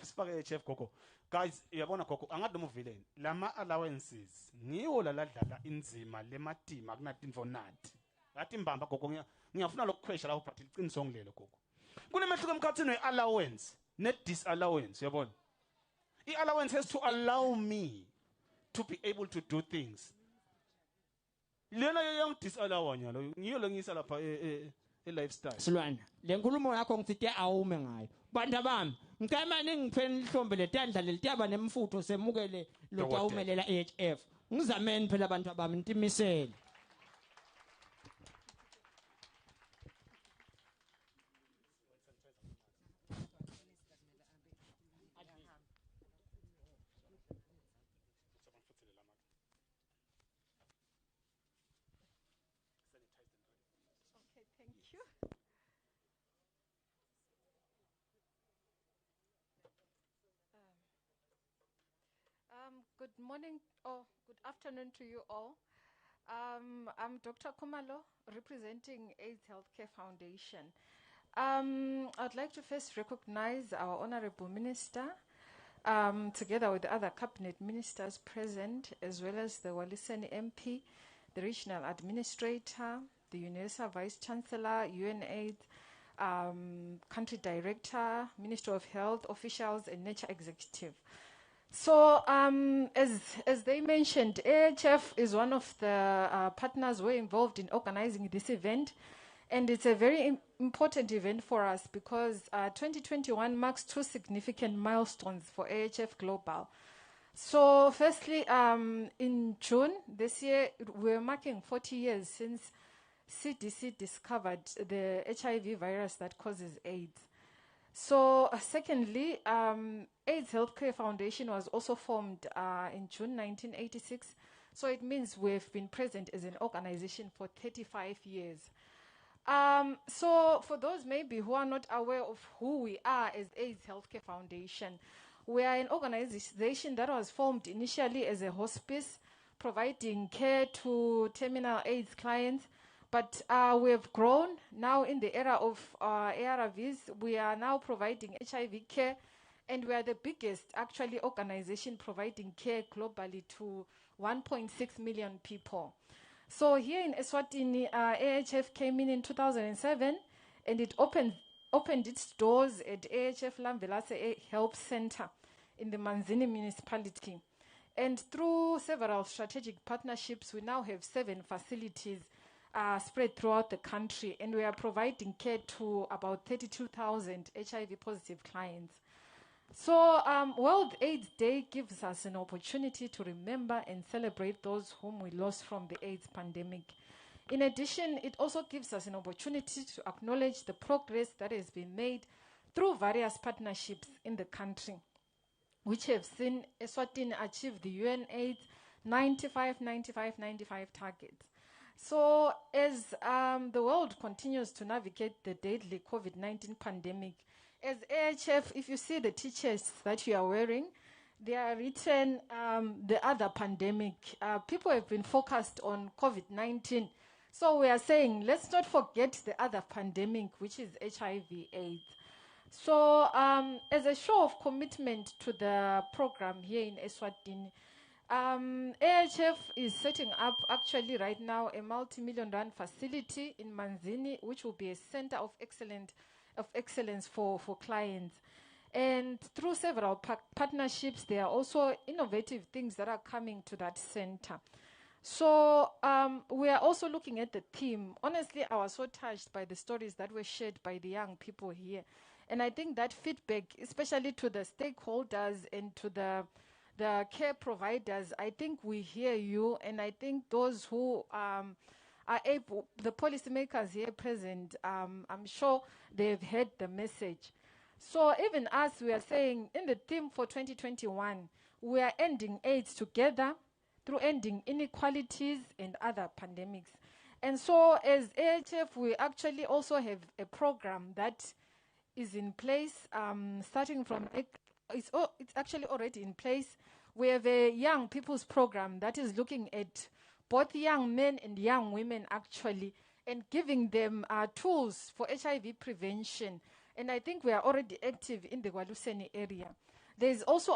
sifake chef gogo. Guys, uyabona gogo angathi umvileni. Lama allowances ngiwo laladlala inzima lematima kunatinfo nathi. Ngathi imbamba gogo ngiyafuna lokukhwesha lapho but iqiniso ngilelo gogo. Kunemehluko emkhathini weallowance ne-disallowance uyabona. I-allowance has to allow me to be able to do things. Lena young disallowanya lo ngiyo lengisa lapha lifestyle. Silwana, lenkulumo yakho ngithi awume ngayo. Bantu bami, ngicela ningipheni ihlombe letandla lelitaba nemfutho semukele lo tawumelela AHF. Ngizameni phela abantu abami ntimisele. Good morning or good afternoon to you all. I'm Dr. Kumalo, representing AIDS Healthcare Foundation. I'd like to first recognize our Honorable Minister, together with the other cabinet ministers present, as well as the Waliseni MP, the Regional Administrator, the UNESA Vice Chancellor, UNAIDS, Country Director, Minister of Health, officials, and Nature Executive. So, as they mentioned, AHF is one of the partners who are involved in organizing this event. And it's a very important event for us because 2021 marks two significant milestones for AHF Global. So, firstly, in June this year, we're marking 40 years since CDC discovered the HIV virus that causes AIDS. So, secondly, AIDS Healthcare Foundation was also formed in June 1986. So it means we've been present as an organization for 35 years. So for those maybe who are not aware of who we are as AIDS Healthcare Foundation, we are an organization that was formed initially as a hospice, providing care to terminal AIDS clients. But we have grown now in the era of ARVs. We are now providing HIV care, and we are the biggest actually organization providing care globally to 1.6 million people. So here in Eswatini, AHF came in 2007, and it opened its doors at AHF Lamvelase Health Center in the Manzini municipality. And through several strategic partnerships, we now have 7 facilities spread throughout the country, and we are providing care to about 32,000 HIV-positive clients. So World AIDS Day gives us an opportunity to remember and celebrate those whom we lost from the AIDS pandemic. In addition, it also gives us an opportunity to acknowledge the progress that has been made through various partnerships in the country, which have seen Eswatini achieve the UNAIDS 95-95-95 targets. So as the world continues to navigate the deadly COVID-19 pandemic, as AHF, if you see the t-shirts that you are wearing, they are written the other pandemic. People have been focused on COVID-19. So we are saying, let's not forget the other pandemic, which is HIV/AIDS. So as a show of commitment to the program here in Eswatini, AHF is setting up actually right now a multi-million rand facility in Manzini, which will be a center of excellence for clients. And through several partnerships, there are also innovative things that are coming to that center. So we are also looking at the theme. Honestly, I was so touched by the stories that were shared by the young people here. And I think that feedback, especially to the stakeholders and to the care providers, I think we hear you. And I think those who are able, the policymakers here present, I'm sure they've heard the message. So even us, we are saying in the theme for 2021, we are ending AIDS together through ending inequalities and other pandemics. And so as AHF, we actually also have a program that is in place, starting from, it's actually already in place. We have a young people's program that is looking at both young men and young women actually, and giving them tools for HIV prevention. And I think we are already active in the Waluseni area. There is also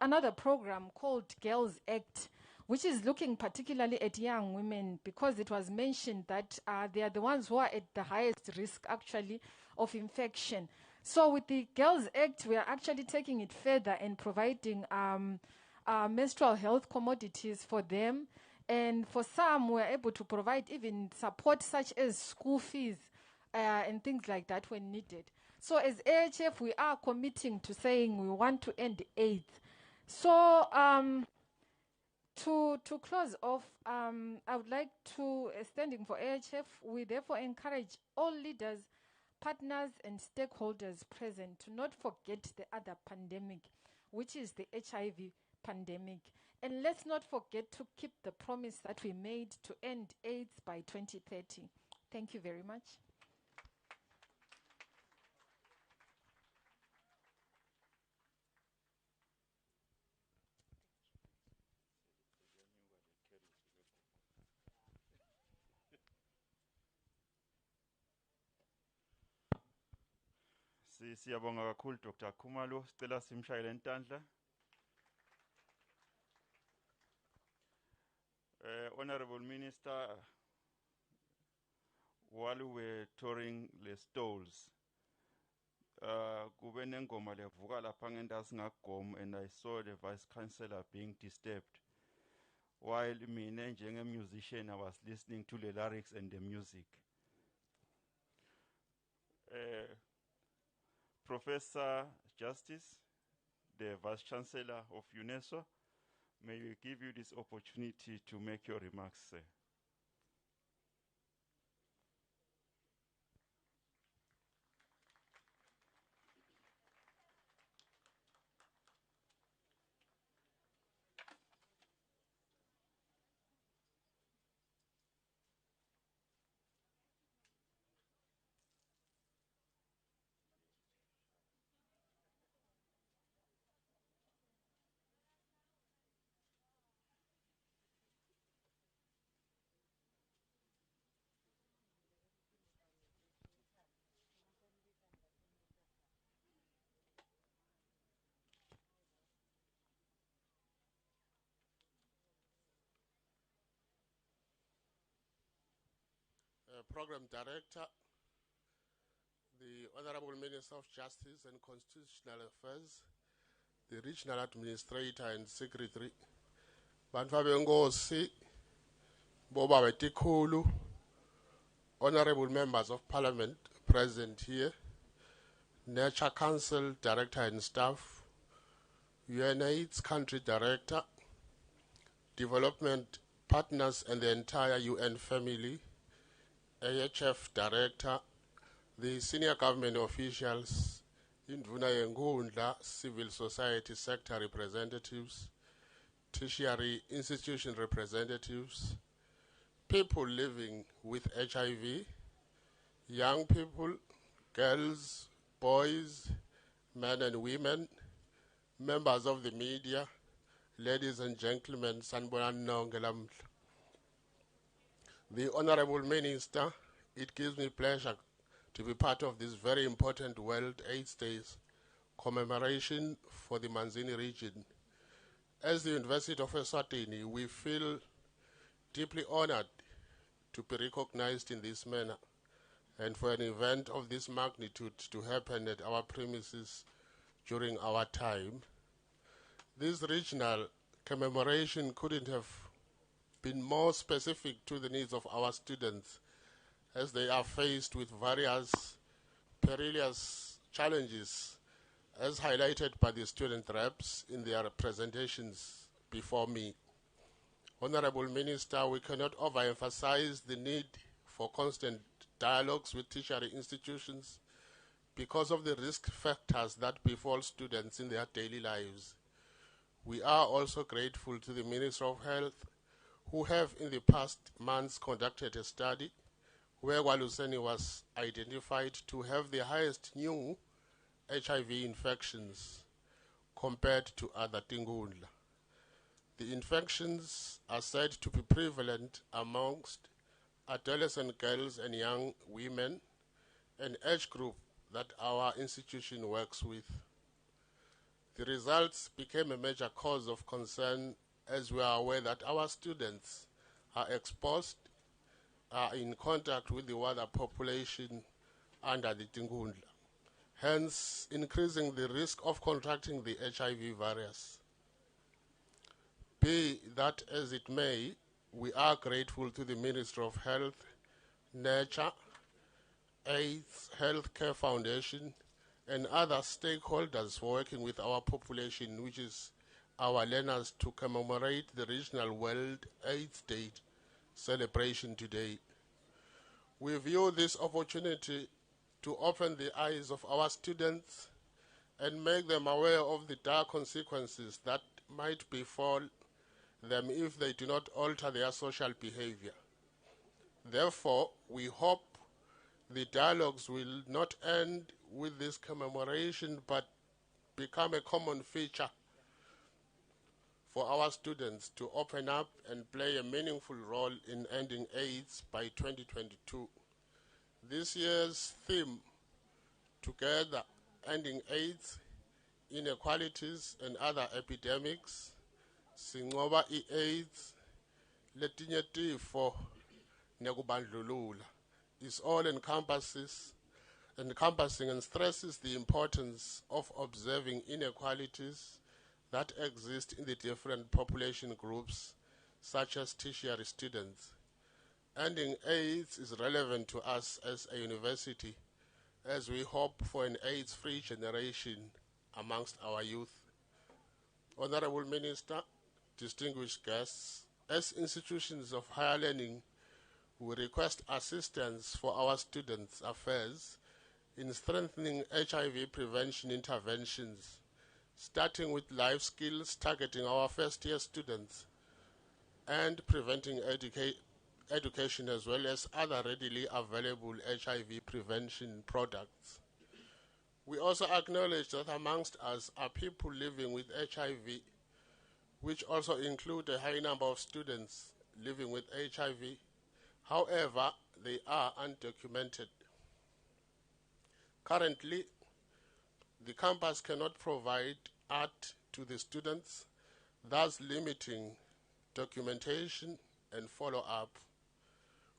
another program called Girls Act, which is looking particularly at young women, because it was mentioned that they are the ones who are at the highest risk actually of infection. So with the Girls Act, we are actually taking it further and providing menstrual health commodities for them. And for some, we're able to provide even support such as school fees and things like that when needed. So as AHF, we are committing to saying we want to end AIDS. So to close off, I would like to, standing for AHF, we therefore encourage all leaders, partners and stakeholders present to not forget the other pandemic, which is the HIV pandemic. And let's not forget to keep the promise that we made to end AIDS by 2030. Thank you very much. Siyabonga kakhulu Dr. Khumalo, sicela simshayele entandla. Honorable Minister, while we were touring the stalls, kube nengoma levuka lapha ngendawo singagom, and I saw the Vice Chancellor being disturbed. While mina njenge musician, I was listening to the lyrics and the music. Professor Justice, the Vice Chancellor of UNESCO, may we give you this opportunity to make your remarks, sir. Program Director, the Honorable Minister of Justice and Constitutional Affairs, the Regional Administrator and Secretary, Bantu bengosi, Boba Betikhulu, Honorable Members of Parliament present here, Nature Council Director and Staff, UNAIDS Country Director, Development Partners and the entire UN family, AHF Director, the senior government officials, Indvuna Yengundla, civil society sector representatives, tertiary institution representatives, people living with HIV, young people, girls, boys, men and women, members of the media, ladies and gentlemen, sanibonani nonke lamhla. The Honorable Minister, it gives me pleasure to be part of this very important World AIDS Days commemoration for the Manzini region. As the University of Eswatini, we feel deeply honored to be recognized in this manner and for an event of this magnitude to happen at our premises during our time. This regional commemoration couldn't have been more specific to the needs of our students as they are faced with various perilous challenges as highlighted by the student reps in their presentations before me. Honorable Minister, we cannot overemphasize the need for constant dialogues with tertiary institutions because of the risk factors that befall students in their daily lives. We are also grateful to the Minister of Health, who have in the past months conducted a study where Waluseni was identified to have the highest new HIV infections compared to other Tingundla. The infections are said to be prevalent amongst adolescent girls and young women, an age group that our institution works with. The results became a major cause of concern as we are aware that our students are exposed, are in contact with the wider population under the Tingundla, hence increasing the risk of contracting the HIV virus. Be that as it may, we are grateful to the Ministry of Health, Nature, AIDS, Healthcare Foundation, and other stakeholders for working with our population, which is our learners, to commemorate the Regional World AIDS Day celebration today. We view this opportunity to open the eyes of our students and make them aware of the dire consequences that might befall them if they do not alter their social behavior. Therefore, we hope the dialogues will not end with this commemoration but become a common feature for our students to open up and play a meaningful role in ending AIDS by 2022. This year's theme, Together Ending AIDS, Inequalities and Other Epidemics, Singoba i-AIDS, letinye tifo nekubandlulula, is all encompassing and stresses the importance of observing inequalities that exist in the different population groups, such as tertiary students. Ending AIDS is relevant to us as a university, as we hope for an AIDS-free generation amongst our youth. Honorable Minister, distinguished guests, as institutions of higher learning, we request assistance for our students' affairs in strengthening HIV prevention interventions, starting with life skills targeting our first-year students and preventing education as well as other readily available HIV prevention products. We also acknowledge that amongst us are people living with HIV, which also include a high number of students living with HIV. However, they are undocumented. Currently, the campus cannot provide art to the students, thus limiting documentation and follow-up.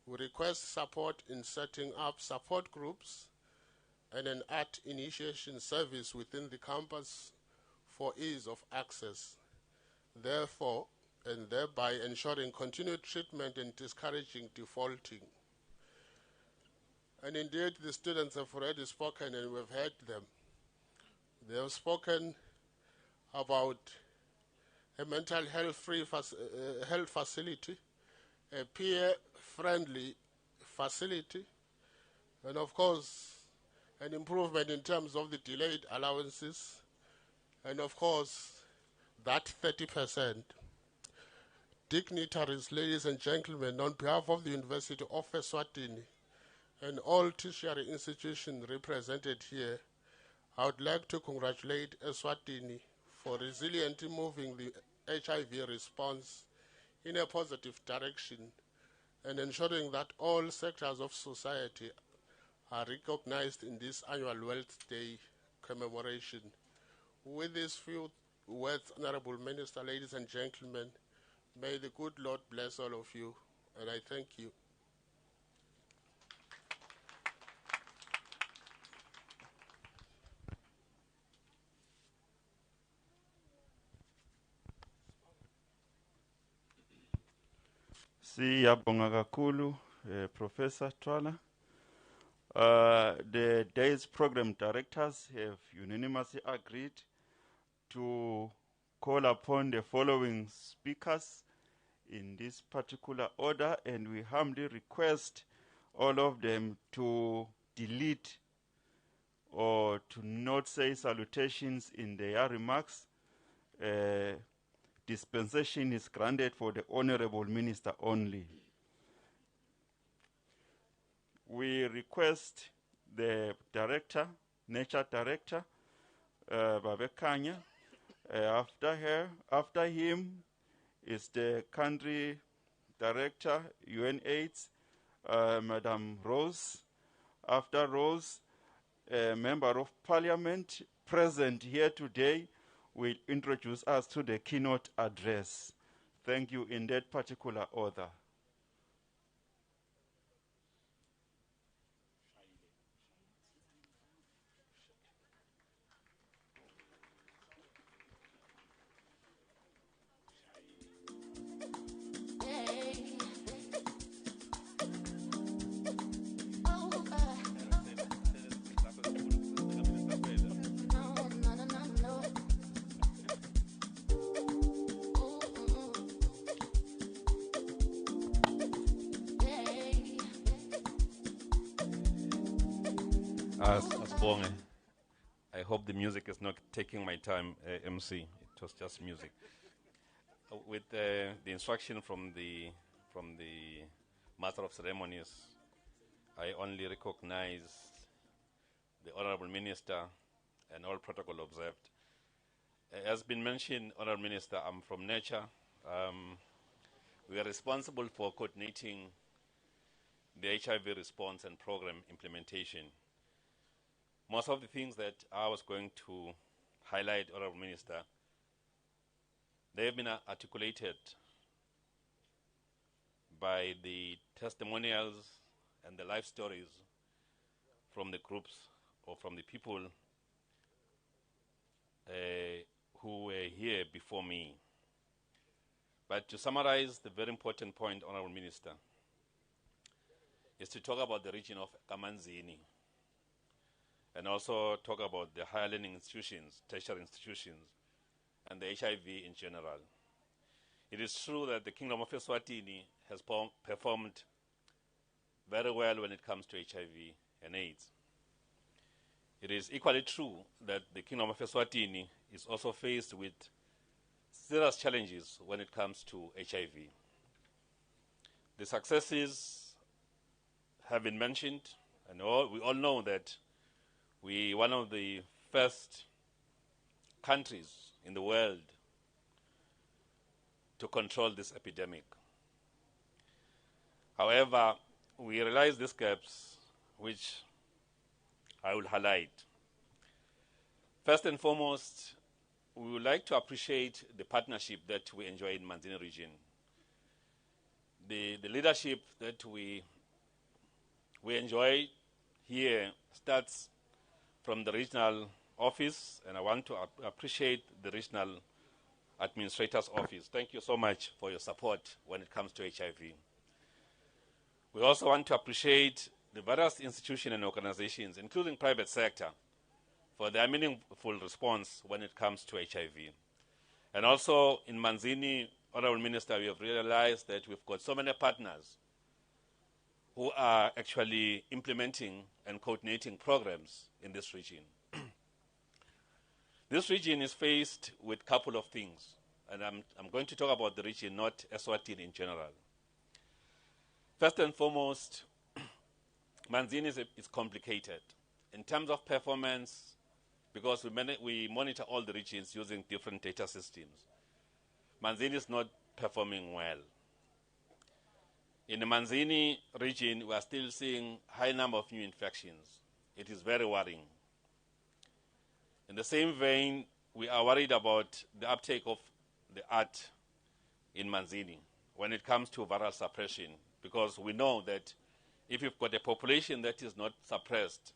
We request support in setting up support groups and an art initiation service within the campus for ease of access. Therefore, and thereby ensuring continued treatment and discouraging defaulting. And indeed, the students have already spoken and we've heard them. They have spoken about a mental health-free health facility, a peer-friendly facility, and of course, an improvement in terms of the delayed allowances, and of course, that 30%. Dignitaries, ladies and gentlemen, on behalf of the University of Eswatini and all tertiary institutions represented here, I would like to congratulate Eswatini for resiliently moving the HIV response in a positive direction and ensuring that all sectors of society are recognized in this annual World Day commemoration. With these few Worth Honorable Minister, ladies and gentlemen, may the good Lord bless all of you, and I thank you. Siyabonga kakhulu, Professor Twala. The day's program directors have unanimously agreed to call upon the following speakers in this particular order, and we humbly request all of them to delete or to not say salutations in their remarks. Dispensation is granted for the Honorable Minister only. We request the director, nature director, Babekanya. After him is the country director, UNAIDS, Madam Rose. After Rose, a member of parliament present here today will introduce us to the keynote address. Thank you in that particular order. Asbonge. I hope the music is not taking my time, MC. It was just music. With the instruction from the Master of Ceremonies, I only recognize the Honorable Minister and all protocol observed. As been mentioned, Honorable Minister, I'm from Nature. We are responsible for coordinating the HIV response and program implementation. Most of the things that I was going to highlight, Honorable Minister, they have been articulated by the testimonials and the life stories from the groups or from the people who were here before me. But to summarize the very important point, Honorable Minister, is to talk about the region of Manzini and also talk about the higher learning institutions, tertiary institutions, and the HIV in general. It is true that the Kingdom of Eswatini has performed very well when it comes to HIV and AIDS. It is equally true that the Kingdom of Eswatini is also faced with serious challenges when it comes to HIV. The successes have been mentioned, and we all know that we one of the first countries in the world to control this epidemic. However, we realize these gaps, which I will highlight. First and foremost, we would like to appreciate the partnership that we enjoy in Manzini region. The leadership that we enjoy here starts from the regional office, and I want to appreciate the regional administrator's office. Thank you so much for your support when it comes to HIV. We also want to appreciate the various institutions and organizations, including private sector, for their meaningful response when it comes to HIV. And also in Manzini, Honorable Minister, we have realized that we've got so many partners who are actually implementing and coordinating programs in this region. This region is faced with a couple of things, and I'm going to talk about the region, not Eswatini in general. First and foremost, Manzini is complicated in terms of performance because we monitor all the regions using different data systems. Manzini is not performing well. In the Manzini region, we are still seeing a high number of new infections. It is very worrying. In the same vein, we are worried about the uptake of the art in Manzini when it comes to viral suppression, because we know that if you've got a population that is not suppressed,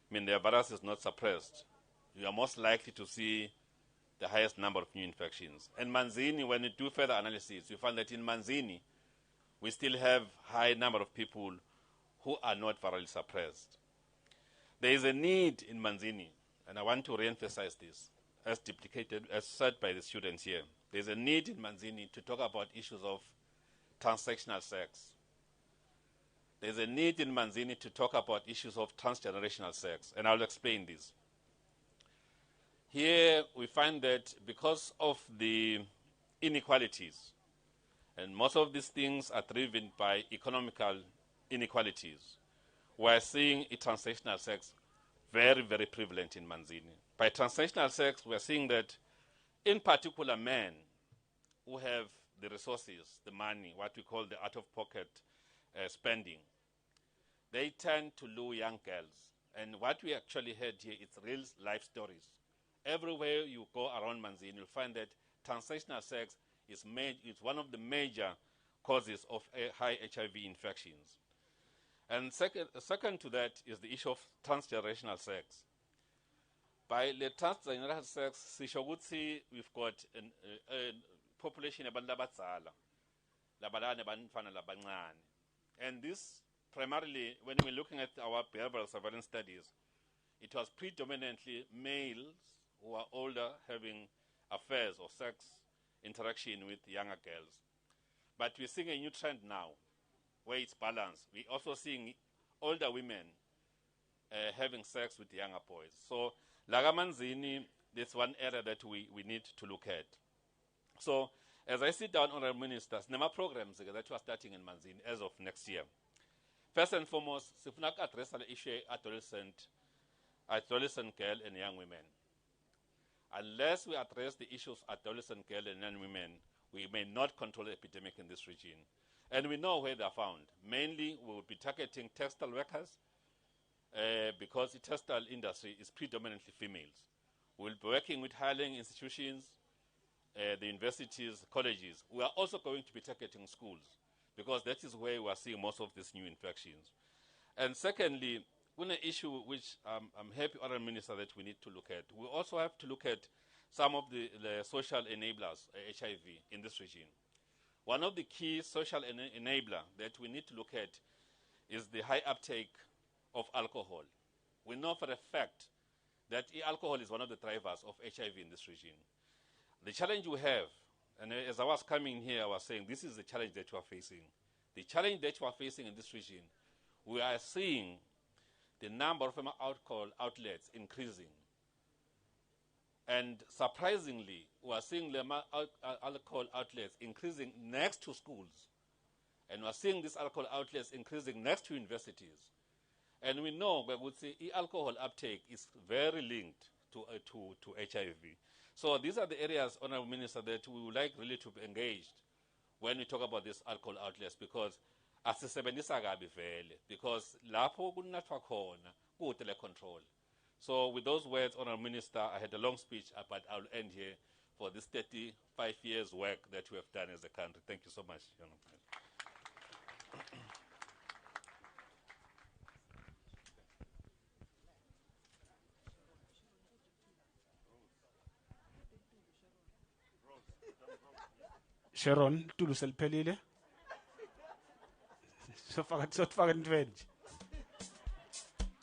I mean the virus is not suppressed, you are most likely to see the highest number of new infections. And Manzini, when you do further analysis, you find that in Manzini, we still have high number of people who are not virally suppressed. There is a need in Manzini, and I want to re-emphasize this, as duplicated, as said by the students here. There's a need in Manzini to talk about issues of transsexual sex. There's a need in Manzini to talk about issues of transgenerational sex, and I'll explain this. Here we find that because of the inequalities, and most of these things are driven by economical inequalities, we're seeing a transactional sex very, very prevalent in Manzini. By transactional sex, we're seeing that in particular men who have the resources, the money, what we call the out-of-pocket spending, they tend to lure young girls. And what we actually heard here is real life stories. Everywhere you go around Manzini, you'll find that transactional sex is one of the major causes of high HIV infections. And second to that is the issue of transgenerational sex. By the transgenerational sex, we've got a population abantu labadzala, labalane bantfwana labancane. And this primarily, when we're looking at our behavioral surveillance studies, it was predominantly males who are older having affairs or sex interaction with younger girls. But we're seeing a new trend now where it's balanced. We're also seeing older women having sex with younger boys. So, Lagamanzini, there's one area that we need to look at. So, as I sit down, Honorable Ministers, NEMA programs that we are starting in Manzini as of next year. First and foremost, we have to address the issue of adolescent girl and young women. Unless we address the issues of adolescent girl and young women, we may not control the epidemic in this region. And we know where they are found. Mainly, we will be targeting textile workers because the textile industry is predominantly females. We will be working with higher learning institutions, the universities, colleges. We are also going to be targeting schools because that is where we are seeing most of these new infections. And secondly, one issue which I'm happy, Honourable Minister, that we need to look at. We also have to look at some of the social enablers, HIV, in this region. One of the key social enabler that we need to look at is the high uptake of alcohol. We know for a fact that alcohol is one of the drivers of HIV in this region. The challenge we have, and as I was coming here, I was saying this is the challenge that we are facing. The challenge that we are facing in this region, we are seeing the number of alcohol outlets increasing. And surprisingly, we are seeing the alcohol outlets increasing next to schools. And we are seeing these alcohol outlets increasing next to universities. And we know that we see alcohol uptake is very linked to HIV. So these are the areas, Honourable Minister, that we would like really to be engaged when we talk about these alcohol outlets, because asisebenzisa kabi vele, because lapho kunathwa khona kutele control. So with those words, Honourable Minister, I had a long speech, but I'll end here for this 35 years work that we have done as a country. Thank you so much. Sharon, tulo seliphelile. Sofaka intweni.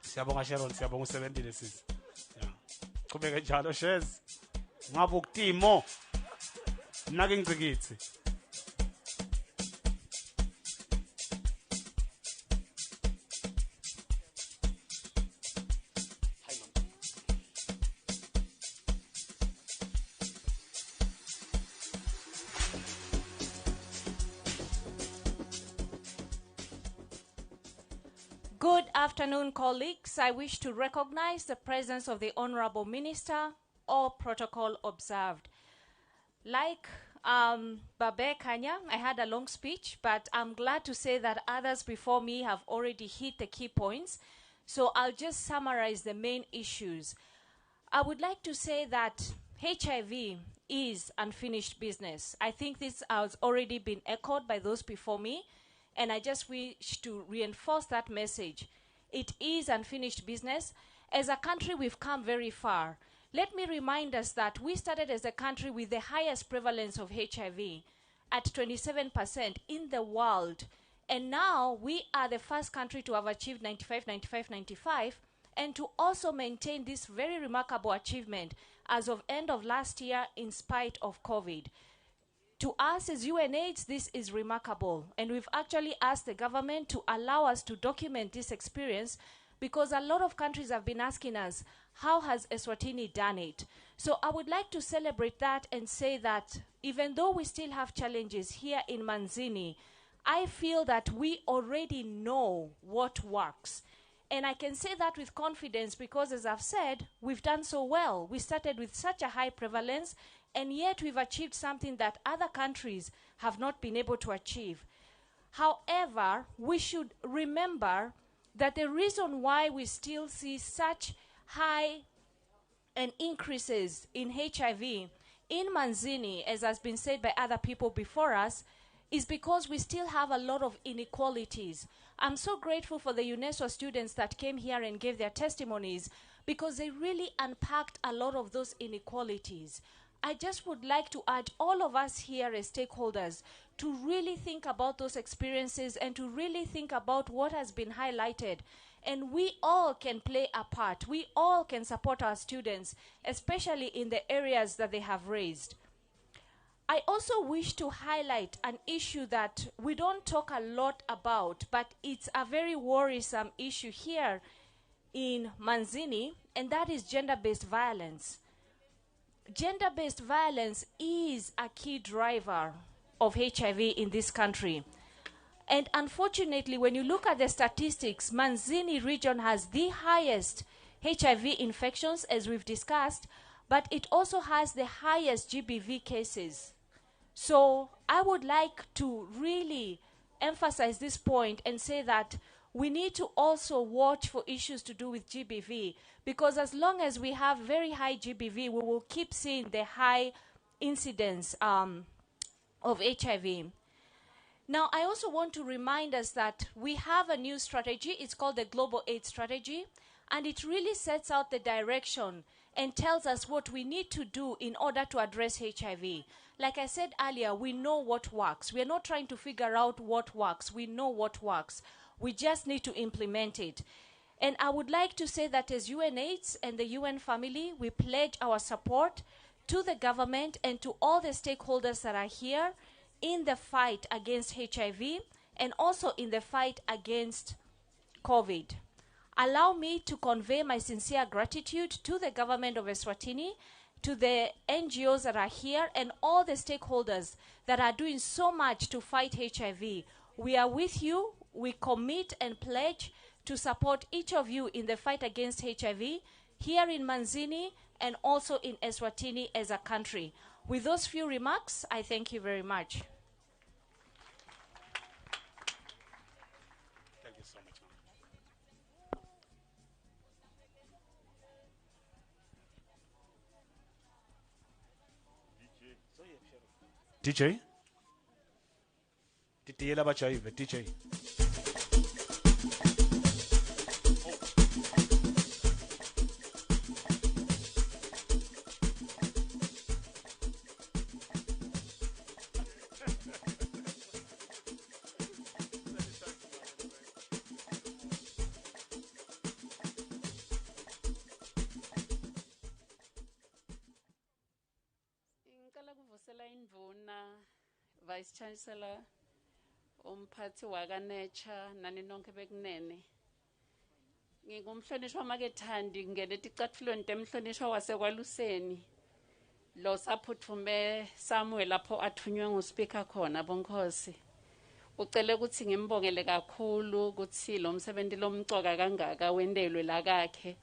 Siyabonga Sharon, siyabonga usebenzile sisi. Qhubeka njalo Shez. Ngabe ukutimo. Nake ngicikitsi. Good afternoon, colleagues. I wish to recognize the presence of the Honorable Minister, all protocol observed. Like Babe Kanya, I had a long speech, but I'm glad to say that others before me have already hit the key points. So I'll just summarize the main issues. I would like to say that HIV is unfinished business. I think this has already been echoed by those before me, and I just wish to reinforce that message. It is unfinished business. As a country, we've come very far. Let me remind us that we started as a country with the highest prevalence of HIV at 27% in the world. And now we are the first country to have achieved 95, 95, 95, and to also maintain this very remarkable achievement as of end of last year in spite of COVID. To us as UNAIDS, this is remarkable, and we've actually asked the government to allow us to document this experience because a lot of countries have been asking us, how has Eswatini done it? So I would like to celebrate that and say that even though we still have challenges here in Manzini, I feel that we already know what works. And I can say that with confidence because, as I've said, we've done so well. We started with such a high prevalence, and yet we've achieved something that other countries have not been able to achieve. However, we should remember that the reason why we still see such high and increases in HIV in Manzini, as has been said by other people before us, is because we still have a lot of inequalities. I'm so grateful for the UNESCO students that came here and gave their testimonies because they really unpacked a lot of those inequalities. I just would like to urge all of us here as stakeholders to really think about those experiences and to really think about what has been highlighted. And we all can play a part. We all can support our students, especially in the areas that they have raised. I also wish to highlight an issue that we don't talk a lot about, but it's a very worrisome issue here in Manzini, and that is gender-based violence. Gender-based violence is a key driver of HIV in this country. And unfortunately, when you look at the statistics, Manzini region has the highest HIV infections, as we've discussed, but it also has the highest GBV cases. So I would like to really emphasize this point and say that we need to also watch for issues to do with GBV, because as long as we have very high GBV, we will keep seeing the high incidence of HIV. Now, I also want to remind us that we have a new strategy. It's called the Global AIDS Strategy, and it really sets out the direction and tells us what we need to do in order to address HIV. Like I said earlier, we know what works. We are not trying to figure out what works. We know what works. We just need to implement it. And I would like to say that as UNAIDS and the UN family, we pledge our support to the government and to all the stakeholders that are here in the fight against HIV and also in the fight against COVID. Allow me to convey my sincere gratitude to the government of Eswatini, to the NGOs that are here, and all the stakeholders that are doing so much to fight HIV. We are with you. We commit and pledge to support each of you in the fight against HIV here in Manzini and also in Eswatini as a country. With those few remarks, I thank you very much. Thank you so much, DJ? DJ Labachayive, DJ. Ngicela kuvusela indvuna Vice Chancellor umphathi wakaNature nani nonke bekunene. Ngingumhlonishwa wamakethandi ngene ticatfulweni temhlonishwa wasekwaluseni. Lo saphutfume Samuel lapho athunywe nguSpeaker khona bonkhosi. Ucele ukuthi ngimbongele kakhulu ukuthi lo msebenzi lomcoka kangaka wendelwe la kakhe.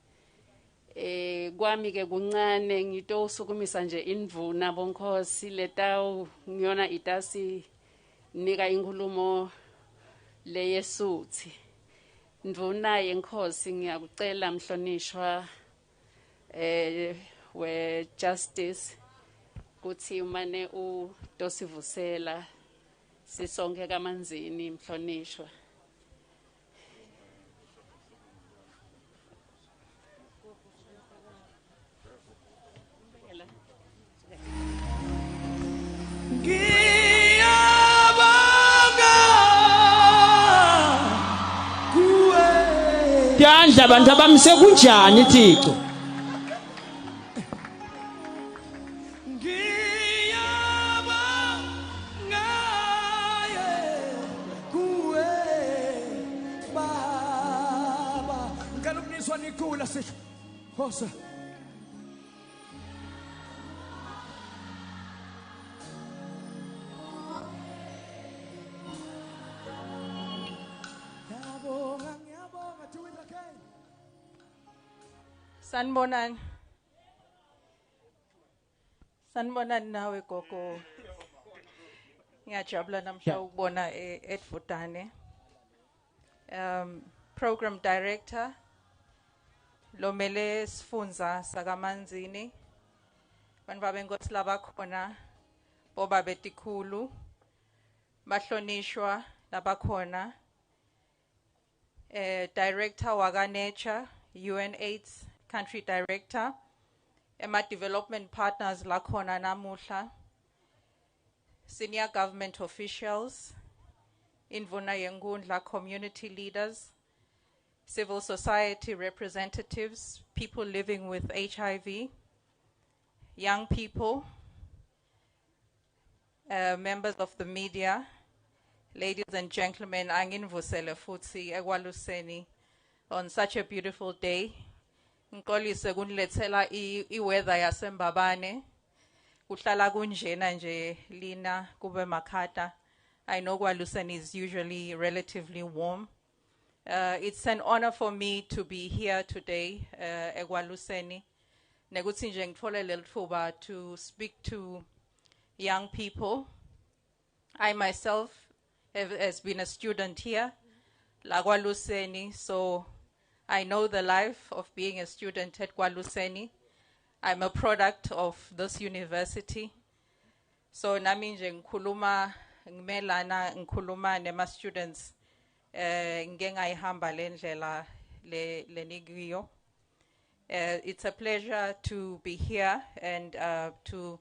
Kwami ke kuncane ngitosukumisa nje indvuna bonkhosi letawu ngiyona itasi nika inkulumo leyesuthi. Ndvuna yenkosi ngiyakucela mhlonishwa we-justice kuthi umane udosivusela sisonke kaManzini mhlonishwa. Yandla abantu abamise kunjani Thixo? Hosa. Sanibonani. Sanibonani nawe gogo. Ngiyajabula namhla ukubona eDvutane. Program Director Lomele Sfunza sakaManzini. Bantu babenkosi labakhona boba betikhulu bahlonishwa labakhona. Director waka Nature UNAIDS Country Director, Emma Development Partners lakhona namuhla, senior government officials, Indvuna Yengundla community leaders, civil society representatives, people living with HIV, young people, members of the media, ladies and gentlemen, anginvusele futsi ekwaluseni on such a beautiful day. Nkolise kunilethela iweather yaseMbabane. Kuhlala kunjena nje lina kube makhata. I know KwaLuseni is usually relatively warm. It's an honor for me to be here today eKwaLuseni. Nekutsi nje ngithole leli thuba to speak to young people. I myself has been a student here la KwaLuseni, so I know the life of being a student at KwaLuseni. I'm a product of this university. So nami nje ngikhuluma ngimelana ngikhuluma nema students ngeke ngayihamba le ndlela lenikuyo. It's a pleasure to be here and to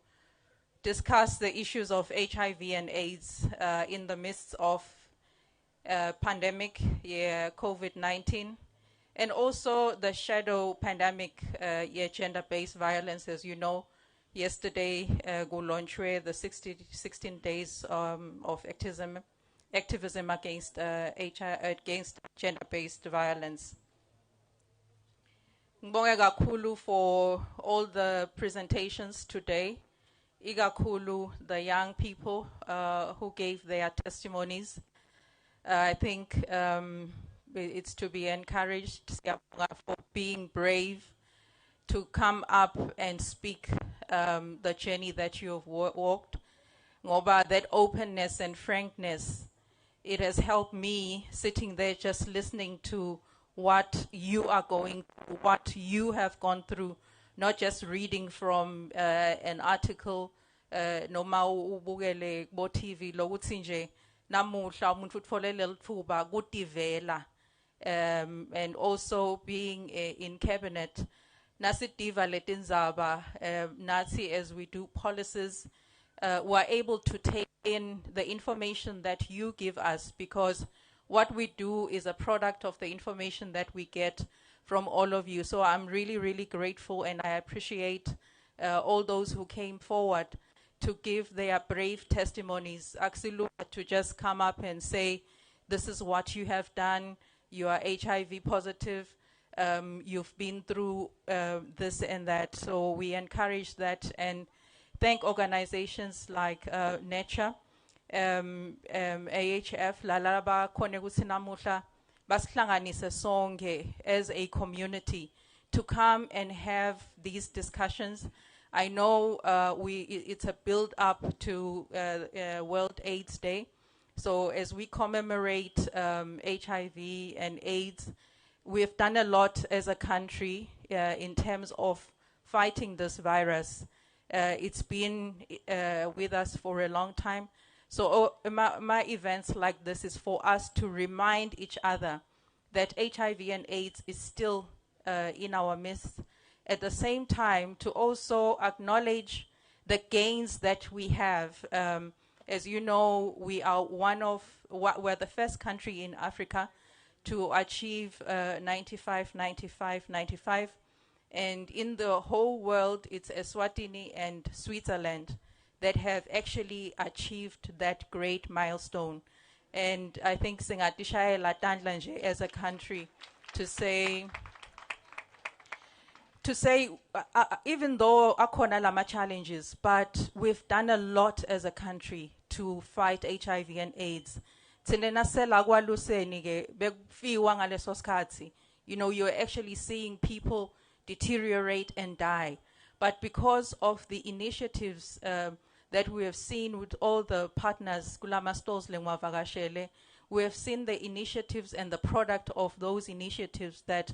discuss the issues of HIV and AIDS in the midst of pandemic, COVID-19. And also the shadow pandemic, gender-based violence, as you know. Yesterday, go launched the 16 days of activism against against gender-based violence. Ngibonge kakhulu for all the presentations today. Ikakhulu the young people who gave their testimonies. I think it's to be encouraged for being brave to come up and speak the journey that you have walked. Ngoba that openness and frankness, it has helped me sitting there just listening to what you are going through, what you have gone through, not just reading from an article, noma ubukele bo TV lokuthi nje namuhla umuntu utfole leli thuba kutivela. And also being in cabinet, nasi diva letinzaba, nasi as we do policies, we're able to take in the information that you give us, because what we do is a product of the information that we get from all of you. So I'm really, really grateful, and I appreciate all those who came forward to give their brave testimonies. Axilu to just come up and say, this is what you have done. You are HIV positive. You've been through this and that. So we encourage that and thank organizations like Nature, AHF, Lalaba, Konegusinamusha, Basklanganise Songe as a community to come and have these discussions. I know it's a build up to World AIDS Day. So as we commemorate HIV and AIDS, we've done a lot as a country in terms of fighting this virus. It's been with us for a long time. So my events like this is for us to remind each other that HIV and AIDS is still in our midst. At the same time, to also acknowledge the gains that we have. As you know, we are we're the first country in Africa to achieve 95, 95, 95. And in the whole world, it's Eswatini and Switzerland that have actually achieved that great milestone. And I think singatishayela tandla nje as a country to say, even though akhona lama challenges, but we've done a lot as a country to fight HIV and AIDS. Tsine nasela kwaluseni ke bekufiwa ngaleso sikhathi. You know, you're actually seeing people deteriorate and die. But because of the initiatives that we have seen with all the partners, kulama stores lengwavakashele, we have seen the initiatives and the product of those initiatives that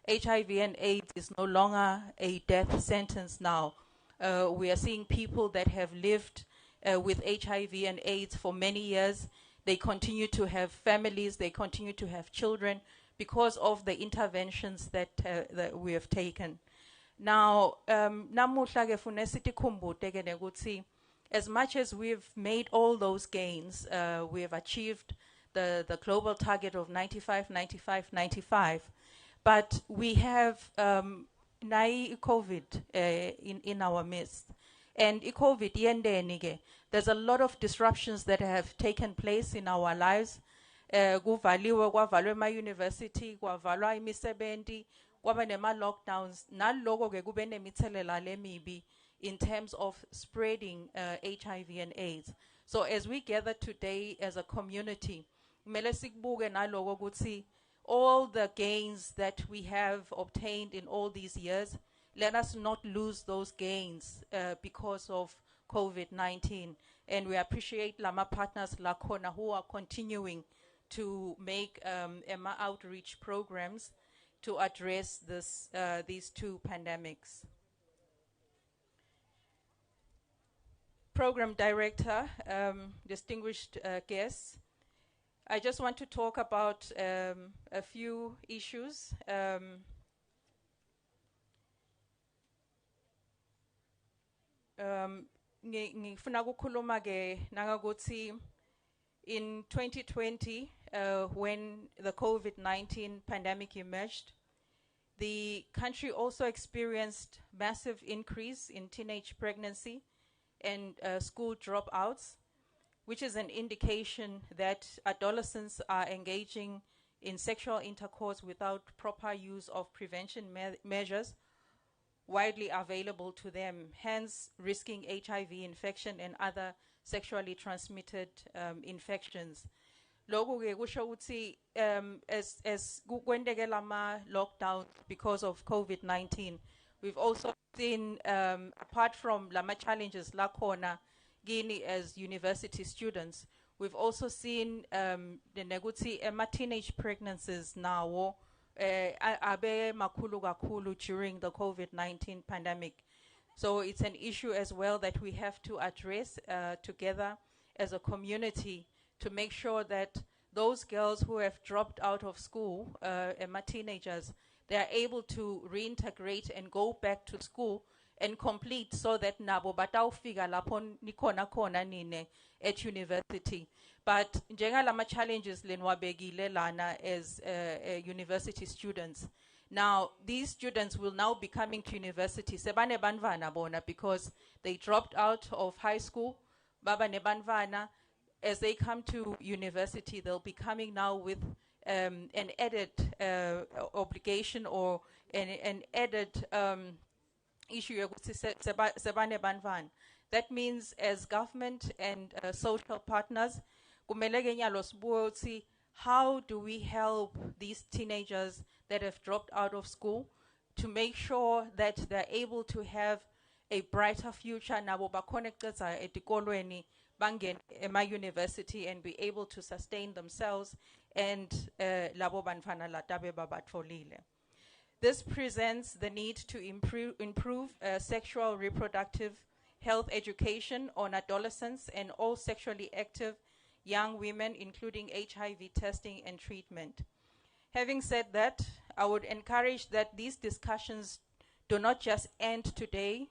HIV and AIDS is no longer a death sentence now. We are seeing people that have lived with HIV and AIDS for many years. They continue to have families, they continue to have children because of the interventions that we have taken. Now, namuhla ke fune sithi khumbude ke ukuthi as much as we've made all those gains, we have achieved the global target of 95, 95, 95. But we have COVID in our midst. And COVID yendeni ke, there's a lot of disruptions that have taken place in our lives. Kuvaliwe kwavalwe ema-university, kwavalwa imisebenzi, kwaba nema-lockdowns. Naloko ke kube nemithelela lemibi in terms of spreading HIV and AIDS. So as we gather today as a community, kumele sikubuke naloko ukuthi all the gains that we have obtained in all these years, let us not lose those gains because of COVID-19. And we appreciate Lama partners Lakona who are continuing to make EMA outreach programs to address these two pandemics. Program Director, distinguished guests, I just want to talk about a few issues. Ngifuna ukukhuluma ke nangakuthi in 2020 when the COVID-19 pandemic emerged, the country also experienced massive increase in teenage pregnancy and school dropouts, which is an indication that adolescents are engaging in sexual intercourse without proper use of prevention measures widely available to them, hence risking HIV infection and other sexually transmitted infections. Loku ke kusho ukuthi as kwendeke lama lockdown because of COVID-19, we've also seen apart from lama challenges lakhona Guinea as university students, we've also seen the neguti teenage pregnancies now abe makhulu kakhulu during the COVID-19 pandemic. So it's an issue as well that we have to address together as a community to make sure that those girls who have dropped out of school, teenagers, they are able to reintegrate and go back to school and complete so that nabo batawufika lapho nikhona khona nine at university. But njengalama challenges lenwabekile lana as university students. Now, these students will now be coming to university. Sebane banvana bona because they dropped out of high school. Baba ne banvana, as they come to university, they'll be coming now with an added obligation or an added issue. That means as government and social partners, how do we help these teenagers that have dropped out of school to make sure that they're able to have a brighter future nabo bakonekeza etikolweni bangen ema university and be able to sustain themselves and labo bantfwana latabe babatfolile. This presents the need to improve sexual reproductive health education on adolescents and all sexually active young women, including HIV testing and treatment. Having said that, I would encourage that these discussions do not just end today,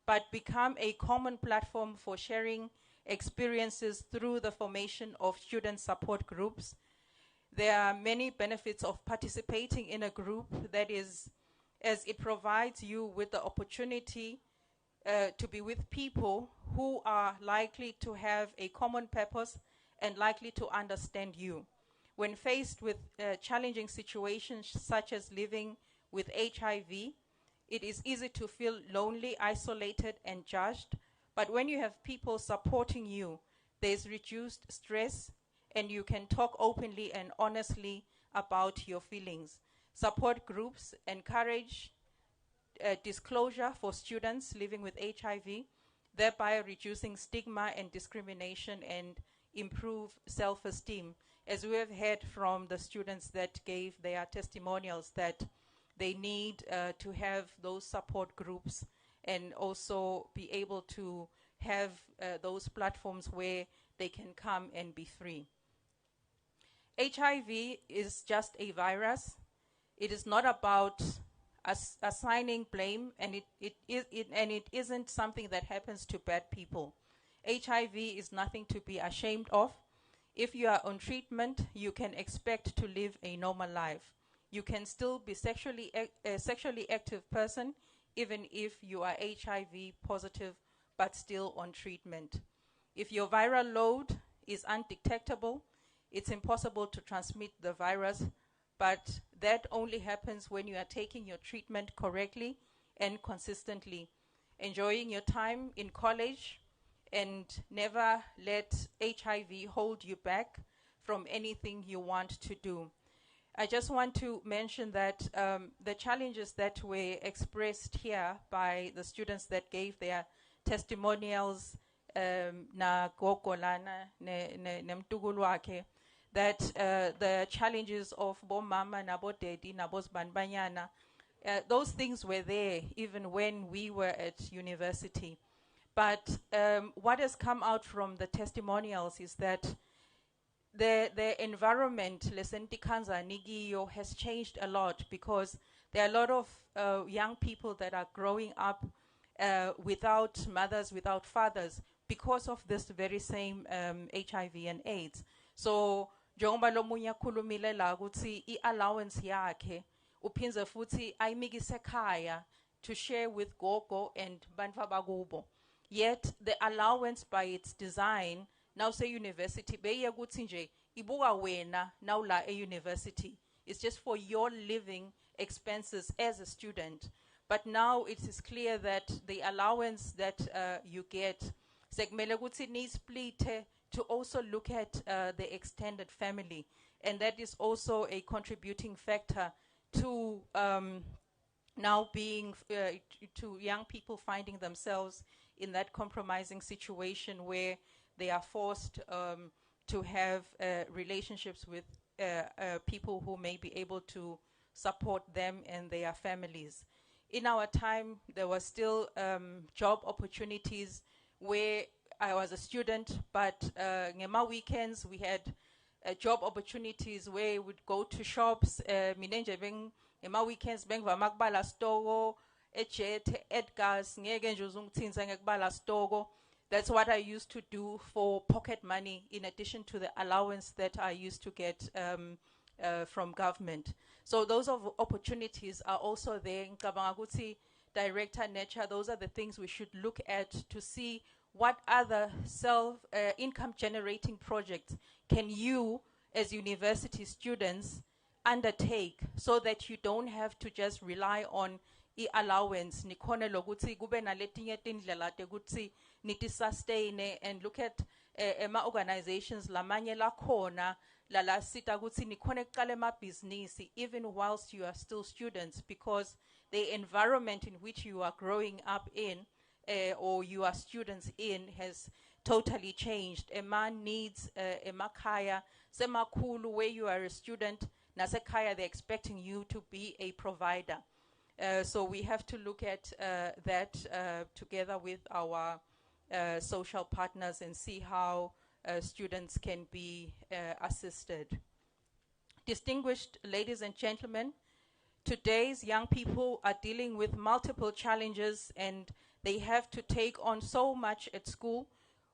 but become a common platform for sharing experiences through the formation of student support groups. There are many benefits of participating in a group, that is, as it provides you with the opportunity to be with people who are likely to have a common purpose and likely to understand you. When faced with challenging situations such as living with HIV, it is easy to feel lonely, isolated, and judged. But when you have people supporting you, there's reduced stress, and you can talk openly and honestly about your feelings. Support groups encourage disclosure for students living with HIV, thereby reducing stigma and discrimination and improve self-esteem. As we have heard from the students that gave their testimonials, that they need to have those support groups and also be able to have those platforms where they can come and be free. HIV is just a virus. It is not about assigning blame, and it isn't something that happens to bad people. HIV is nothing to be ashamed of. If you are on treatment, you can expect to live a normal life. You can still be a sexually active person, even if you are HIV positive but still on treatment. If your viral load is undetectable, it's impossible to transmit the virus, but that only happens when you are taking your treatment correctly and consistently, enjoying your time in college, and never let HIV hold you back from anything you want to do. I just want to mention that the challenges that were expressed here by the students that gave their testimonials, na gogo lana nemtukulu wakhe, that the challenges of bomama nabo daddy nabo sbanbanyana, those things were there even when we were at university. But what has come out from the testimonials is that the environment nigiyo has changed a lot, because there are a lot of young people that are growing up without mothers, without fathers, because of this very same HIV and AIDS. So njengoba lo munye akhulumile la ukuthi i-allowance yakhe uphinze futhi ayimikise ekhaya to share with gogo and bantu abakubo. Yet the allowance by its design now say university beye ukuthi nje ibuka wena now la a university, it's just for your living expenses as a student. But now it is clear that the allowance that you get sekumele ukuthi ni split to also look at the extended family, and that is also a contributing factor to now being to young people finding themselves in that compromising situation where they are forced to have relationships with people who may be able to support them and their families. In our time, there was still job opportunities where I was a student, but ngema weekends we had job opportunities where we would go to shops. Minenje beng ngema weekends beng vamakbala store, Ejet, Edgar's, ngeke nje uzungithinza ngekubala store. That's what I used to do for pocket money, in addition to the allowance that I used to get from government. So those opportunities are also there. Ngicabanga ukuthi Director Nature, those are the things we should look at to see what other income generating projects can you as university students undertake, so that you don't have to just rely on allowance. Nikhone lokuthi kube naletinye tindlela tekuthi niti sustain and look at ema organizations lamanye lakhona lala sita ukuthi nikhone kuqala emabhizinisi even whilst you are still students, because the environment in which you are growing up in or you are students in has totally changed. A man needs emakaya semakhulu, where you are a student, nasekhaya they're expecting you to be a provider. So we have to look at that together with our social partners and see how students can be assisted. Distinguished ladies and gentlemen, today's young people are dealing with multiple challenges and they have to take on so much at school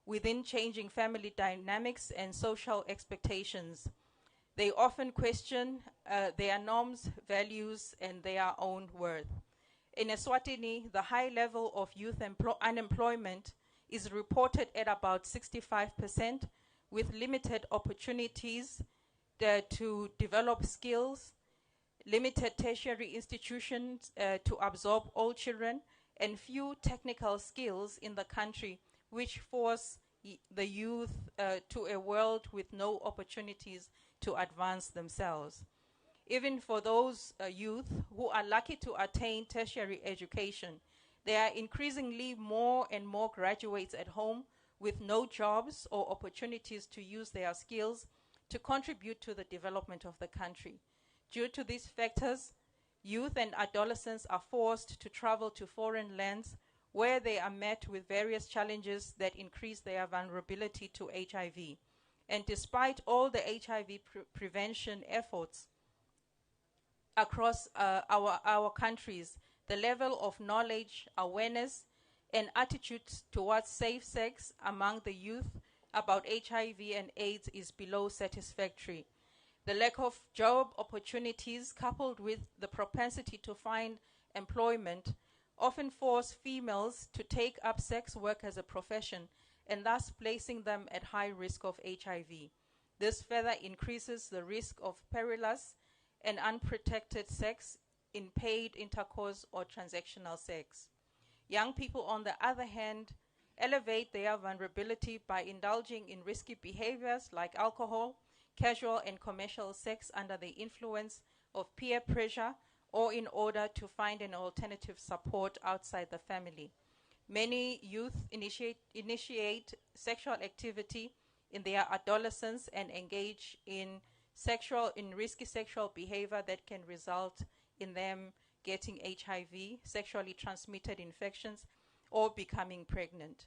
within changing family dynamics and social expectations. They often question their norms, values, and their own worth. In Eswatini, the high level of youth unemployment is reported at about 65%, with limited opportunities to develop skills, limited tertiary institutions to absorb all children, and few technical skills in the country, which force the youth to a world with no opportunities to advance themselves. Even for those youth who are lucky to attain tertiary education, there are increasingly more and more graduates at home with no jobs or opportunities to use their skills to contribute to the development of the country. Due to these factors, youth and adolescents are forced to travel to foreign lands where they are met with various challenges that increase their vulnerability to HIV. And despite all the HIV prevention efforts across our countries, the level of knowledge, awareness, and attitudes towards safe sex among the youth about HIV and AIDS is below satisfactory. The lack of job opportunities, coupled with the propensity to find employment, often force females to take up sex work as a profession and thus placing them at high risk of HIV. This further increases the risk of perilous and unprotected sex in paid intercourse or transactional sex. Young people, on the other hand, elevate their vulnerability by indulging in risky behaviors like alcohol, casual and commercial sex under the influence of peer pressure or in order to find an alternative support outside the family. Many youth initiate sexual activity in their adolescence and engage in risky sexual behavior that can result in them getting HIV, sexually transmitted infections, or becoming pregnant.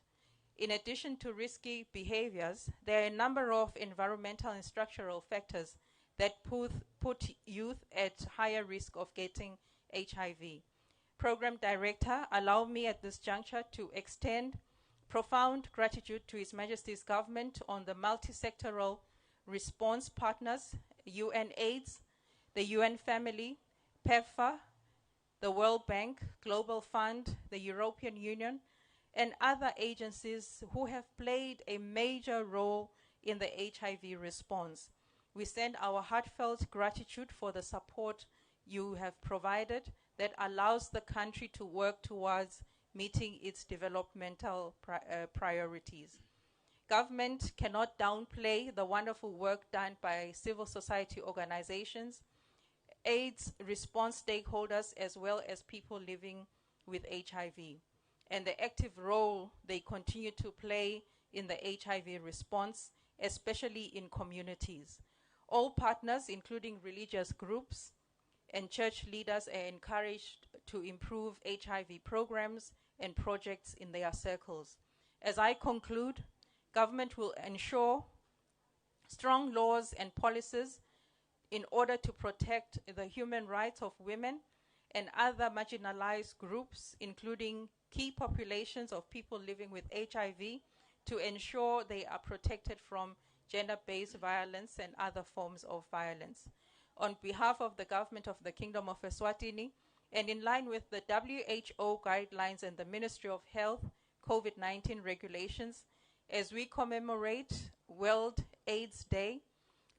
In addition to risky behaviors, there are a number of environmental and structural factors that put youth at higher risk of getting HIV. Program Director, allow me at this juncture to extend profound gratitude to His Majesty's government on the multi-sectoral response partners, UNAIDS, the UN Family, PEPFAR, the World Bank, Global Fund, the European Union, and other agencies who have played a major role in the HIV response. We send our heartfelt gratitude for the support you have provided that allows the country to work towards meeting its developmental priorities. Government cannot downplay the wonderful work done by civil society organizations, AIDS response stakeholders, as well as people living with HIV, and the active role they continue to play in the HIV response, especially in communities. All partners, including religious groups and church leaders, are encouraged to improve HIV programs and projects in their circles. As I conclude, government will ensure strong laws and policies in order to protect the human rights of women and other marginalized groups, including key populations of people living with HIV, to ensure they are protected from gender-based violence and other forms of violence. On behalf of the government of the Kingdom of Eswatini, and in line with the WHO guidelines and the Ministry of Health COVID-19 regulations, as we commemorate World AIDS Day,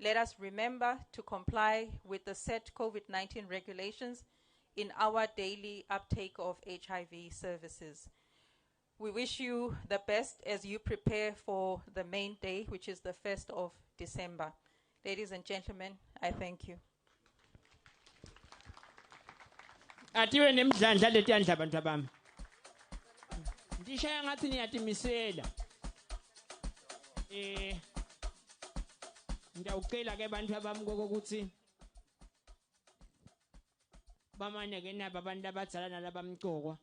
let us remember to comply with the set COVID-19 regulations in our daily uptake of HIV services. We wish you the best as you prepare for the main day, which is the 1st of December. Ladies and gentlemen, I thank you. Atiwe nemdlandla letiyandla abantu abami. Ndishaya ngathi niyatimisela. Ngiyawucela ke abantu abami ukuthi bamane ke naba abantu abadzala nalabamqokwa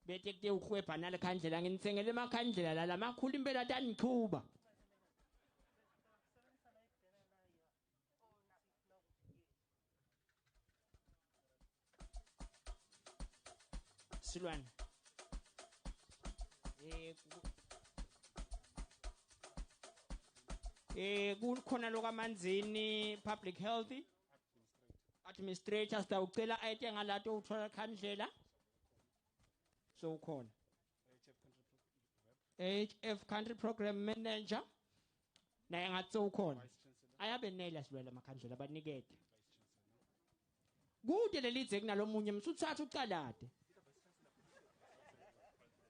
bete kute ukhwebha nale khandlela nginitsengele emakhandlela la lamakhulu impela atanichuba Silwana kukhona lokamanzini public health administrator sitawucela ayete ngalato uthola khandlela so ukhona HF country program manager naye ngathi ukhona ayabenela silwela amakhandlela abanikete kude lelidze kunalomunye msuthatha ucalade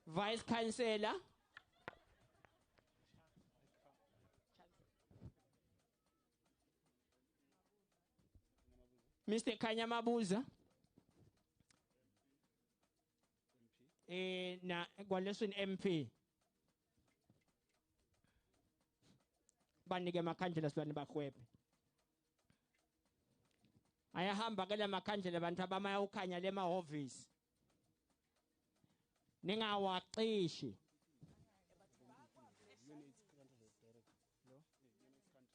vice chancellor Mr. Kanyamabuza na kwalesweni MP banike amakhandlela silwane bahwebe ayahamba ke lamakhandlela abantu abamaya ukhanya lemahhovisi ningawaqishi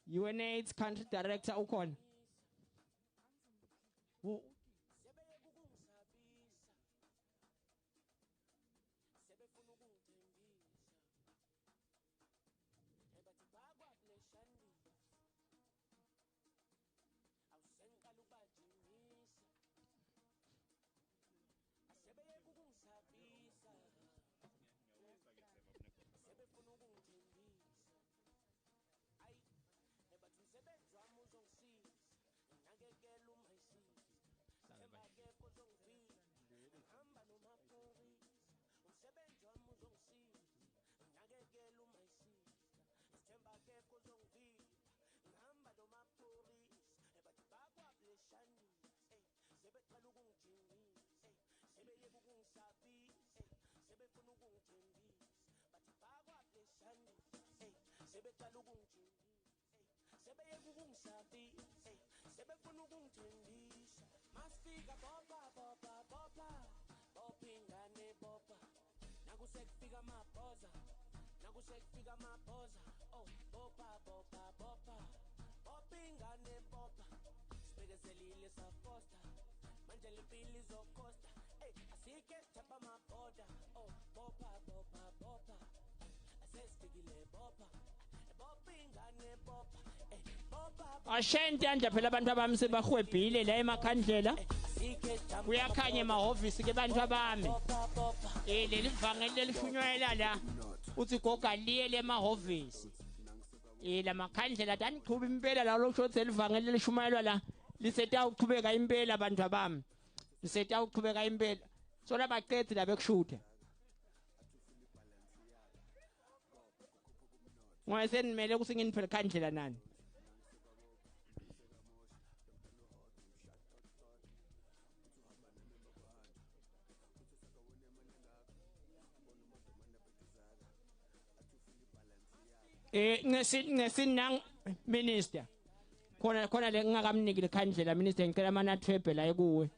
UNAIDS country director ukhona Ashente anje phela abantu abami sebahwebhile la emakhandlela kuyakhanya emahhovisi ke bantu abami leli vangeli lelishunyayela la uthi goga liye lemahhovisi lamakhandlela tanichuba impela la lokusho livangeli lelishumayelwa la liseta ukuchubeka impela abantu abami liseta ukuchubeka impela so labaqedzi labekushuta ngoyesenimele kusinginiphe khandlela nani ngesinang minister khona le ngingakamniki lekhandlela minister ngicela mana thwebhe la ekuwe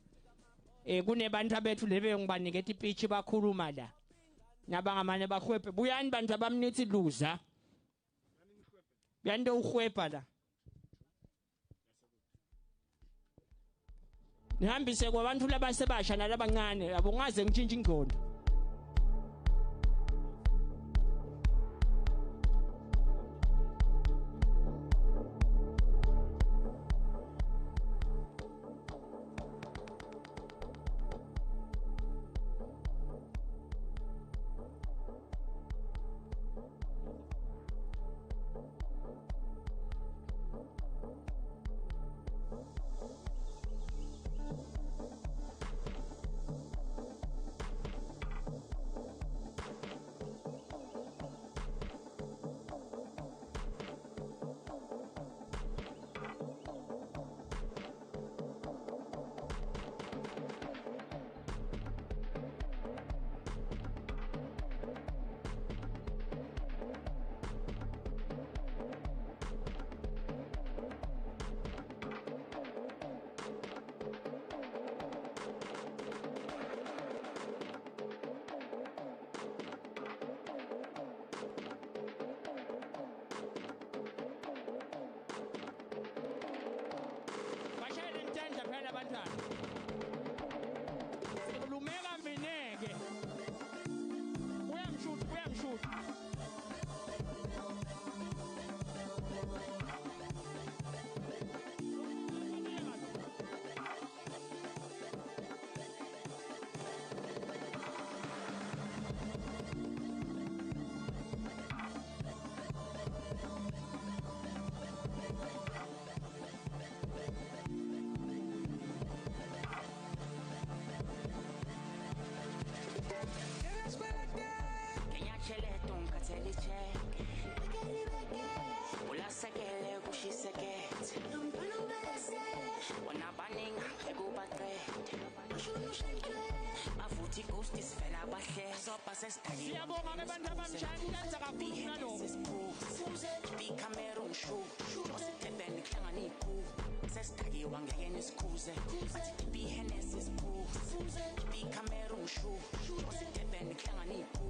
kunebantu abethu lebe ngibanike ipitch bakhuluma la nabangamane bahwebhe buyani bantu abamnithi luza buyani uhwebha la nihambise kwabantu labasebasha nalabancane abungaze ngitshintshe ingqondo bavuthi ghost isivela abahle soba sesitaki Siyabonga ke bantu abanjani kuyenza kakhulu nalokho. Be Cameroon show ositebeni kuhlangana iqhu sesidakiwa ngeke nisikhuze bathi be Hennessy's pool be Cameroon show ositebeni kuhlangana iqhu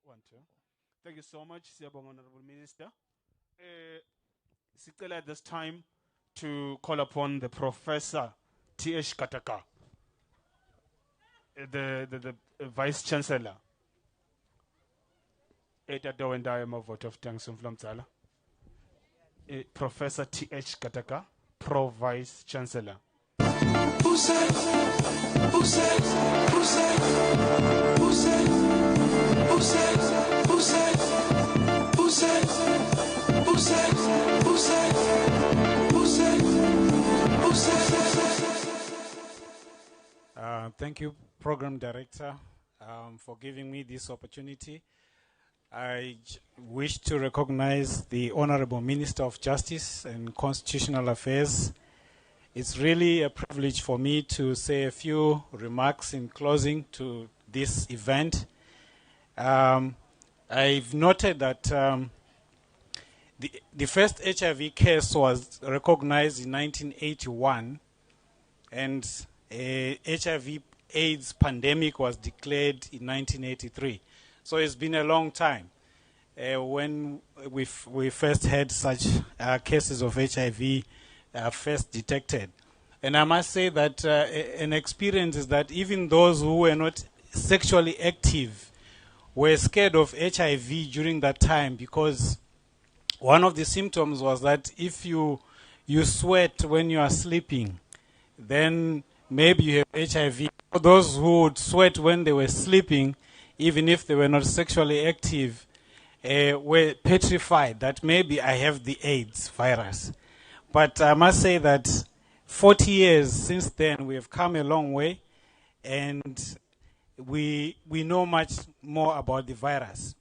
One, two. Thank you so much, Siyabonga Honorable Minister. Sicela at this time to call upon the Professor T.H. Kataka, the Vice Chancellor. Etado and I am a vote of thanks from Zala. Professor T.H. Kataka, Pro Vice Chancellor. Thank you, Program Director, for giving me this opportunity. I wish to recognize the Honorable Minister of Justice and Constitutional Affairs. It's really a privilege for me to say a few remarks in closing to this event. I've noted that the first HIV case was recognized in 1981, and HIV AIDS pandemic was declared in 1983. So it's been a long time when we first had such cases of HIV first detected. And I must say that an experience is that even those who were not sexually active were scared of HIV during that time, because one of the symptoms was that if you sweat when you are sleeping, then maybe you have HIV. Those who would sweat when they were sleeping, even if they were not sexually active, were petrified that maybe I have the AIDS virus. But I must say that 40 years since then, we have come a long way, and we know much more about the virus.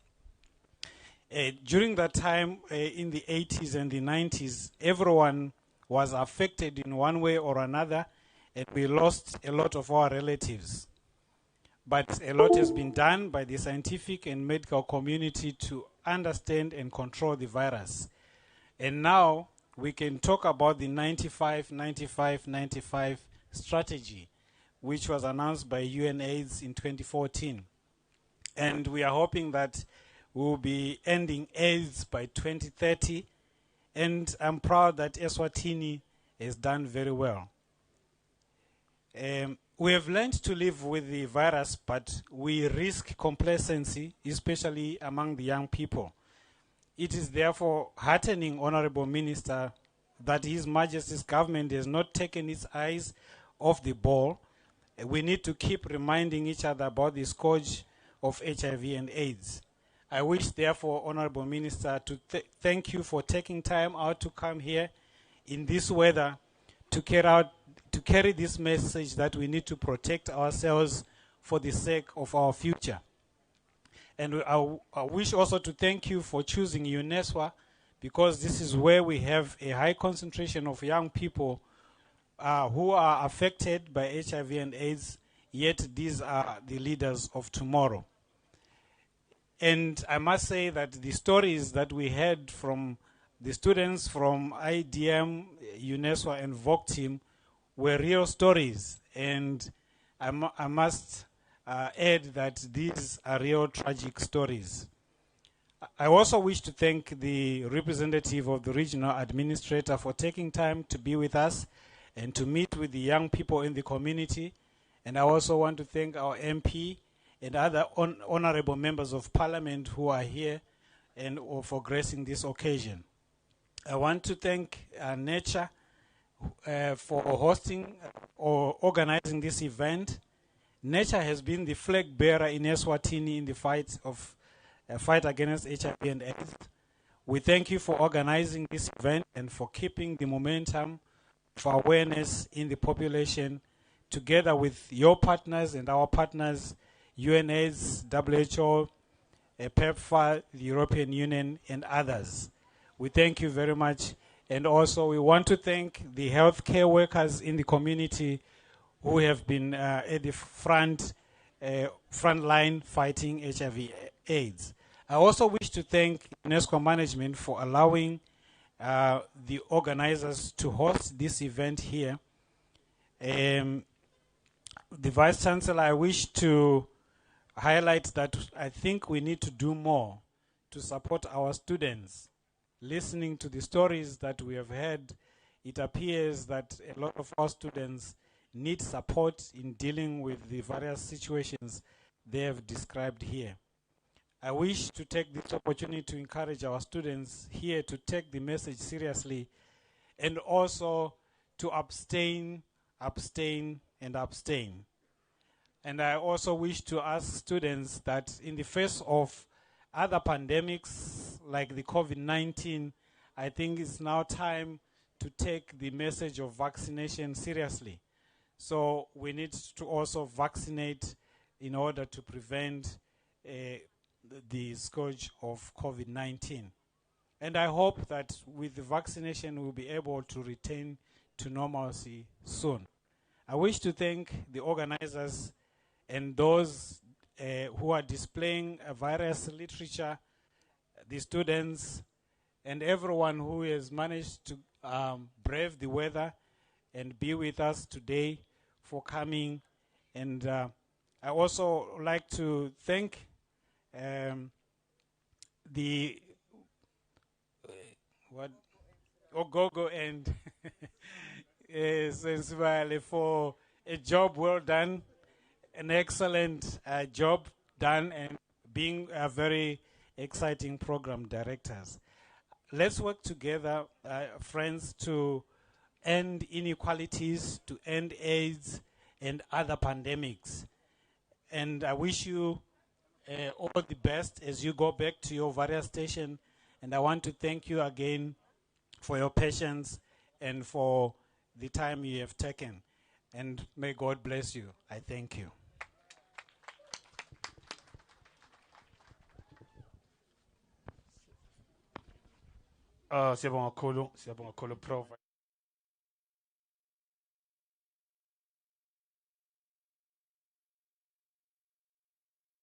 During that time, in the 80s and the 90s, everyone was affected in one way or another, and we lost a lot of our relatives. But a lot has been done by the scientific and medical community to understand and control the virus. And now we can talk about the 95-95-95 strategy, which was announced by UNAIDS in 2014. And we are hoping that we will be ending AIDS by 2030. And I'm proud that Eswatini has done very well. We have learned to live with the virus, but we risk complacency, especially among the young people. It is therefore heartening, Honorable Minister, that His Majesty's government has not taken its eyes off the ball. We need to keep reminding each other about the scourge of HIV and AIDS. I wish, therefore, Honorable Minister, to thank you for taking time out to come here in this weather to carry this message that we need to protect ourselves for the sake of our future. And I wish also to thank you for choosing UNESCO, because this is where we have a high concentration of young people who are affected by HIV and AIDS, yet these are the leaders of tomorrow. And I must say that the stories that we heard from the students from IDM, UNESCO, and VOC team were real stories. And I must add that these are real tragic stories. I also wish to thank the representative of the regional administrator for taking time to be with us and to meet with the young people in the community. And I also want to thank our MP and other honorable members of parliament who are here and for gracing this occasion. I want to thank Nature for hosting or organizing this event. Nature has been the flag bearer in Eswatini in the fight against HIV and AIDS. We thank you for organizing this event and for keeping the momentum of awareness in the population, together with your partners and our partners, UNAIDS, WHO, PEPFAR, the European Union, and others. We thank you very much. And also we want to thank the healthcare workers in the community who have been at the front line fighting HIV/AIDS. I also wish to thank UNESCO management for allowing the organizers to host this event here. The Vice Chancellor, I wish to highlight that I think we need to do more to support our students. Listening to the stories that we have heard, it appears that a lot of our students need support in dealing with the various situations they have described here. I wish to take this opportunity to encourage our students here to take the message seriously and also to abstain, and abstain. And I also wish to ask students that in the face of other pandemics like the COVID-19, I think it's now time to take the message of vaccination seriously. So we need to also vaccinate in order to prevent the scourge of COVID-19. And I hope that with the vaccination we'll be able to return to normalcy soon. I wish to thank the organizers and those who are displaying various literature, the students, and everyone who has managed to brave the weather and be with us today for coming. And I also like to thank the Ogogo and Sensibale for a job well done, an excellent job done, and being a very exciting program directors. Let's work together, friends, to end inequalities, to end AIDS and other pandemics. And I wish you all the best as you go back to your various stations. And I want to thank you again for your patience and for the time you have taken. And may God bless you. I thank you. Siyabonga kakhulu Prof.